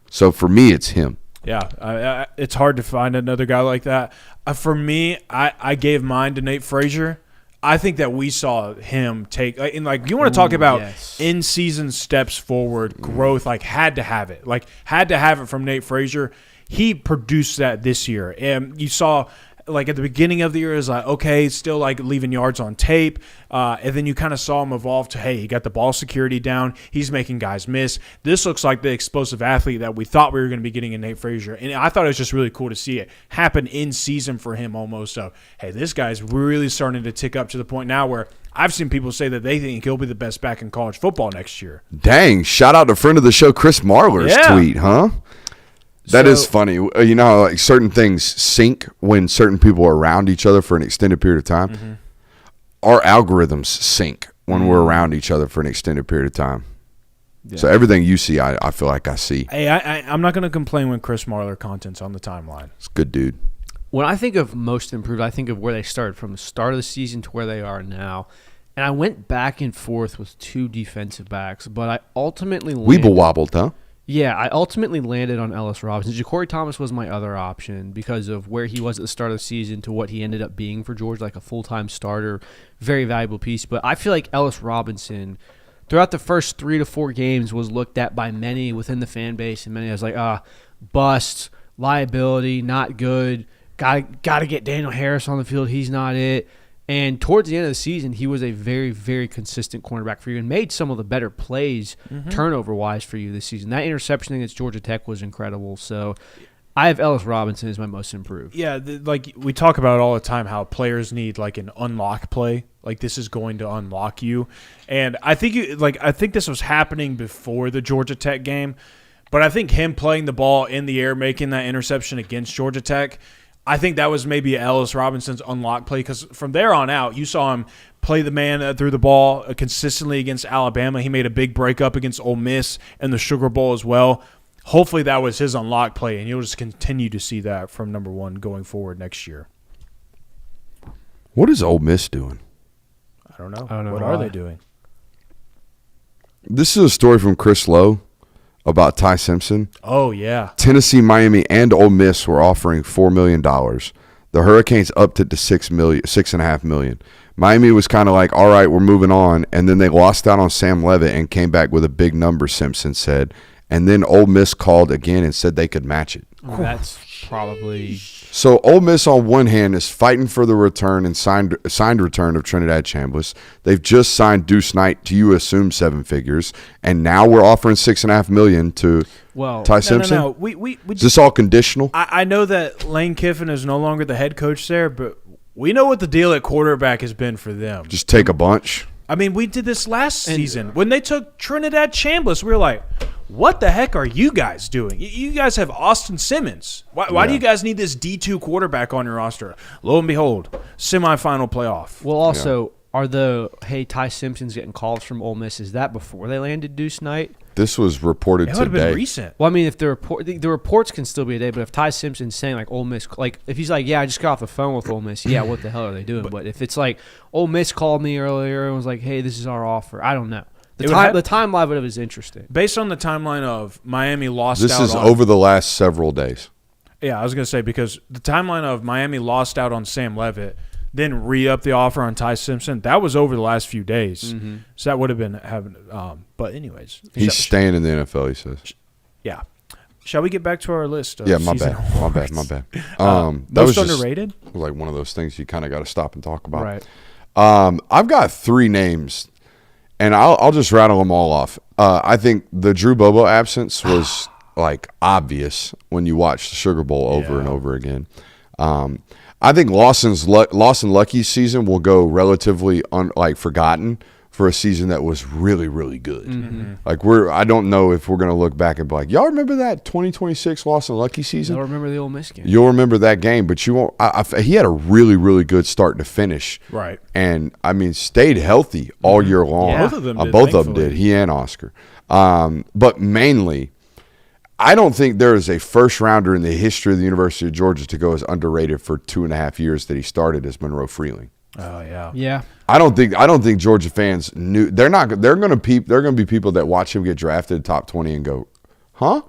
So for me, it's him. Yeah, it's hard to find another guy like that. For me, I gave mine to Nate Frazier. I think that we saw him take and like you want to talk about yes. in season steps forward growth. Like had to have it from Nate Frazier. He produced that this year, and you saw. Like at the beginning of the year, it was like, okay, still like leaving yards on tape. And then you kind of saw him evolve to, hey, he got the ball security down. He's making guys miss. This looks like the explosive athlete that we thought we were going to be getting in Nate Frazier. And I thought it was just really cool to see it happen in season for him almost. So, hey, this guy's really starting to tick up to the point now where I've seen people say that they think he'll be the best back in college football next year. Dang, shout out to friend of the show, Chris Marler's Yeah. tweet, huh? That is So- funny. You know how like certain things sync when certain people are around each other for an extended period of time? Mm-hmm. Our algorithms sync when we're around each other for an extended period of time. So everything you see, I feel like I see. Hey, I'm not going to complain when Chris Marler content's on the timeline. It's a good dude. When I think of most improved, I think of where they started from the start of the season to where they are now. And I went back and forth with 2 defensive backs, but I ultimately Weeble wobbled, huh? Yeah, I ultimately landed on Ellis Robinson. Ja'Cory Thomas was my other option because of where he was at the start of the season to what he ended up being for Georgia, like a full-time starter, very valuable piece. But I feel like Ellis Robinson, throughout the first 3 to 4 games, was looked at by many within the fan base, and many was like, bust, liability, not good, got to get Daniel Harris on the field, he's not it. And towards the end of the season, he was a very, very consistent cornerback for you and made some of the better plays turnover-wise for you this season. That interception against Georgia Tech was incredible. So I have Ellis Robinson as my most improved. Yeah, like we talk about it all the time, how players need like an unlock play. Like this is going to unlock you, and I think I think this was happening before the Georgia Tech game, but I think him playing the ball in the air, making that interception against Georgia Tech, I think that was maybe Ellis Robinson's unlock play because from there on out, you saw him play the man through the ball consistently against Alabama. He made a big breakup against Ole Miss in the Sugar Bowl as well. Hopefully that was his unlock play, and you'll just continue to see that from number 1 going forward next year. What is Ole Miss doing? I don't know. I don't know What why. are they doing? This is a story from Chris Lowe about Tai Simpson. Oh, yeah. Tennessee, Miami, and Ole Miss were offering $4 million. The Hurricanes upped it to $6.5 million. Miami was kind of like, all right, we're moving on. And then they lost out on Sam Levitt and came back with a big number, Simpson said. And then Ole Miss called again and said they could match it. That's probably So Ole Miss on one hand is fighting for the return and signed return of Trinidad Chambliss. They've just signed Deuce Knight to, you assume, 7 figures, and now we're offering $6.5 million to Tai Simpson. No. We Is this all conditional? I know that Lane Kiffin is no longer the head coach there, but we know what the deal at quarterback has been for them. Just take a bunch. I mean, we did this last season. When they took Trinidad Chambliss, we were like, what the heck are you guys doing? You guys have Austin Simmons. Why do you guys need this D2 quarterback on your roster? Lo and behold, semifinal playoff. well. Also, are Tai Simpson's getting calls from Ole Miss? Is that before they landed Deuce Knight? This was reported It would have been today. recent. Well, I mean, if the reports can still be a day, but if Tai Simpson's saying like Ole Miss, like if he's like, yeah, I just got off the phone with Ole Miss, yeah, what the hell are they doing? But if it's like Ole Miss called me earlier and was like, hey, this is our offer, I don't know. The timeline of it is interesting. Based on the timeline of Miami lost This out is on, over the last several days. Yeah, I was going to say, because the timeline of Miami lost out on Sam Levitt, then re-up the offer on Tai Simpson, that was over the last few days. Mm-hmm. So that would have been having but anyways. He's staying in the NFL, he says. Yeah. Shall we get back to our list? Of Yeah, my season bad. awards? That Most was just underrated? like one of those things you kind of got to stop and talk about. Right. I've got 3 names, and I'll just rattle them all off. I think the Drew Bobo absence was like obvious when you watch the Sugar Bowl over and over again. I think Lawson Lucky's season will go relatively forgotten for a season that was really, really good. Mm-hmm. Like I don't know if we're gonna look back and be like, y'all remember that 2026 Lawson Lucky season? You'll remember the Ole Miss game. You'll remember that game, but you won't. He had a really, really good start to finish, Right. And I mean, stayed healthy all year long. Yeah. Both of them did, Both of them thankfully. did. He and Oscar. But mainly, I don't think there is a first rounder in the history of the University of Georgia to go as underrated for 2.5 years that he started as Monroe Freeling. Oh, yeah. Yeah. I don't think Georgia fans knew. They're going to be people that watch him get drafted top 20 and go, huh?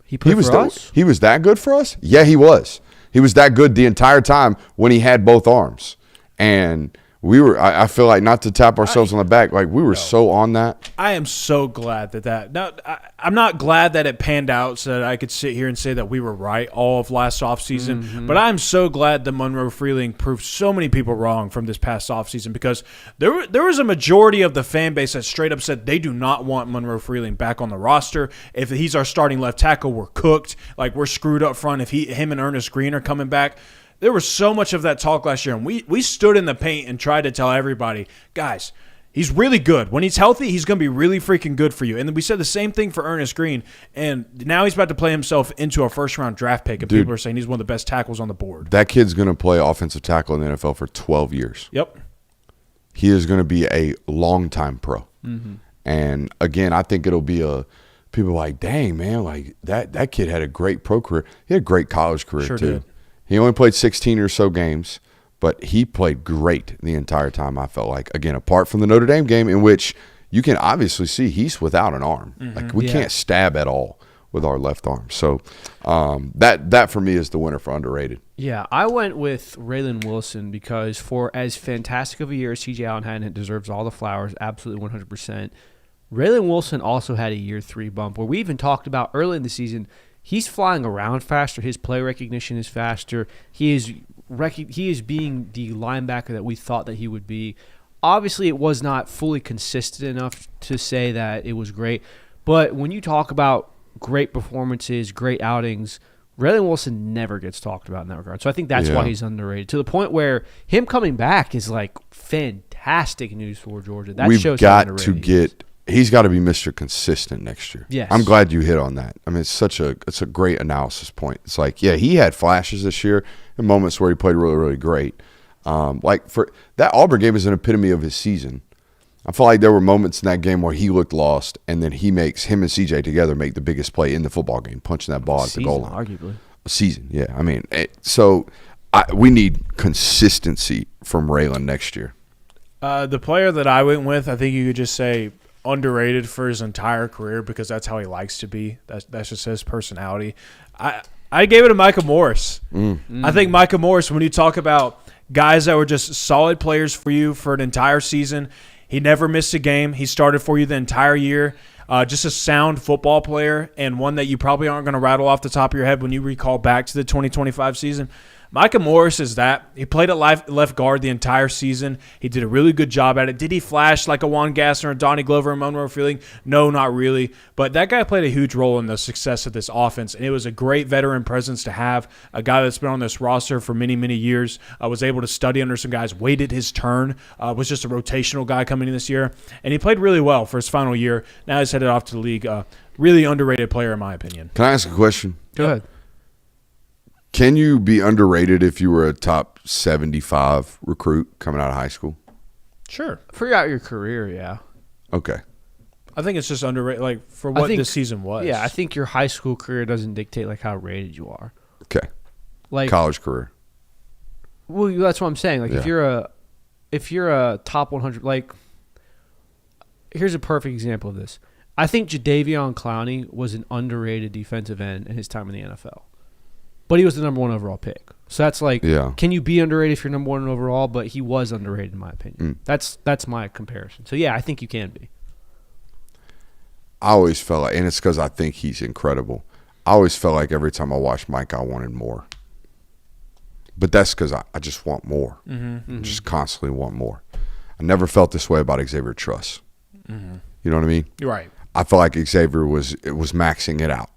He played for us? He was that good for us? Yeah, he was. He was that good the entire time when he had both arms. And we were, I feel like, not to tap ourselves on the back, like we were so on that. I am so glad that. Now, I'm not glad that it panned out so that I could sit here and say that we were right all of last offseason, but I'm so glad that Monroe Freeling proved so many people wrong from this past offseason, because there was a majority of the fan base that straight up said they do not want Monroe Freeling back on the roster. If he's our starting left tackle, we're cooked. Like, we're screwed up front if him and Ernest Green are coming back. There was so much of that talk last year, and we stood in the paint and tried to tell everybody, guys, he's really good. When he's healthy, he's going to be really freaking good for you. And then we said the same thing for Ernest Green, and now he's about to play himself into a first-round draft pick, and people are saying he's one of the best tackles on the board. That kid's going to play offensive tackle in the NFL for 12 years. Yep. He is going to be a long-time pro. Mm-hmm. And, again, I think it'll be people are like, dang, man, like that kid had a great pro career. He had a great college career, Sure too. did. He only played 16 or so games, but he played great the entire time, I felt like. Again, apart from the Notre Dame game, in which you can obviously see he's without an arm. Like, we can't stab at all with our left arm. So that for me is the winner for underrated. Yeah, I went with Raylan Wilson because for as fantastic of a year as C.J. Allen had, and it deserves all the flowers, absolutely 100%, Raylan Wilson also had a year 3 bump where we even talked about early in the season, he's flying around faster. His play recognition is faster. He is being the linebacker that we thought that he would be. Obviously, it was not fully consistent enough to say that it was great. But when you talk about great performances, great outings, Raylan Wilson never gets talked about in that regard. So I think that's why he's underrated, to the point where him coming back is like fantastic news for Georgia. That shows how underrated he is. He's got to be Mr. Consistent next year. Yes. I'm glad you hit on that. I mean, it's a great analysis point. It's like, yeah, he had flashes this year in moments where he played really, really great. Like for that Auburn game is an epitome of his season. I feel like there were moments in that game where he looked lost, and then him and CJ together make the biggest play in the football game, punching that ball at the goal line. Arguably. A season, yeah. I mean, we need consistency from Raylan next year. The player that I went with, I think you could just say underrated for his entire career, because that's how he likes to be. That's just his personality. I gave it to Micah Morris. I think Micah Morris, when you talk about guys that were just solid players for you for an entire season, he never missed a game. He started for you the entire year. Just a sound football player, and one that you probably aren't going to rattle off the top of your head when you recall back to the 2025 season. Micah Morris is that. He played at left guard the entire season. He did a really good job at it. Did he flash like a Juan Gassner, and Donnie Glover, and Monroe Freeling? No, not really. But that guy played a huge role in the success of this offense, and it was a great veteran presence to have. A guy that's been on this roster for many, many years, was able to study under some guys, waited his turn, was just a rotational guy coming in this year, and he played really well for his final year. Now he's headed off to the league. Really underrated player, in my opinion. Can I ask a question? Go ahead. Can you be underrated if you were a top 75 recruit coming out of high school? Sure. Throughout your career, yeah. Okay. I think it's just underrated, like, for what this season was. Yeah, I think your high school career doesn't dictate like how rated you are. Okay. Like College career. Well, that's what I'm saying. Like Yeah. if you're a top 100, like, here's a perfect example of this. I think Jadeveon Clowney was an underrated defensive end in his time in the NFL. but he was the number 1 overall pick. So that's like, Yeah. can you be underrated if you're number 1 overall? But he was underrated in my opinion. That's my comparison. So yeah, I think you can be. I always felt like, and it's because I think he's incredible. I always felt like every time I watched Mike, I wanted more. But that's because I just want more. I just constantly want more. I never felt this way about Xavier Truss. You know what I mean? You're right. I felt like Xavier was maxing it out.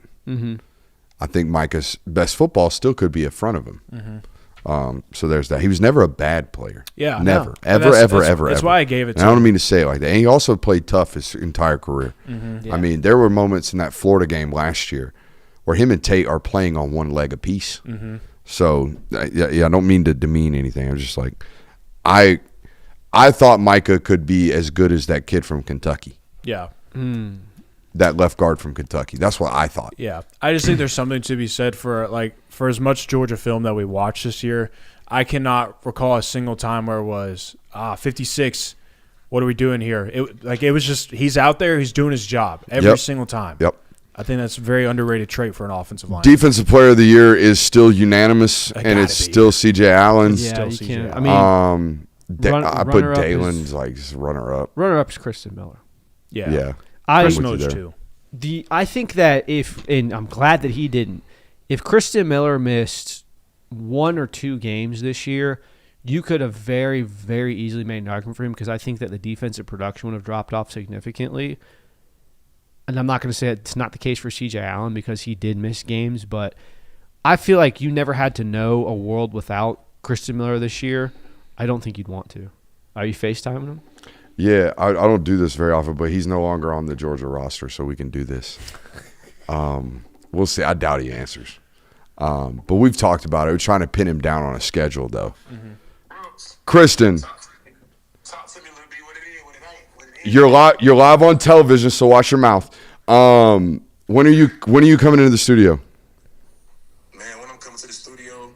I think Micah's best football still could be in front of him. So there's that. He was never a bad player. Yeah. Never. No. Ever. That's why I gave it to and I don't him. mean to say it like that. And he also played tough his entire career. I mean, there were moments in that Florida game last year where him and Tate are playing on one leg apiece. So, yeah, I don't mean to demean anything. I'm just like, I thought Micah could be as good as that kid from Kentucky. Yeah. That left guard from Kentucky. That's what I thought. Yeah. I just think there's something to be said for as much Georgia film that we watched this year. I cannot recall a single time where it was 56. What are we doing here? It was just he's out there, he's doing his job every single time. Yep. I think that's a very underrated trait for an offensive line. Defensive player of the year is still unanimous, and it's still C.J. Allen. Yeah, you CJ can't. I Allen. mean, I put runner-up Dalen's like runner-up. runner-up is Kristen Miller. Yeah. Yeah. Chris with you Miller's there. too. I think that and I'm glad that he didn't, if Kristen Miller missed 1 or 2 games this year, you could have very, very easily made an argument for him because I think that the defensive production would have dropped off significantly. And I'm not going to say it's not the case for C.J. Allen because he did miss games, but I feel like you never had to know a world without Kristen Miller this year. I don't think you'd want to. Are you FaceTiming him? Yeah, I don't do this very often, but he's no longer on the Georgia roster, so we can do this. We'll see. I doubt he answers. But we've talked about it. We're trying to pin him down on a schedule, though. Kristen, Talk to me, little B. What it is, what it ain't, what it is. you're live on television, so watch your mouth. When are you coming into the studio? Man, when I'm coming to the studio,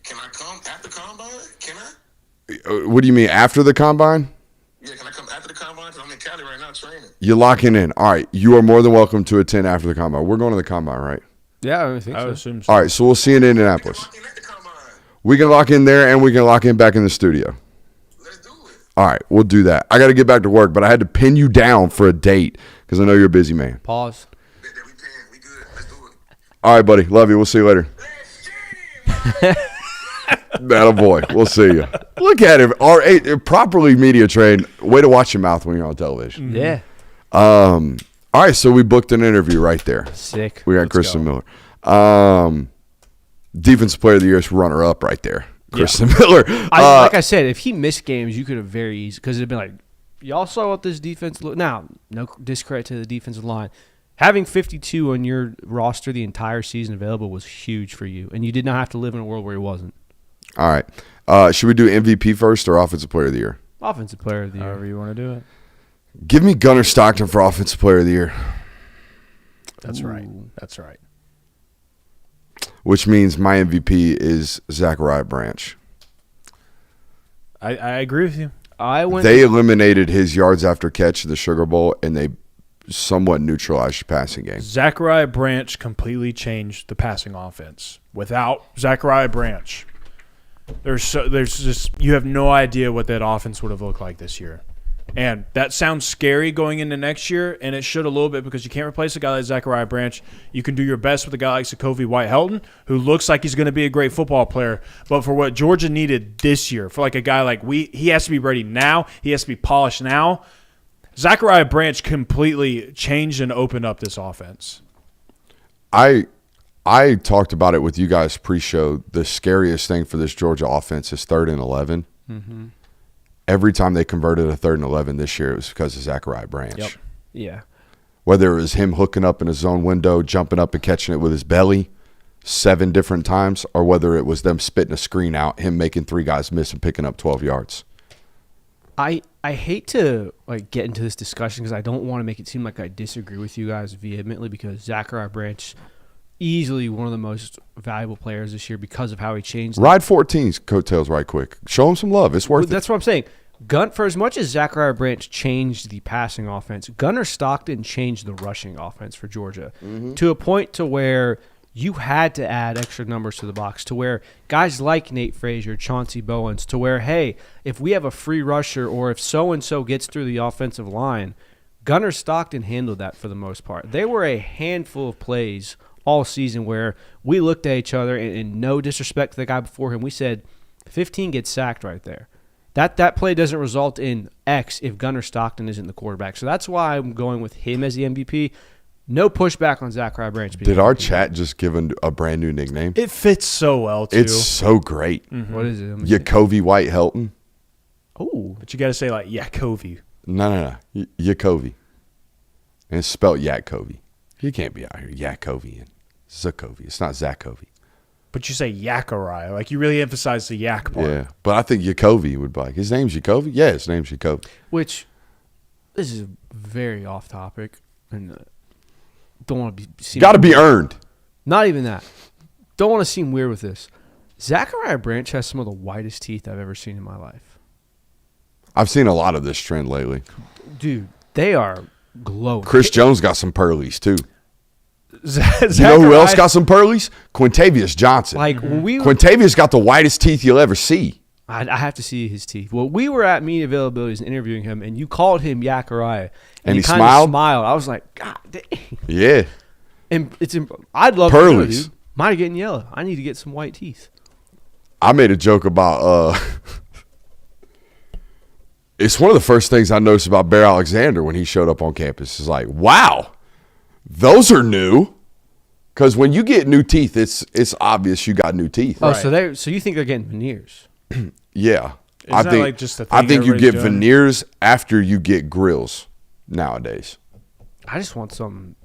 can I come after combine? Can I? What do you mean, after the combine? Yeah, can I come after the combine? Because I'm in Cali right now training. You're locking in. All right, you are more than welcome to attend after the combine. We're going to the combine, right? Yeah, I think I so. would assume so. All right, so we'll see you in Indianapolis. Lock in at the combine. We can lock in there, and we can lock in back in the studio. Let's do it. All right, we'll do that. I got to get back to work, but I had to pin you down for a date because I know you're a busy man. Pause. Bet that we paying. We good. Let's do it. All right, buddy. Love you. We'll see you later. That'll boy. We'll see you. Look at him. Properly media trained. Way to watch your mouth when you're on television. Yeah. All right, so we booked an interview right there. Sick. We got Let's Kristen go. Miller. Defensive player of the year is runner-up right there. Kristen Miller. Like I said, if he missed games, you could have very easy because it'd been like, y'all saw what this defense looked. Now, no discredit to the defensive line. Having 52 on your roster the entire season available was huge for you, and you did not have to live in a world where he wasn't. All right. Should we do MVP first or offensive player of the year? Offensive player of the year. However you want to do it. Give me Gunnar Stockton for offensive player of the year, That's right. That's right. which means my MVP is Zachariah Branch. I agree with you. They eliminated his yards after catch of the Sugar Bowl, and they somewhat neutralized the passing game. Zachariah Branch completely changed the passing offense. Without Zachariah Branch, there's just you have no idea what that offense would have looked like this year. And that sounds scary going into next year, and it should a little bit because you can't replace a guy like Zachariah Branch. You can do your best with a guy like Sokovie White-Helton, who looks like he's going to be a great football player. But for what Georgia needed this year, for like a guy like he has to be ready now. He has to be polished now. Zachariah Branch completely changed and opened up this offense. I talked about it with you guys pre-show. The scariest thing for this Georgia offense is 3rd and 11. Mm-hmm. Every time they converted a 3rd and 11 this year, it was because of Zachariah Branch. Yep. Yeah. Whether it was him hooking up in his zone window, jumping up and catching it with his belly 7 different times, or whether it was them spitting a screen out, him making 3 guys miss and picking up 12 yards. I hate to get into this discussion because I don't want to make it seem like I disagree with you guys vehemently because Zachariah Branch easily one of the most valuable players this year because of how he changed. Ride 14's coattails right quick. Show him some love. It's worth it. That's what I'm saying. For as much as Zachariah Branch changed the passing offense, Gunnar Stockton changed the rushing offense for Georgia to a point to where you had to add extra numbers to the box to where guys like Nate Frazier, Chauncey Bowens, to where, hey, if we have a free rusher or if so-and-so gets through the offensive line, Gunnar Stockton handled that for the most part. There were a handful of plays all season where we looked at each other and no disrespect to the guy before him, we said 15 gets sacked right there. That play doesn't result in X if Gunnar Stockton isn't the quarterback. So that's why I'm going with him as the MVP. No pushback on Zachariah Branch. Did our chat just give him a brand new nickname? It fits so well, too. It's so great. What is it? Jacoby White Helton. Oh. But you got to say, like, Yakovi. No. Jacoby. And it's spelled Yakovi. You can't be out here Yakovi and Zakovi. It's not Zakovi. But you say Yakarai. Like, you really emphasize the yak part. Yeah. But I think Jacoby would be like, his name's Jacoby? Yeah, his name's Jacoby. Which, this is very off topic. And don't want to be. Got to be earned. Not even that. Don't want to seem weird with this. Zachariah Branch has some of the whitest teeth I've ever seen in my life. I've seen a lot of this trend lately. Dude, they are glowing. Chris Jones got some pearlies, too. Zachariah, You know who else got some pearlies? Quintavious Johnson. Like, when we were, Quintavious got the whitest teeth you'll ever see. I have to see his teeth. Well, we were at media availabilities and interviewing him, and you called him Yakarai. And he kinda smiled? I was like, God dang. Yeah. And I'd love to know, Pearlies. dude. Mine are getting yellow. I need to get some white teeth. I made a joke about it's one of the first things I noticed about Bear Alexander when he showed up on campus. It's like, wow, those are new. Because when you get new teeth, it's obvious you got new teeth. Oh, Right. so you think they're getting veneers? Isn't Yeah. that like just a thing I think you everybody's get doing? veneers after you get grills nowadays. I just want some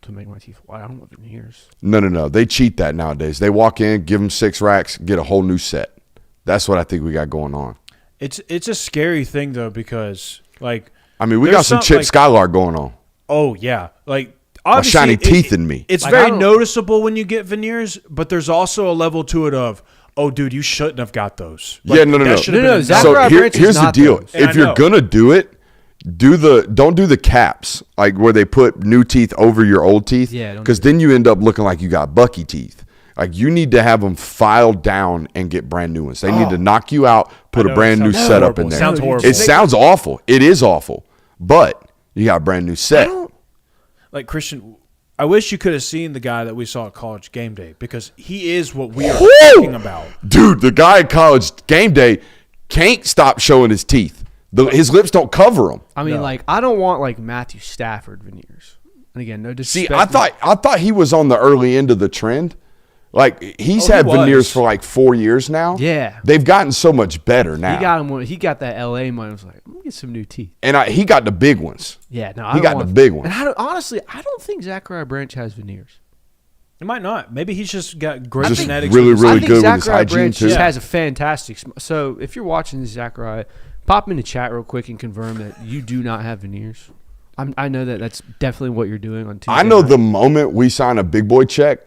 to make my teeth white. I don't want veneers. No. They cheat that nowadays. They walk in, give them 6 racks, get a whole new set. That's what I think we got going on. It's a scary thing, though, because, like... I mean, we there's got some Chip like, Skylark going on. Oh, yeah. Like, My obviously... shiny teeth in me. It's Like, I very don't- noticeable when you get veneers, but there's also a level to it of, oh, dude, you shouldn't have got those. Yeah, no. that should have No, been no, a Zach- So Zachariah Branch is here's the not deal. those. And I If you're know. gonna do it, don't do the caps, like where they put new teeth over your old teeth. Yeah, don't because do then you end up looking like you got Bucky teeth. Like you need to have them filed down and get brand new ones. They need to knock you out, put I a know, brand it new sounds setup in horrible. there. It sounds horrible. It sounds awful. It is awful, but you got a brand new set. Like, Christian, I wish you could have seen the guy that we saw at College Game Day, because he is what we are Woo! talking about. Dude, the guy at College Game Day can't stop showing his teeth. His lips don't cover them. I mean, No. like, I don't want like Matthew Stafford veneers. And again, no See, disrespect. I thought he was on the early end of the trend. Like he's Oh, he had veneers was. for like 4 years now. Yeah. They've gotten so much better now. He got that LA money. I was like, let me get some new teeth. And he got the big ones. Yeah, no, He got the big ones. And honestly, I don't think Zachariah Branch has veneers. It might not. Maybe he's just got great Just genetics. really, with his- really I think good with his Zachariah hygiene, Branch too. just has a fantastic. So if you're watching this, Zachariah, pop in the chat real quick and confirm that you do not have veneers. I know that's definitely what you're doing on Tuesday. I know night. the moment we sign a big boy check,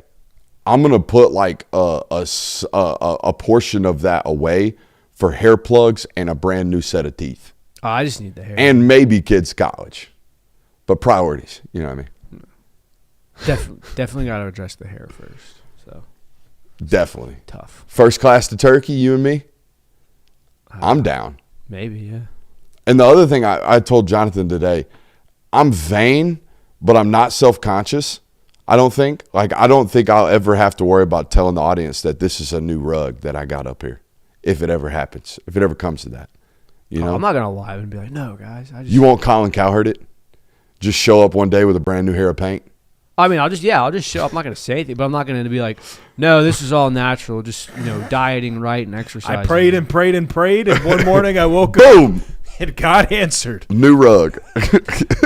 I'm gonna put like a portion of that away for hair plugs and a brand new set of teeth, Oh, I just need the hair. and maybe kids college, but priorities. You know what I mean? Definitely got to address the hair first. So Definitely. tough. First class to Turkey, you and me. I'm down. Maybe, yeah. And the other thing I told Jonathan today, I'm vain, but I'm not self-conscious. I don't think I'll ever have to worry about telling the audience that this is a new rug that I got up here, if it ever happens, if it ever comes to that. You know, I'm not gonna lie and be like, no, guys. you won't Colin Cowherd it. Just show up one day with a brand new hair of paint. I mean, I'll just show up. I'm not gonna say anything, but I'm not gonna be like, no, this is all natural. Just dieting right and exercising. I prayed and prayed and prayed, and one morning I woke up Boom, and God answered. new rug.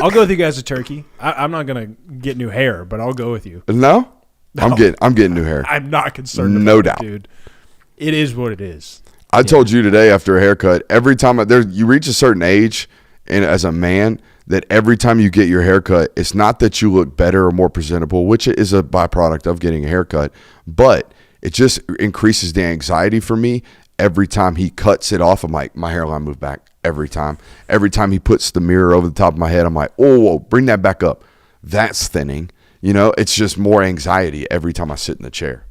I'll go with you guys to Turkey. I'm not gonna get new hair, but I'll go with you. No, I'm getting new hair. I'm not concerned. No about doubt. it, dude. It is what it is. I told you today after a haircut, every time you reach a certain age, and as a man, that every time you get your haircut, it's not that you look better or more presentable, which is a byproduct of getting a haircut, but it just increases the anxiety for me. Every time he cuts it off, I'm like, my hairline moved back every time. Every time he puts the mirror over the top of my head, I'm like, oh, bring that back up. That's thinning. You know, it's just more anxiety every time I sit in the chair.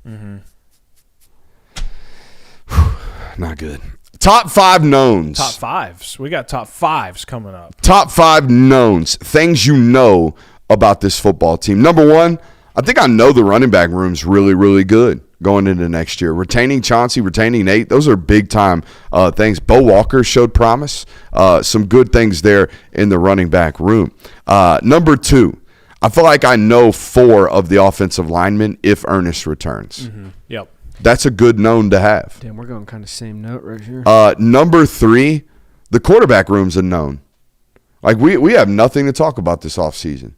Not good. Top 5 knowns. Top 5s. We got top 5s coming up. Top 5 knowns. Things you know about this football team. Number 1, I think I know the running back room's really, really good going into next year. Retaining Chauncey, retaining Nate, those are big-time things. Bo Walker showed promise. Some good things there in the running back room. Number 2, I feel like I know 4 of the offensive linemen if Ernest returns. Yep. That's a good known to have. Damn, we're going kind of same note right here. Number 3, the quarterback room's a known. Like, we have nothing to talk about this offseason.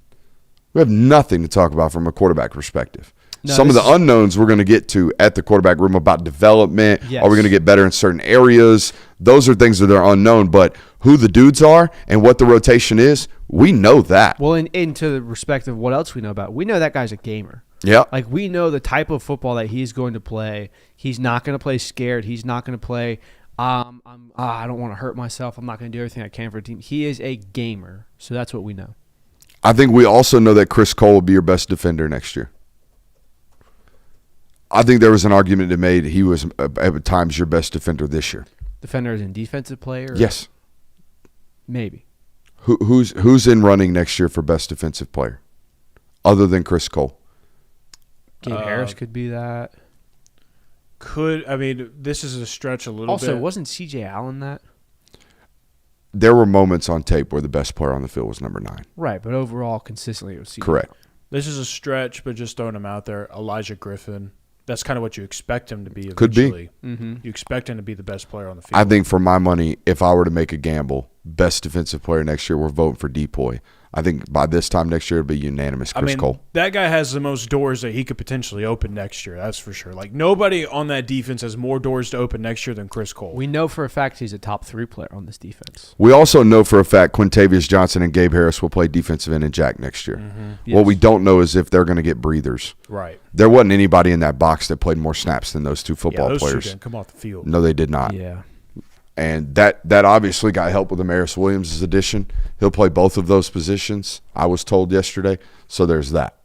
We have nothing to talk about from a quarterback perspective. No, Some of the unknowns we're going to get to at the quarterback room about development. Yes. Are we going to get better in certain areas? Those are things that are unknown. But who the dudes are and what the rotation is, we know that. Well, into the respect of what else we know about, we know that guy's a gamer. Yeah. Like, we know the type of football that he's going to play. He's not going to play scared. He's not going to play, I don't want to hurt myself. I'm not going to do everything I can for a team. He is a gamer. So that's what we know. I think we also know that Chris Cole will be your best defender next year. I think there was an argument that made he was at times your best defender this year. Defender as in defensive player? Yes. Maybe. Who's in running next year for best defensive player other than Chris Cole? Gabe Harris could be that. This is a stretch a little bit. Also, wasn't C.J. Allen that? There were moments on tape where the best player on the field was number 9. Right, but overall, consistently, it was C.J. Correct. This is a stretch, but just throwing him out there. Elijah Griffin. That's kind of what you expect him to be eventually. Could be. You expect him to be the best player on the field. I think for my money, if I were to make a gamble, best defensive player next year, we're voting for Depoy. I think by this time next year, it'll be unanimous Chris Cole. That guy has the most doors that he could potentially open next year. That's for sure. Like, nobody on that defense has more doors to open next year than Chris Cole. We know for a fact he's a top 3 player on this defense. We also know for a fact Quintavious Johnson and Gabe Harris will play defensive end and jack next year. Yes. What we don't know is if they're going to get breathers. Right. There wasn't anybody in that box that played more snaps than those 2 football those players. two didn't come off the field. No, they did not. Yeah. And that obviously got help with Amaris Williams' addition. He'll play both of those positions, I was told yesterday. So there's that.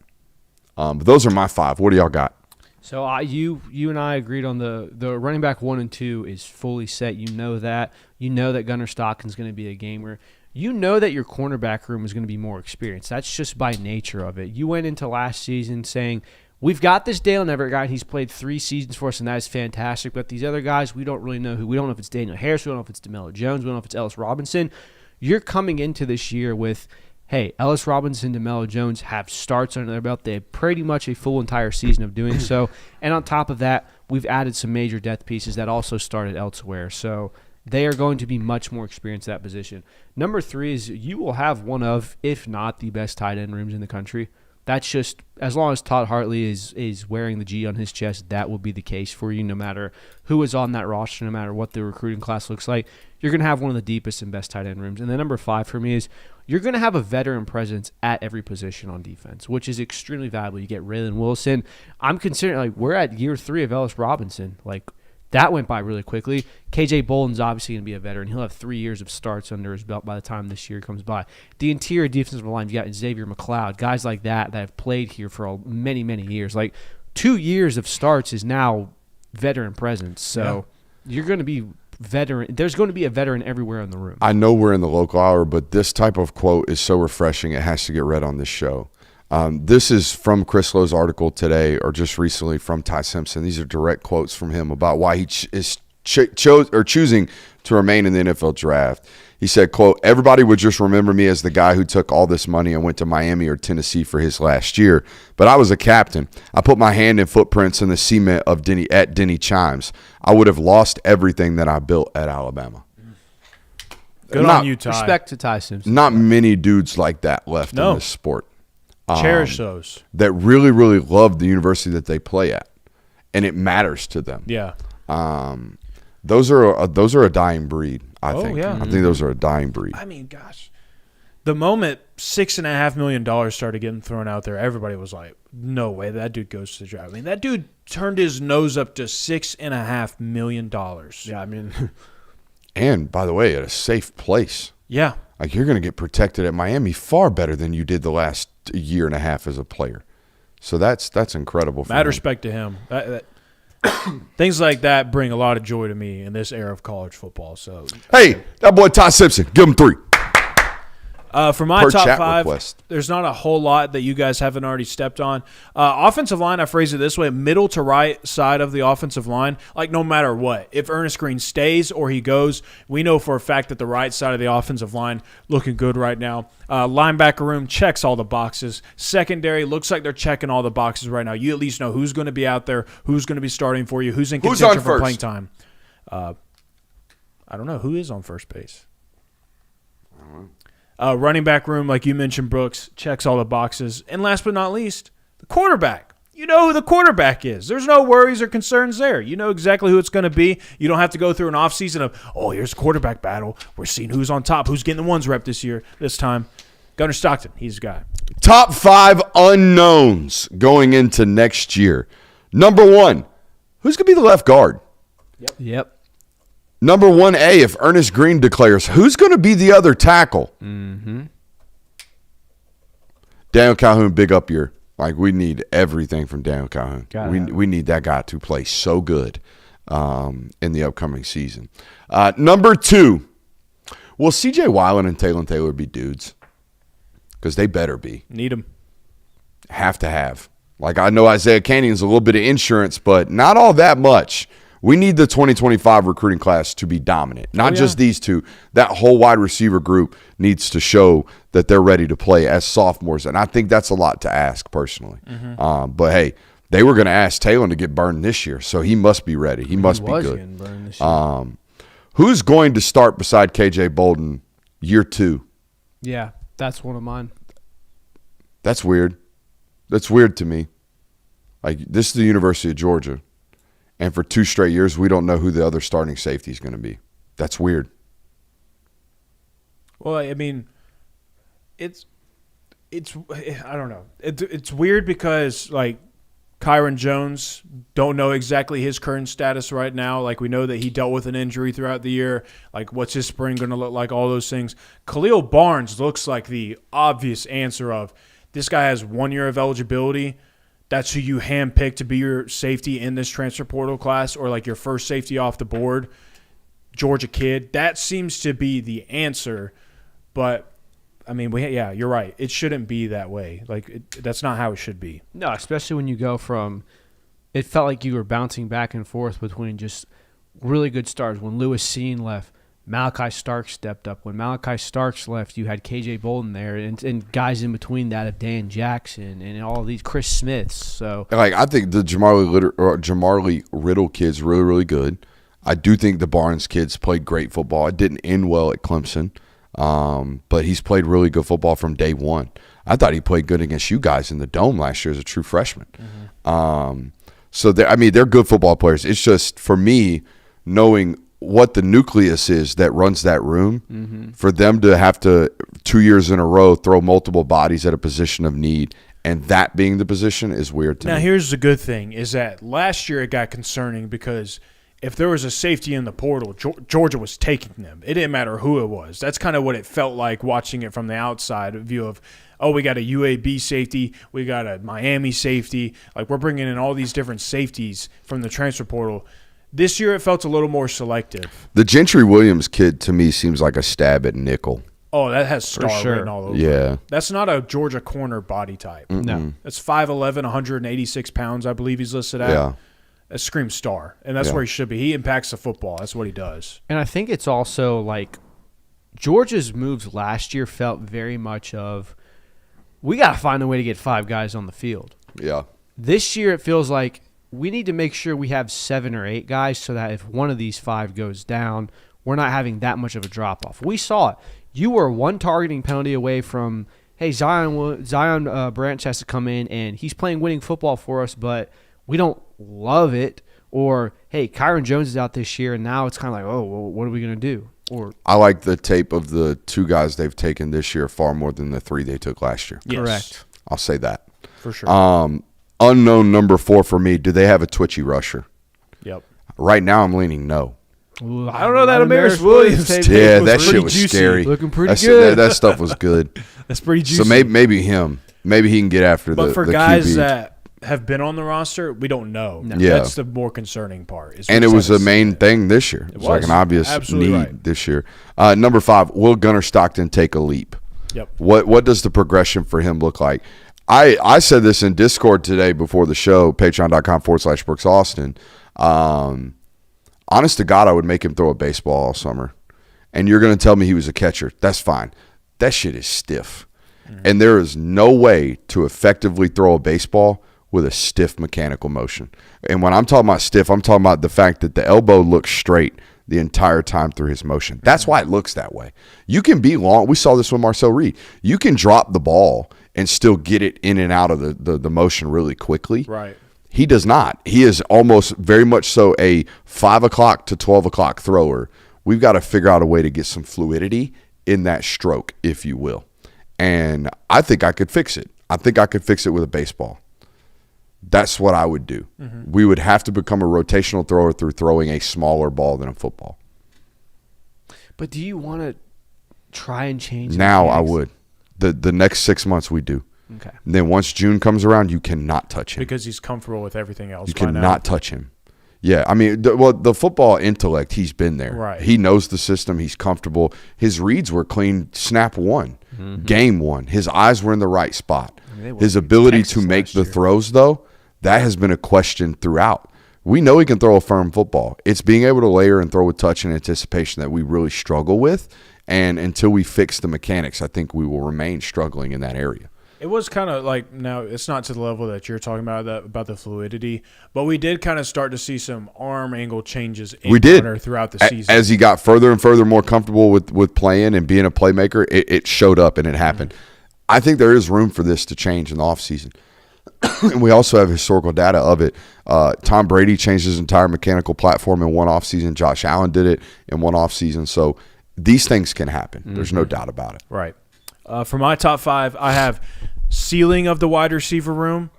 But those are my 5. What do y'all got? So you and I agreed on the running back 1 and 2 is fully set. You know that. You know that Gunnar Stocken's going to be a gamer. You know that your cornerback room is going to be more experienced. That's just by nature of it. You went into last season saying, we've got this Dale Everett guy. He's played 3 seasons for us, and that is fantastic. But these other guys, we don't really know who. We don't know if it's Daniel Harris. We don't know if it's DeMello Jones. We don't know if it's Ellis Robinson. You're coming into this year with, hey, Ellis Robinson and DeMello Jones have starts under their belt. They have pretty much a full entire season of doing so. And on top of that, we've added some major depth pieces that also started elsewhere. So they are going to be much more experienced at that position. Number 3 is you will have one of, if not the best tight end rooms in the country. That's just, as long as Todd Hartley is wearing the G on his chest, that will be the case for you no matter who is on that roster, no matter what the recruiting class looks like. You're going to have one of the deepest and best tight end rooms. And then number 5 for me is you're going to have a veteran presence at every position on defense, which is extremely valuable. You get Raylan Wilson. I'm considering, like, we're at year 3 of Ellis Robinson. Like, that went by really quickly. KJ Bolden's obviously going to be a veteran. He'll have 3 years of starts under his belt by the time this year comes by. The interior defensive line, you got Xavier McLeod, guys like that have played here for many, many years. Like, 2 years of starts is now veteran presence. So you're going to be veteran. There's going to be a veteran everywhere in the room. I know we're in the local hour, but this type of quote is so refreshing it has to get read on this show. This is from Chris Lowe's article today, or just recently from Tai Simpson. These are direct quotes from him about why he is choosing to remain in the NFL draft. He said, quote, "Everybody would just remember me as the guy who took all this money and went to Miami or Tennessee for his last year. But I was a captain. I put my hand and footprints in the cement of Denny Chimes. I would have lost everything that I built at Alabama." Good on you, Ty. Respect to Tai Simpson. Not many dudes like that left in this sport. Cherish those. That really, really love the university that they play at, and it matters to them. Yeah. Those are a dying breed, I think. Yeah. I think those are a dying breed. I mean, gosh. The moment $6.5 million started getting thrown out there, everybody was like, no way, that dude goes to the draft. I mean, that dude turned his nose up to $6.5 million. Yeah, I mean. And, by the way, at a safe place. Yeah. Like, you're going to get protected at Miami far better than you did the last year and a half as a player. So that's incredible. For Mad him. respect to him. Things like that bring a lot of joy to me in this era of college football. So, Hey, that boy Tai Simpson, give him 3. for my Per top chat 5, request. there's not a whole lot that you guys haven't already stepped on. Offensive line, I phrase it this way: middle to right side of the offensive line. Like no matter what, if Ernest Green stays or he goes, we know for a fact that the right side of the offensive line looking good right now. Linebacker room checks all the boxes. Secondary looks like they're checking all the boxes right now. You at least know who's going to be out there, who's going to be starting for you, who's in Who's contention on for first? playing time. I don't know who is on first base. Running back room, like you mentioned, Brooks, checks all the boxes. And last but not least, the quarterback. You know who the quarterback is. There's no worries or concerns there. You know exactly who it's going to be. You don't have to go through an offseason of, here's a quarterback battle. We're seeing who's on top, who's getting the ones rep this time. Gunnar Stockton, he's the guy. Top 5 unknowns going into next year. Number 1, who's going to be the left guard? Yep. Number 1A, if Ernest Green declares, who's going to be the other tackle? Mm-hmm. Daniel Calhoun, big up year. Like, we need everything from Daniel Calhoun. Gotta have it. We need that guy to play so good in the upcoming season. Number 2, will C.J. Weiland and Taylor be dudes? Because they better be. Need him. Have to have. Like, I know Isaiah Cannon's a little bit of insurance, but not all that much. We need the 2025 recruiting class to be dominant. Not just these two. That whole wide receiver group needs to show that they're ready to play as sophomores, and I think that's a lot to ask personally. But, hey, they were going to ask Taylor to get burned this year, so he must be ready. He must be good. Getting burned this year. Who's going to start beside K.J. Bolden year 2? Yeah, that's one of mine. That's weird. That's weird to me. Like, this is the University of Georgia. And for 2 straight years, we don't know who the other starting safety is going to be. That's weird. Well, I mean, it's I don't know. It's weird because, like, Kyron Jones, don't know exactly his current status right now. Like, we know that he dealt with an injury throughout the year. Like, what's his spring going to look like? All those things. Khalil Barnes looks like the obvious answer of this guy has 1 year of eligibility. That's who you handpick to be your safety in this transfer portal class, or like your first safety off the board. Georgia kid. That seems to be the answer. But, I mean, you're right. It shouldn't be that way. Like, that's not how it should be. No, especially when you go from – it felt like you were bouncing back and forth between just really good starters. When Lewis Cine left, Malachi Starks stepped up. When Malachi Starks left, you had K.J. Bolden there, and guys in between that of Dan Jackson and all of these Chris Smiths. So, Like, I think the Jamarlee Riddle kid's really, really good. I do think the Barnes kids played great football. It didn't end well at Clemson, but he's played really good football from day one. I thought he played good against you guys in the Dome last year as a true freshman. So, they're good football players. It's just, for me, knowing what the nucleus is that runs that room, for them to have to 2 years in a row throw multiple bodies at a position of need, and that being the position is weird to me. Now, here's the good thing, is that last year it got concerning because if there was a safety in the portal, Georgia was taking them. It didn't matter who it was. That's kind of what it felt like watching it from the outside view of, we got a UAB safety, we got a Miami safety. Like, we're bringing in all these different safeties from the transfer portal. This year it felt a little more selective. The Gentry Williams kid, to me, seems like a stab at nickel. Oh, that has star sure. written all over Yeah. it. That's not a Georgia corner body type. no. That's 5'11", 186 pounds, I believe he's listed at. Yeah. That screams star, and that's where he should be. He impacts the football. That's what he does. And I think it's also like Georgia's moves last year felt very much of, we got to find a way to get 5 guys on the field. Yeah. This year it feels like we need to make sure we have 7 or 8 guys so that if one of these 5 goes down, we're not having that much of a drop-off. We saw it. You were 1 targeting penalty away from, hey, Zion Branch has to come in, and he's playing winning football for us, but we don't love it. Or, hey, Kyron Jones is out this year, and now it's kind of like, oh, well, what are we going to do? Or I like the tape of the 2 guys they've taken this year far more than the 3 they took last year. Yes, correct. I'll say that. for sure. Unknown number 4 for me. Do they have a twitchy rusher? Yep. Right now, I'm leaning no. Ooh, I don't know that Amaris Williams tape. tape Yeah, was that pretty shit was juicy. scary. Looking pretty That's- good. That stuff was good. That's pretty juicy. So maybe him. Maybe he can get after But the for the guys QB. that have been on the roster, we don't know. Yeah. That's the more concerning part. And it was the main thing this year. It was like an obvious Absolutely need right. this year. Number 5, will Gunnar Stockton take a leap? Yep. What does the progression for him look like? I said this in Discord today before the show, patreon.com/Brooks Austin. Honest to God, I would make him throw a baseball all summer. And you're going to tell me he was a catcher. That's fine. That shit is stiff. And there is no way to effectively throw a baseball with a stiff mechanical motion. And when I'm talking about stiff, I'm talking about the fact that the elbow looks straight the entire time through his motion. That's why it looks that way. You can be long. We saw this with Marcel Reed. You can drop the ball and still get it in and out of the motion really quickly. Right. He does not. He is almost very much so a 5 o'clock to 12 o'clock thrower. We've got to figure out a way to get some fluidity in that stroke, if you will. And I think I could fix it. I think I could fix it with a baseball. That's what I would do. We would have to become a rotational thrower through throwing a smaller ball than a football. But do you want to try and change Now I mechanics? would. The next 6 months we do. Okay. And then once June comes around, you cannot touch him. Because he's comfortable with everything else. You by now. cannot touch him. Yeah, I mean, the football intellect, he's been there. Right. He knows the system. He's comfortable. His reads were clean. Snap one, game one. His eyes were in the right spot. His ability to make the throws, though, that has been a question throughout. We know he can throw a firm football. It's being able to layer and throw with touch and anticipation that we really struggle with. And until we fix the mechanics, I think we will remain struggling in that area. It was kind of like, now it's not to the level that you're talking about the fluidity, but we did kind of start to see some arm angle changes in Gunnar throughout the season. As he got further and further more comfortable with playing and being a playmaker, it showed up and it happened. I think there is room for this to change in the offseason. And we also have historical data of it. Tom Brady changed his entire mechanical platform in one offseason. Josh Allen did it in one offseason. So these things can happen. There's no doubt about it. Right. For my top 5, I have ceiling of the wide receiver room.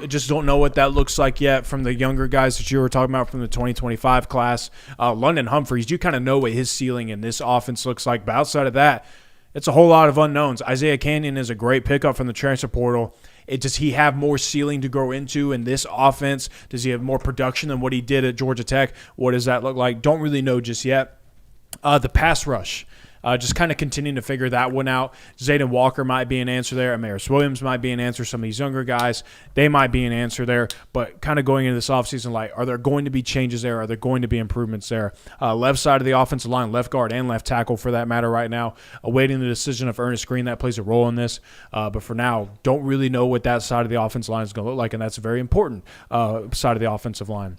Just don't know what that looks like yet from the younger guys that you were talking about from the 2025 class. London Humphreys, you kind of know what his ceiling in this offense looks like. But outside of that, it's a whole lot of unknowns. Isaiah Canyon is a great pickup from the transfer portal. Does he have more ceiling to grow into in this offense? Does he have more production than what he did at Georgia Tech? What does that look like? Don't really know just yet. The pass rush. Just kind of continuing to figure that one out. Zayden Walker might be an answer there. Amaris Williams might be an answer. Some of these younger guys, they might be an answer there. But kind of going into this offseason, like, are there going to be changes there? Are there going to be improvements there? Left side of the offensive line, left guard and left tackle for that matter right now. Awaiting the decision of Ernest Green. That plays a role in this. But for now, don't really know what that side of the offensive line is going to look like, and that's a very important side of the offensive line.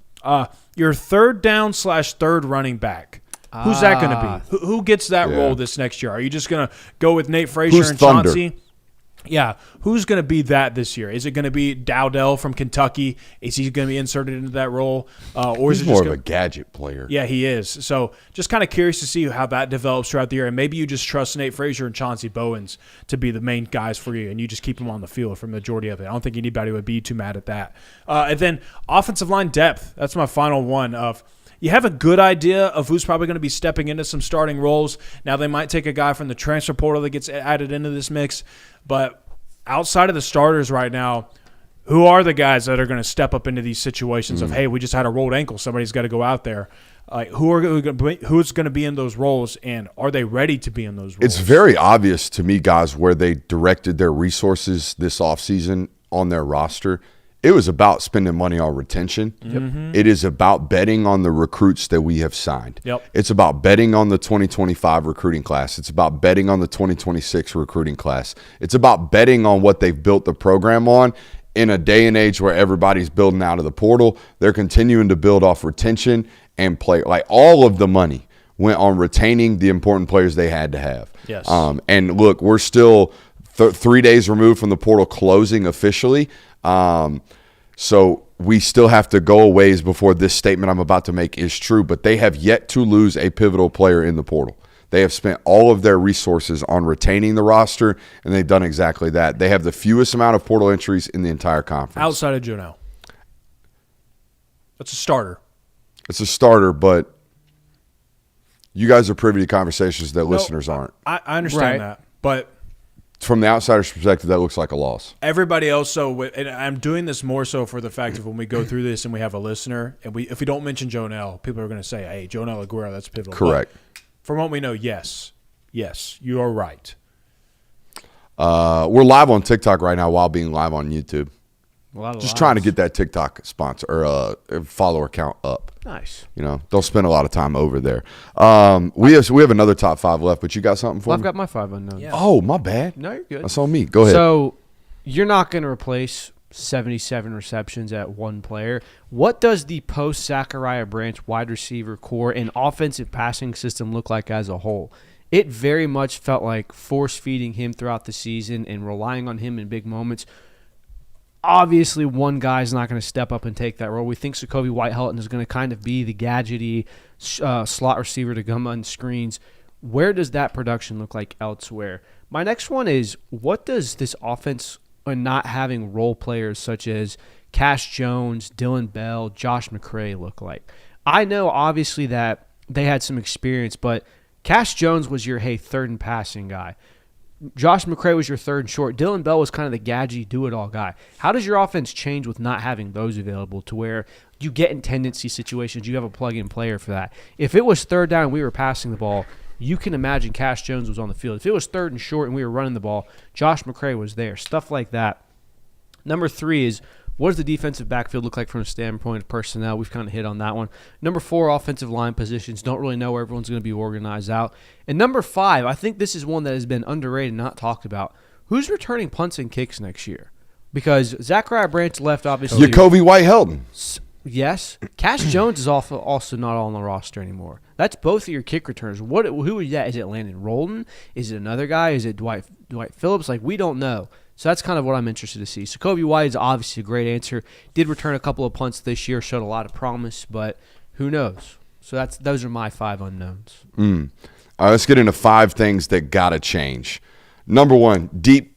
Your third down / third running back. Who's that going to be? Who gets that role this next year? Are you just going to go with Nate Frazier Who's and Thunder? Chauncey? Yeah. Who's going to be that this year? Is it going to be Dowdell from Kentucky? Is he going to be inserted into that role? Or is He's it more just of a gadget player. Yeah, he is. So just kind of curious to see how that develops throughout the year. And maybe you just trust Nate Frazier and Chauncey Bowens to be the main guys for you, and you just keep them on the field for the majority of it. I don't think anybody would be too mad at that. And then offensive line depth. That's my final one of – you have a good idea of who's probably going to be stepping into some starting roles. Now, they might take a guy from the transfer portal that gets added into this mix. But outside of the starters right now, who are the guys that are going to step up into these situations of, hey, we just had a rolled ankle, somebody's got to go out there? Who's going to be in those roles, and are they ready to be in those roles? It's very obvious to me, guys, where they directed their resources this offseason on their roster. It was about spending money on retention. It is about betting on the recruits that we have signed. It's about betting on the 2025 recruiting class. It's about betting on the 2026 recruiting class. It's about betting on what they've built the program on in a day and age where everybody's building out of the portal. They're continuing to build off retention and play. Like, all of the money went on retaining the important players they had to have. Yes. And look, we're still 3 days removed from the portal closing officially. So we still have to go a ways before this statement I'm about to make is true, but they have yet to lose a pivotal player in the portal. They have spent all of their resources on retaining the roster, and they've done exactly that. They have the fewest amount of portal entries in the entire conference. Outside of Juneau. That's a starter. It's a starter, but you guys are privy to conversations that listeners aren't. I understand that, but from the outsider's perspective, that looks like a loss. Everybody else, and I'm doing this more so for the fact of when we go through this and we have a listener, and if we don't mention Jonell, people are going to say, hey, Jonell Aguero, that's pivotal. Correct. But from what we know, yes, you are right. We're live on TikTok right now while being live on YouTube. Just trying to get that TikTok sponsor or follower count up. Nice. Don't spend a lot of time over there. We have another top 5 left, but you got something for me? I've got my 5 unknowns. Yeah. Oh, my bad. No, you're good. That's on me. Go ahead. So you're not going to replace 77 receptions at one player. What does the post-Zachariah Branch wide receiver core and offensive passing system look like as a whole? It very much felt like force-feeding him throughout the season and relying on him in big moments. Obviously, one guy's not going to step up and take that role. We think Jacoby White-Helton is going to kind of be the gadgety slot receiver to come on screens. Where does that production look like elsewhere? My next one is, what does this offense and not having role players such as Cash Jones, Dylan Bell, Josh McCray look like? I know, obviously, that they had some experience, but Cash Jones was your, third and passing guy. Josh McCray was your third and short. Dylan Bell was kind of the gadgety, do-it-all guy. How does your offense change with not having those available to where you get in tendency situations, you have a plug-in player for that? If it was third down and we were passing the ball, you can imagine Cash Jones was on the field. If it was third and short and we were running the ball, Josh McCray was there. Stuff like that. Number 3 is, what does the defensive backfield look like from a standpoint of personnel? We've kind of hit on that one. Number 4, offensive line positions. Don't really know where everyone's going to be organized out. And number 5, I think this is one that has been underrated and not talked about. Who's returning punts and kicks next year? Because Zachariah Branch left, obviously. Jacoby White-Helton. Yes. Cash Jones is also not on the roster anymore. That's both of your kick returners. Who is that? Is it Landon Rolden? Is it another guy? Is it Dwight Phillips? We don't know. So that's kind of what I'm interested to see. So Jacoby White is obviously a great answer. Did return a couple of punts this year, showed a lot of promise, but who knows? So those are my 5 unknowns. All right, let's get into 5 things that got to change. Number 1, deep.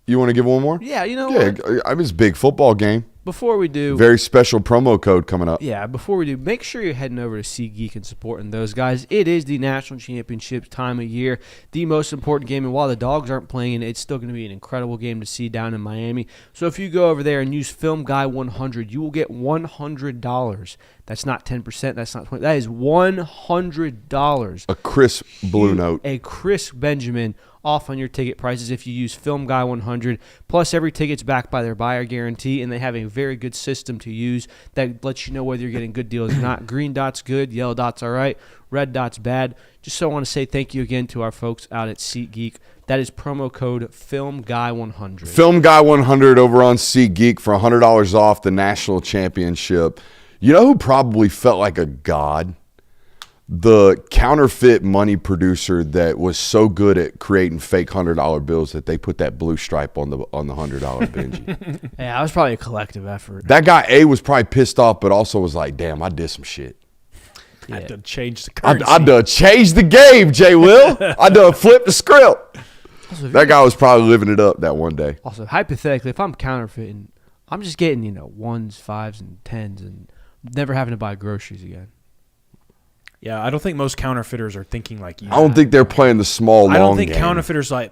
You want to give one more? Yeah, what? It's a big football game. Before we do, very special promo code coming up. Yeah, before we do, make sure you're heading over to SeatGeek and supporting those guys. It is the national championship time of year, the most important game. And while the Dogs aren't playing, it's still going to be an incredible game to see down in Miami. So if you go over there and use Film Guy 100, you will get $100. That's not 10%. That's not 20. That is $100. A crisp blue note. A crisp Benjamin off on your ticket prices if you use Film Guy 100. Plus, every ticket's backed by their buyer guarantee, and they have a very good system to use that lets you know whether you're getting good deals or not. Green dot's good, yellow dot's all right, red dot's bad. Just so I want to say thank you again to our folks out at SeatGeek. That is promo code FilmGuy100. FilmGuy100 over on SeatGeek for $100 off the national championship. You know who probably felt like a god? The counterfeit money producer that was so good at creating fake $100 bills that they put that blue stripe on the $100 Benji. Yeah, that was probably a collective effort. That guy was probably pissed off, but also was like, "Damn, I did some shit. I done changed the currency. I done changed the game, Jay Will. I done flipped the script." Also, that guy was probably living it up that one day. Also, hypothetically, if I'm counterfeiting, I'm just getting 1s, 5s, and 10s, and never having to buy groceries again. Yeah, I don't think most counterfeiters are thinking like you. I don't think they're playing the small, long game. I don't think counterfeiters I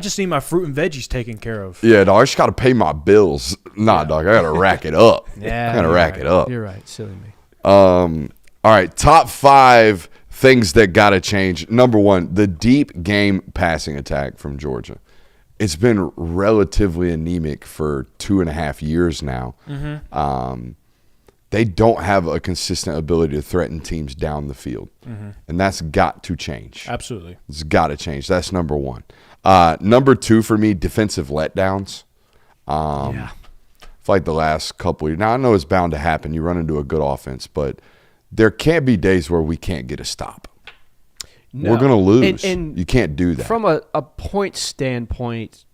just need my fruit and veggies taken care of. Yeah, dog, I just got to pay my bills. Dog, I got to rack it up. Yeah, I got to rack it up. You're right, silly me. All right, top 5 things that got to change. Number 1, the deep game passing attack from Georgia. It's been relatively anemic for 2.5 years now. Mm-hmm. They don't have a consistent ability to threaten teams down the field. Mm-hmm. And that's got to change. Absolutely. It's got to change. That's number 1. Number 2 for me, defensive letdowns. Yeah. Like the last couple of years. Now, I know it's bound to happen. You run into a good offense, but there can't be days where we can't get a stop. No. We're going to lose. And you can't do that. From a point standpoint,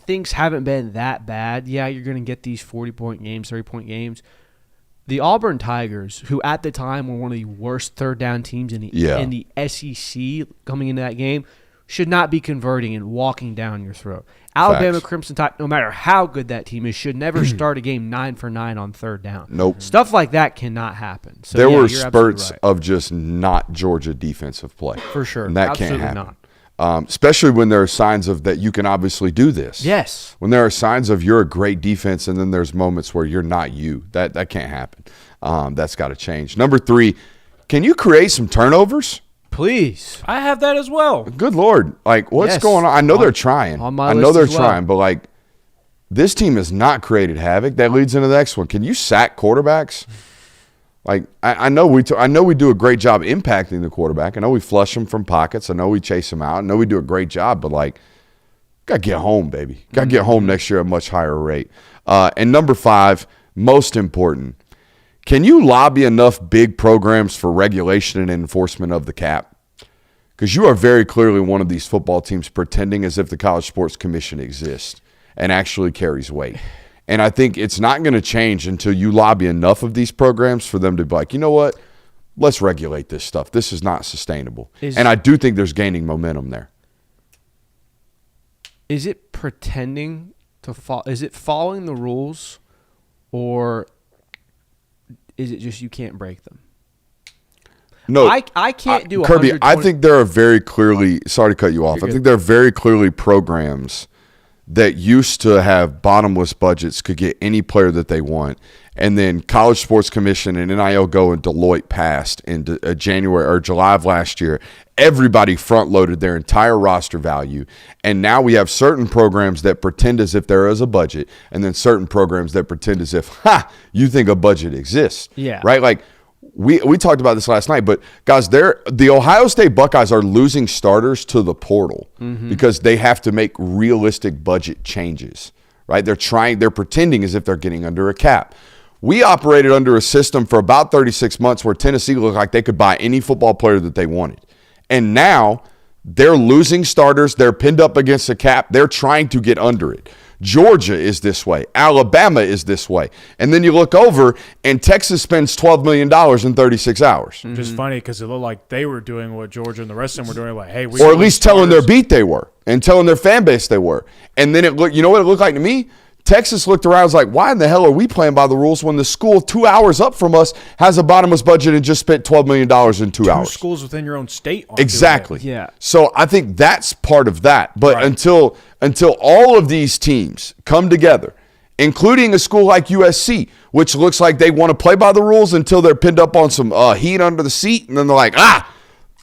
things haven't been that bad. Yeah, you're going to get these 40-point games, 30-point games. The Auburn Tigers, who at the time were one of the worst third-down teams in the SEC coming into that game, should not be converting and walking down your throat. Alabama Crimson Tide, no matter how good that team is, should never start a game 9 for 9 on third down. Nope. Stuff like that cannot happen. So, there were spurts of just not Georgia defensive play. For sure. And that Absolutely can't happen. especially when there are signs of that you can obviously do this. Yes. When there are signs of you're a great defense, and then there's moments where you're not you. That can't happen. That's got to change. Number 3, can you create some turnovers? Please. I have that as well. Good Lord. Like, what's Yes. going on? I know they're trying. On my I know list they're as well. trying, but, like, this team has not created havoc. That leads into the next one. Can you sack quarterbacks? Like, I know we do a great job impacting the quarterback. I know we flush them from pockets. I know we chase them out. I know we do a great job, but, like, got to get home, baby. Got to get home next year at a much higher rate. And number 5, most important, can you lobby enough big programs for regulation and enforcement of the cap? Because you are very clearly one of these football teams pretending as if the College Sports Commission exists and actually carries weight. And I think it's not going to change until you lobby enough of these programs for them to be like, you know what? Let's regulate this stuff. This is not sustainable. And I do think there's gaining momentum there. Is it pretending to follow? Is it following the rules, or is it just you can't break them? No, I can't do Kirby. 120 I think there are very clearly. Sorry to cut you off. You're I good. think there are very clearly programs that used to have bottomless budgets could get any player that they want, and then College Sports Commission and NIL go and Deloitte passed in January or July of last year. Everybody front-loaded their entire roster value, and now we have certain programs that pretend as if there is a budget, and then certain programs that pretend as if, you think a budget exists. Yeah. Right? Like, we talked about this last night, but guys, the Ohio State Buckeyes are losing starters to the portal because they have to make realistic budget changes, right? They're pretending as if they're getting under a cap. We operated under a system for about 36 months where Tennessee looked like they could buy any football player that they wanted. And now they're losing starters. They're pinned up against a cap. They're trying to get under it. Georgia is this way. Alabama is this way. And then you look over, and Texas spends $12 million in 36 hours. Which is funny because it looked like they were doing what Georgia and the rest of them were doing. Like, hey, Or at least telling their beat they were and telling their fan base they were. And then you know what it looked like to me? Texas looked around and was like, why in the hell are we playing by the rules when the school 2 hours up from us has a bottomless budget and just spent $12 million in 2 hours? Schools within your own state aren't doing Exactly. it. Yeah. So I think that's part of that. But Right. until all of these teams come together, including a school like USC, which looks like they want to play by the rules until they're pinned up on some heat under the seat, and then they're like,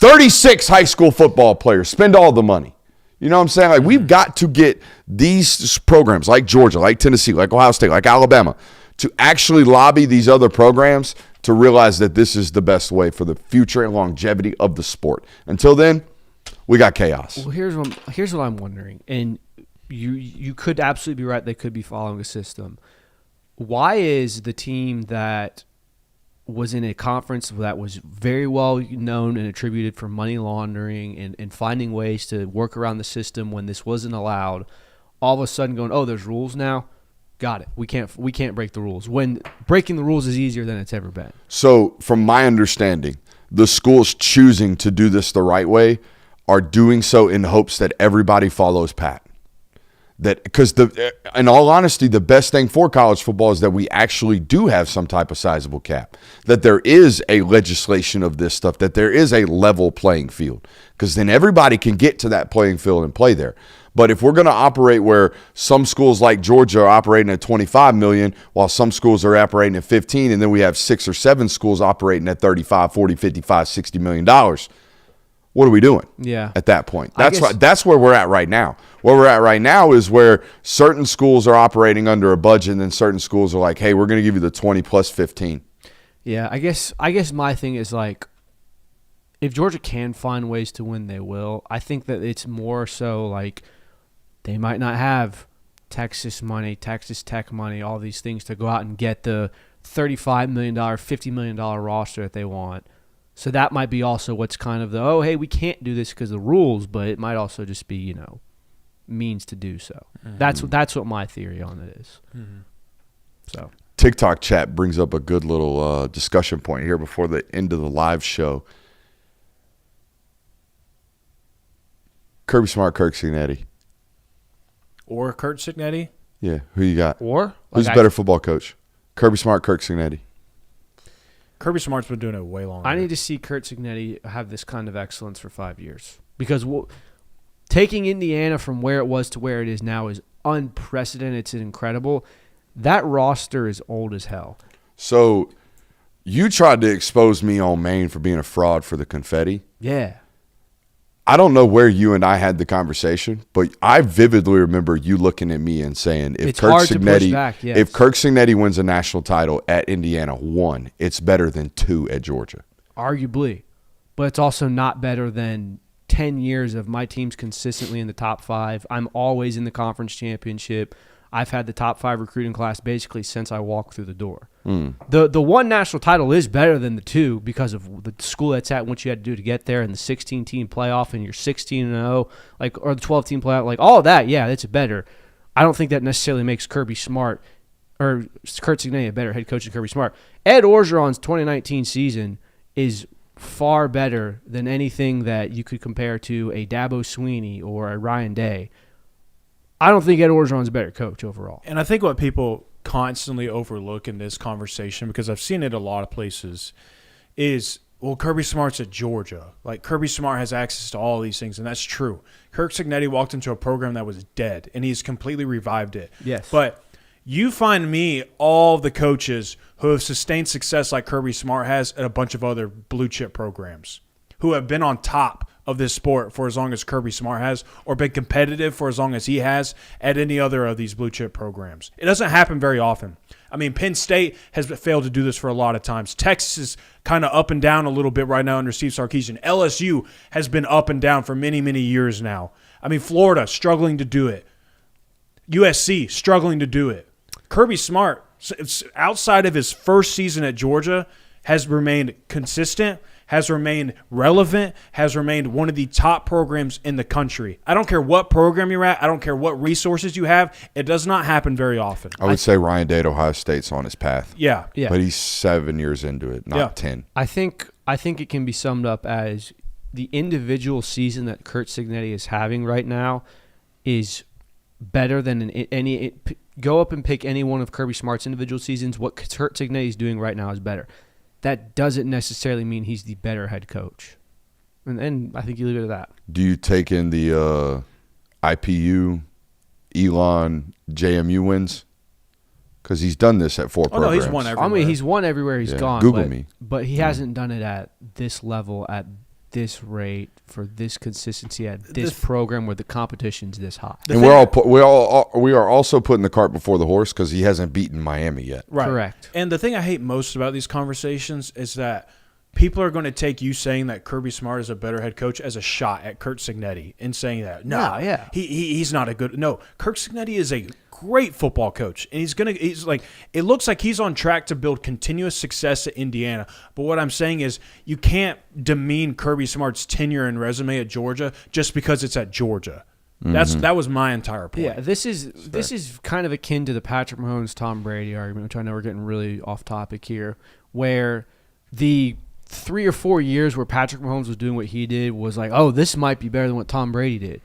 36 high school football players, spend all the money. You know what I'm saying? Like, we've got to get these programs like Georgia, like Tennessee, like Ohio State, like Alabama to actually lobby these other programs to realize that this is the best way for the future and longevity of the sport. Until then, we got chaos. Well, here's what I'm wondering, and you could absolutely be right. They could be following a system. Why is the team that was in a conference that was very well known and attributed for money laundering and finding ways to work around the system when this wasn't allowed, all of a sudden going, oh, there's rules now? Got it. We can't break the rules. When breaking the rules is easier than it's ever been. So from my understanding, the schools choosing to do this the right way are doing so in hopes that everybody follows Pat. Because in all honesty, the best thing for college football is that we actually do have some type of sizable cap, that there is a legislation of this stuff, that there is a level playing field, because then everybody can get to that playing field and play there. But if we're going to operate where some schools like Georgia are operating at $25 million, while some schools are operating at $15, and then we have 6 or 7 schools operating at $35, $40, $55, $60 million, what are we doing? Yeah. At that point, guess- that's where we're at right now. Where we're at right now is where certain schools are operating under a budget, and then certain schools are like, "Hey, we're going to give you the 20 plus 15." Yeah, I guess my thing is like, if Georgia can find ways to win, they will. I think that it's more so like they might not have Texas money, Texas Tech money, all these things to go out and get the $35 million, $50 million roster that they want. So that might be also what's kind of the, hey, we can't do this because of the rules, but it might also just be, means to do so. Mm-hmm. That's what my theory on it is. Mm-hmm. So TikTok chat brings up a good little discussion point here before the end of the live show. Kirby Smart, Kirk Signetti. Or Kurt Signetti. Yeah, who you got? Or who's a better football coach? Kirby Smart, Kirk Signetti. Kirby Smart's been doing it way longer. I need to see Kurt Signetti have this kind of excellence for 5 years, because taking Indiana from where it was to where it is now is unprecedented. It's incredible. That roster is old as hell. So you tried to expose me on Maine for being a fraud for the confetti. Yeah. I don't know where you and I had the conversation, but I vividly remember you looking at me and saying, if It's Kirk hard to push Cignetti, back, yes. if Kirk Cignetti wins a national title at Indiana, 1, it's better than 2 at Georgia. Arguably. But it's also not better than 10 years of my team's consistently in the top 5. I'm always in the conference championship. I've had the top 5 recruiting class basically since I walked through the door. The 1 national title is better than the 2 because of the school that's at, what you had to do to get there, and the 16-team playoff, and your 16-0, or the 12-team playoff, all of that. Yeah, it's better. I don't think that necessarily makes Kirby Smart or Kurt Cignetti a better head coach than Kirby Smart. Ed Orgeron's 2019 season is far better than anything that you could compare to a Dabo Swinney or a Ryan Day. I don't think Ed Orgeron's a better coach overall. And I think what people constantly overlook in this conversation, because I've seen it a lot of places, is, well, Kirby Smart's at Georgia. Kirby Smart has access to all these things, and that's true. Kirk Cignetti walked into a program that was dead, and he's completely revived it. Yes. But you find me all the coaches who have sustained success like Kirby Smart has at a bunch of other blue-chip programs, who have been on top of this sport for as long as Kirby Smart has, or been competitive for as long as he has at any other of these blue chip programs. It doesn't happen very often. I mean, Penn State has failed to do this for a lot of times. Texas is kind of up and down a little bit right now under Steve Sarkisian. LSU has been up and down for many, many years now. I mean, Florida struggling to do it. USC struggling to do it. Kirby Smart, outside of his first season at Georgia, has remained consistent, has remained relevant, has remained one of the top programs in the country. I don't care what program you're at. I don't care what resources you have. It does not happen very often. I would say Ryan Day at Ohio State's on his path. Yeah. But he's 7 years into it, not 10. I think it can be summed up as the individual season that Kurt Cignetti is having right now is better than any – go up and pick any one of Kirby Smart's individual seasons. What Kurt Cignetti is doing right now is better. That doesn't necessarily mean he's the better head coach. And I think you leave it at that. Do you take in the IPU, Elon, JMU wins? Because he's done this at 4 programs. No, he's won everywhere. I mean, he's won everywhere he's gone. Google me. But he hasn't done it at this level, at this rate, for this consistency, at this program where the competition's this high. And we are also putting the cart before the horse because he hasn't beaten Miami yet. Right. Correct. And the thing I hate most about these conversations is that people are going to take you saying that Kirby Smart is a better head coach as a shot at Kurt Cignetti and saying that he's not a good. No, Kurt Cignetti is a great football coach, and it looks like he's on track to build continuous success at Indiana. But what I'm saying is you can't demean Kirby Smart's tenure and resume at Georgia just because it's at Georgia. That was my entire point. Yeah, this is kind of akin to the Patrick Mahomes Tom Brady argument, which I know we're getting really off topic here, where the 3 or 4 years where Patrick Mahomes was doing what he did was like, oh, this might be better than what Tom Brady did.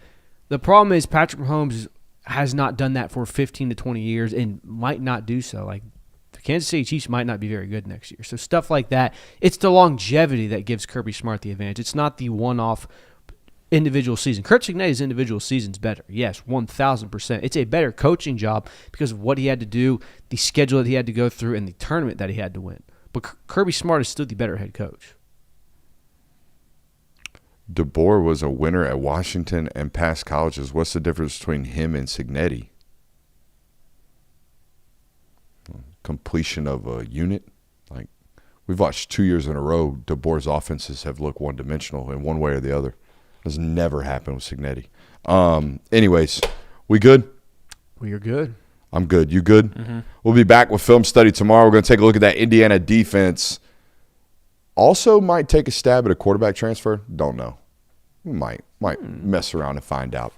The problem is Patrick Mahomes has not done that for 15 to 20 years and might not do so. Like, the Kansas City Chiefs might not be very good next year. So stuff like that, it's the longevity that gives Kirby Smart the advantage. It's not the one-off individual season. Kurt Cignetti's individual season's better. Yes, 1,000%. It's a better coaching job because of what he had to do, the schedule that he had to go through, and the tournament that he had to win. But Kirby Smart is still the better head coach. DeBoer was a winner at Washington and past colleges. What's the difference between him and Cignetti? Completion of a unit. Like, we've watched 2 years in a row, DeBoer's offenses have looked one-dimensional in one way or the other. That's never happened with Cignetti. Anyways, we good? We are good. I'm good. You good? Mm-hmm. We'll be back with film study tomorrow. We're going to take a look at that Indiana defense. Also might take a stab at a quarterback transfer. Don't know. We might mess around and find out.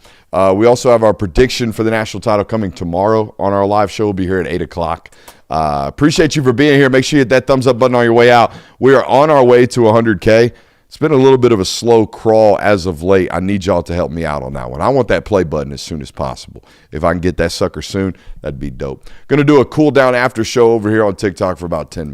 We also have our prediction for the national title coming tomorrow on our live show. We'll be here at 8 o'clock. Appreciate you for being here. Make sure you hit that thumbs up button on your way out. We are on our way to 100K. It's been a little bit of a slow crawl as of late. I need y'all to help me out on that one. I want that play button as soon as possible. If I can get that sucker soon, that'd be dope. Going to do a cool down after show over here on TikTok for about 10 minutes.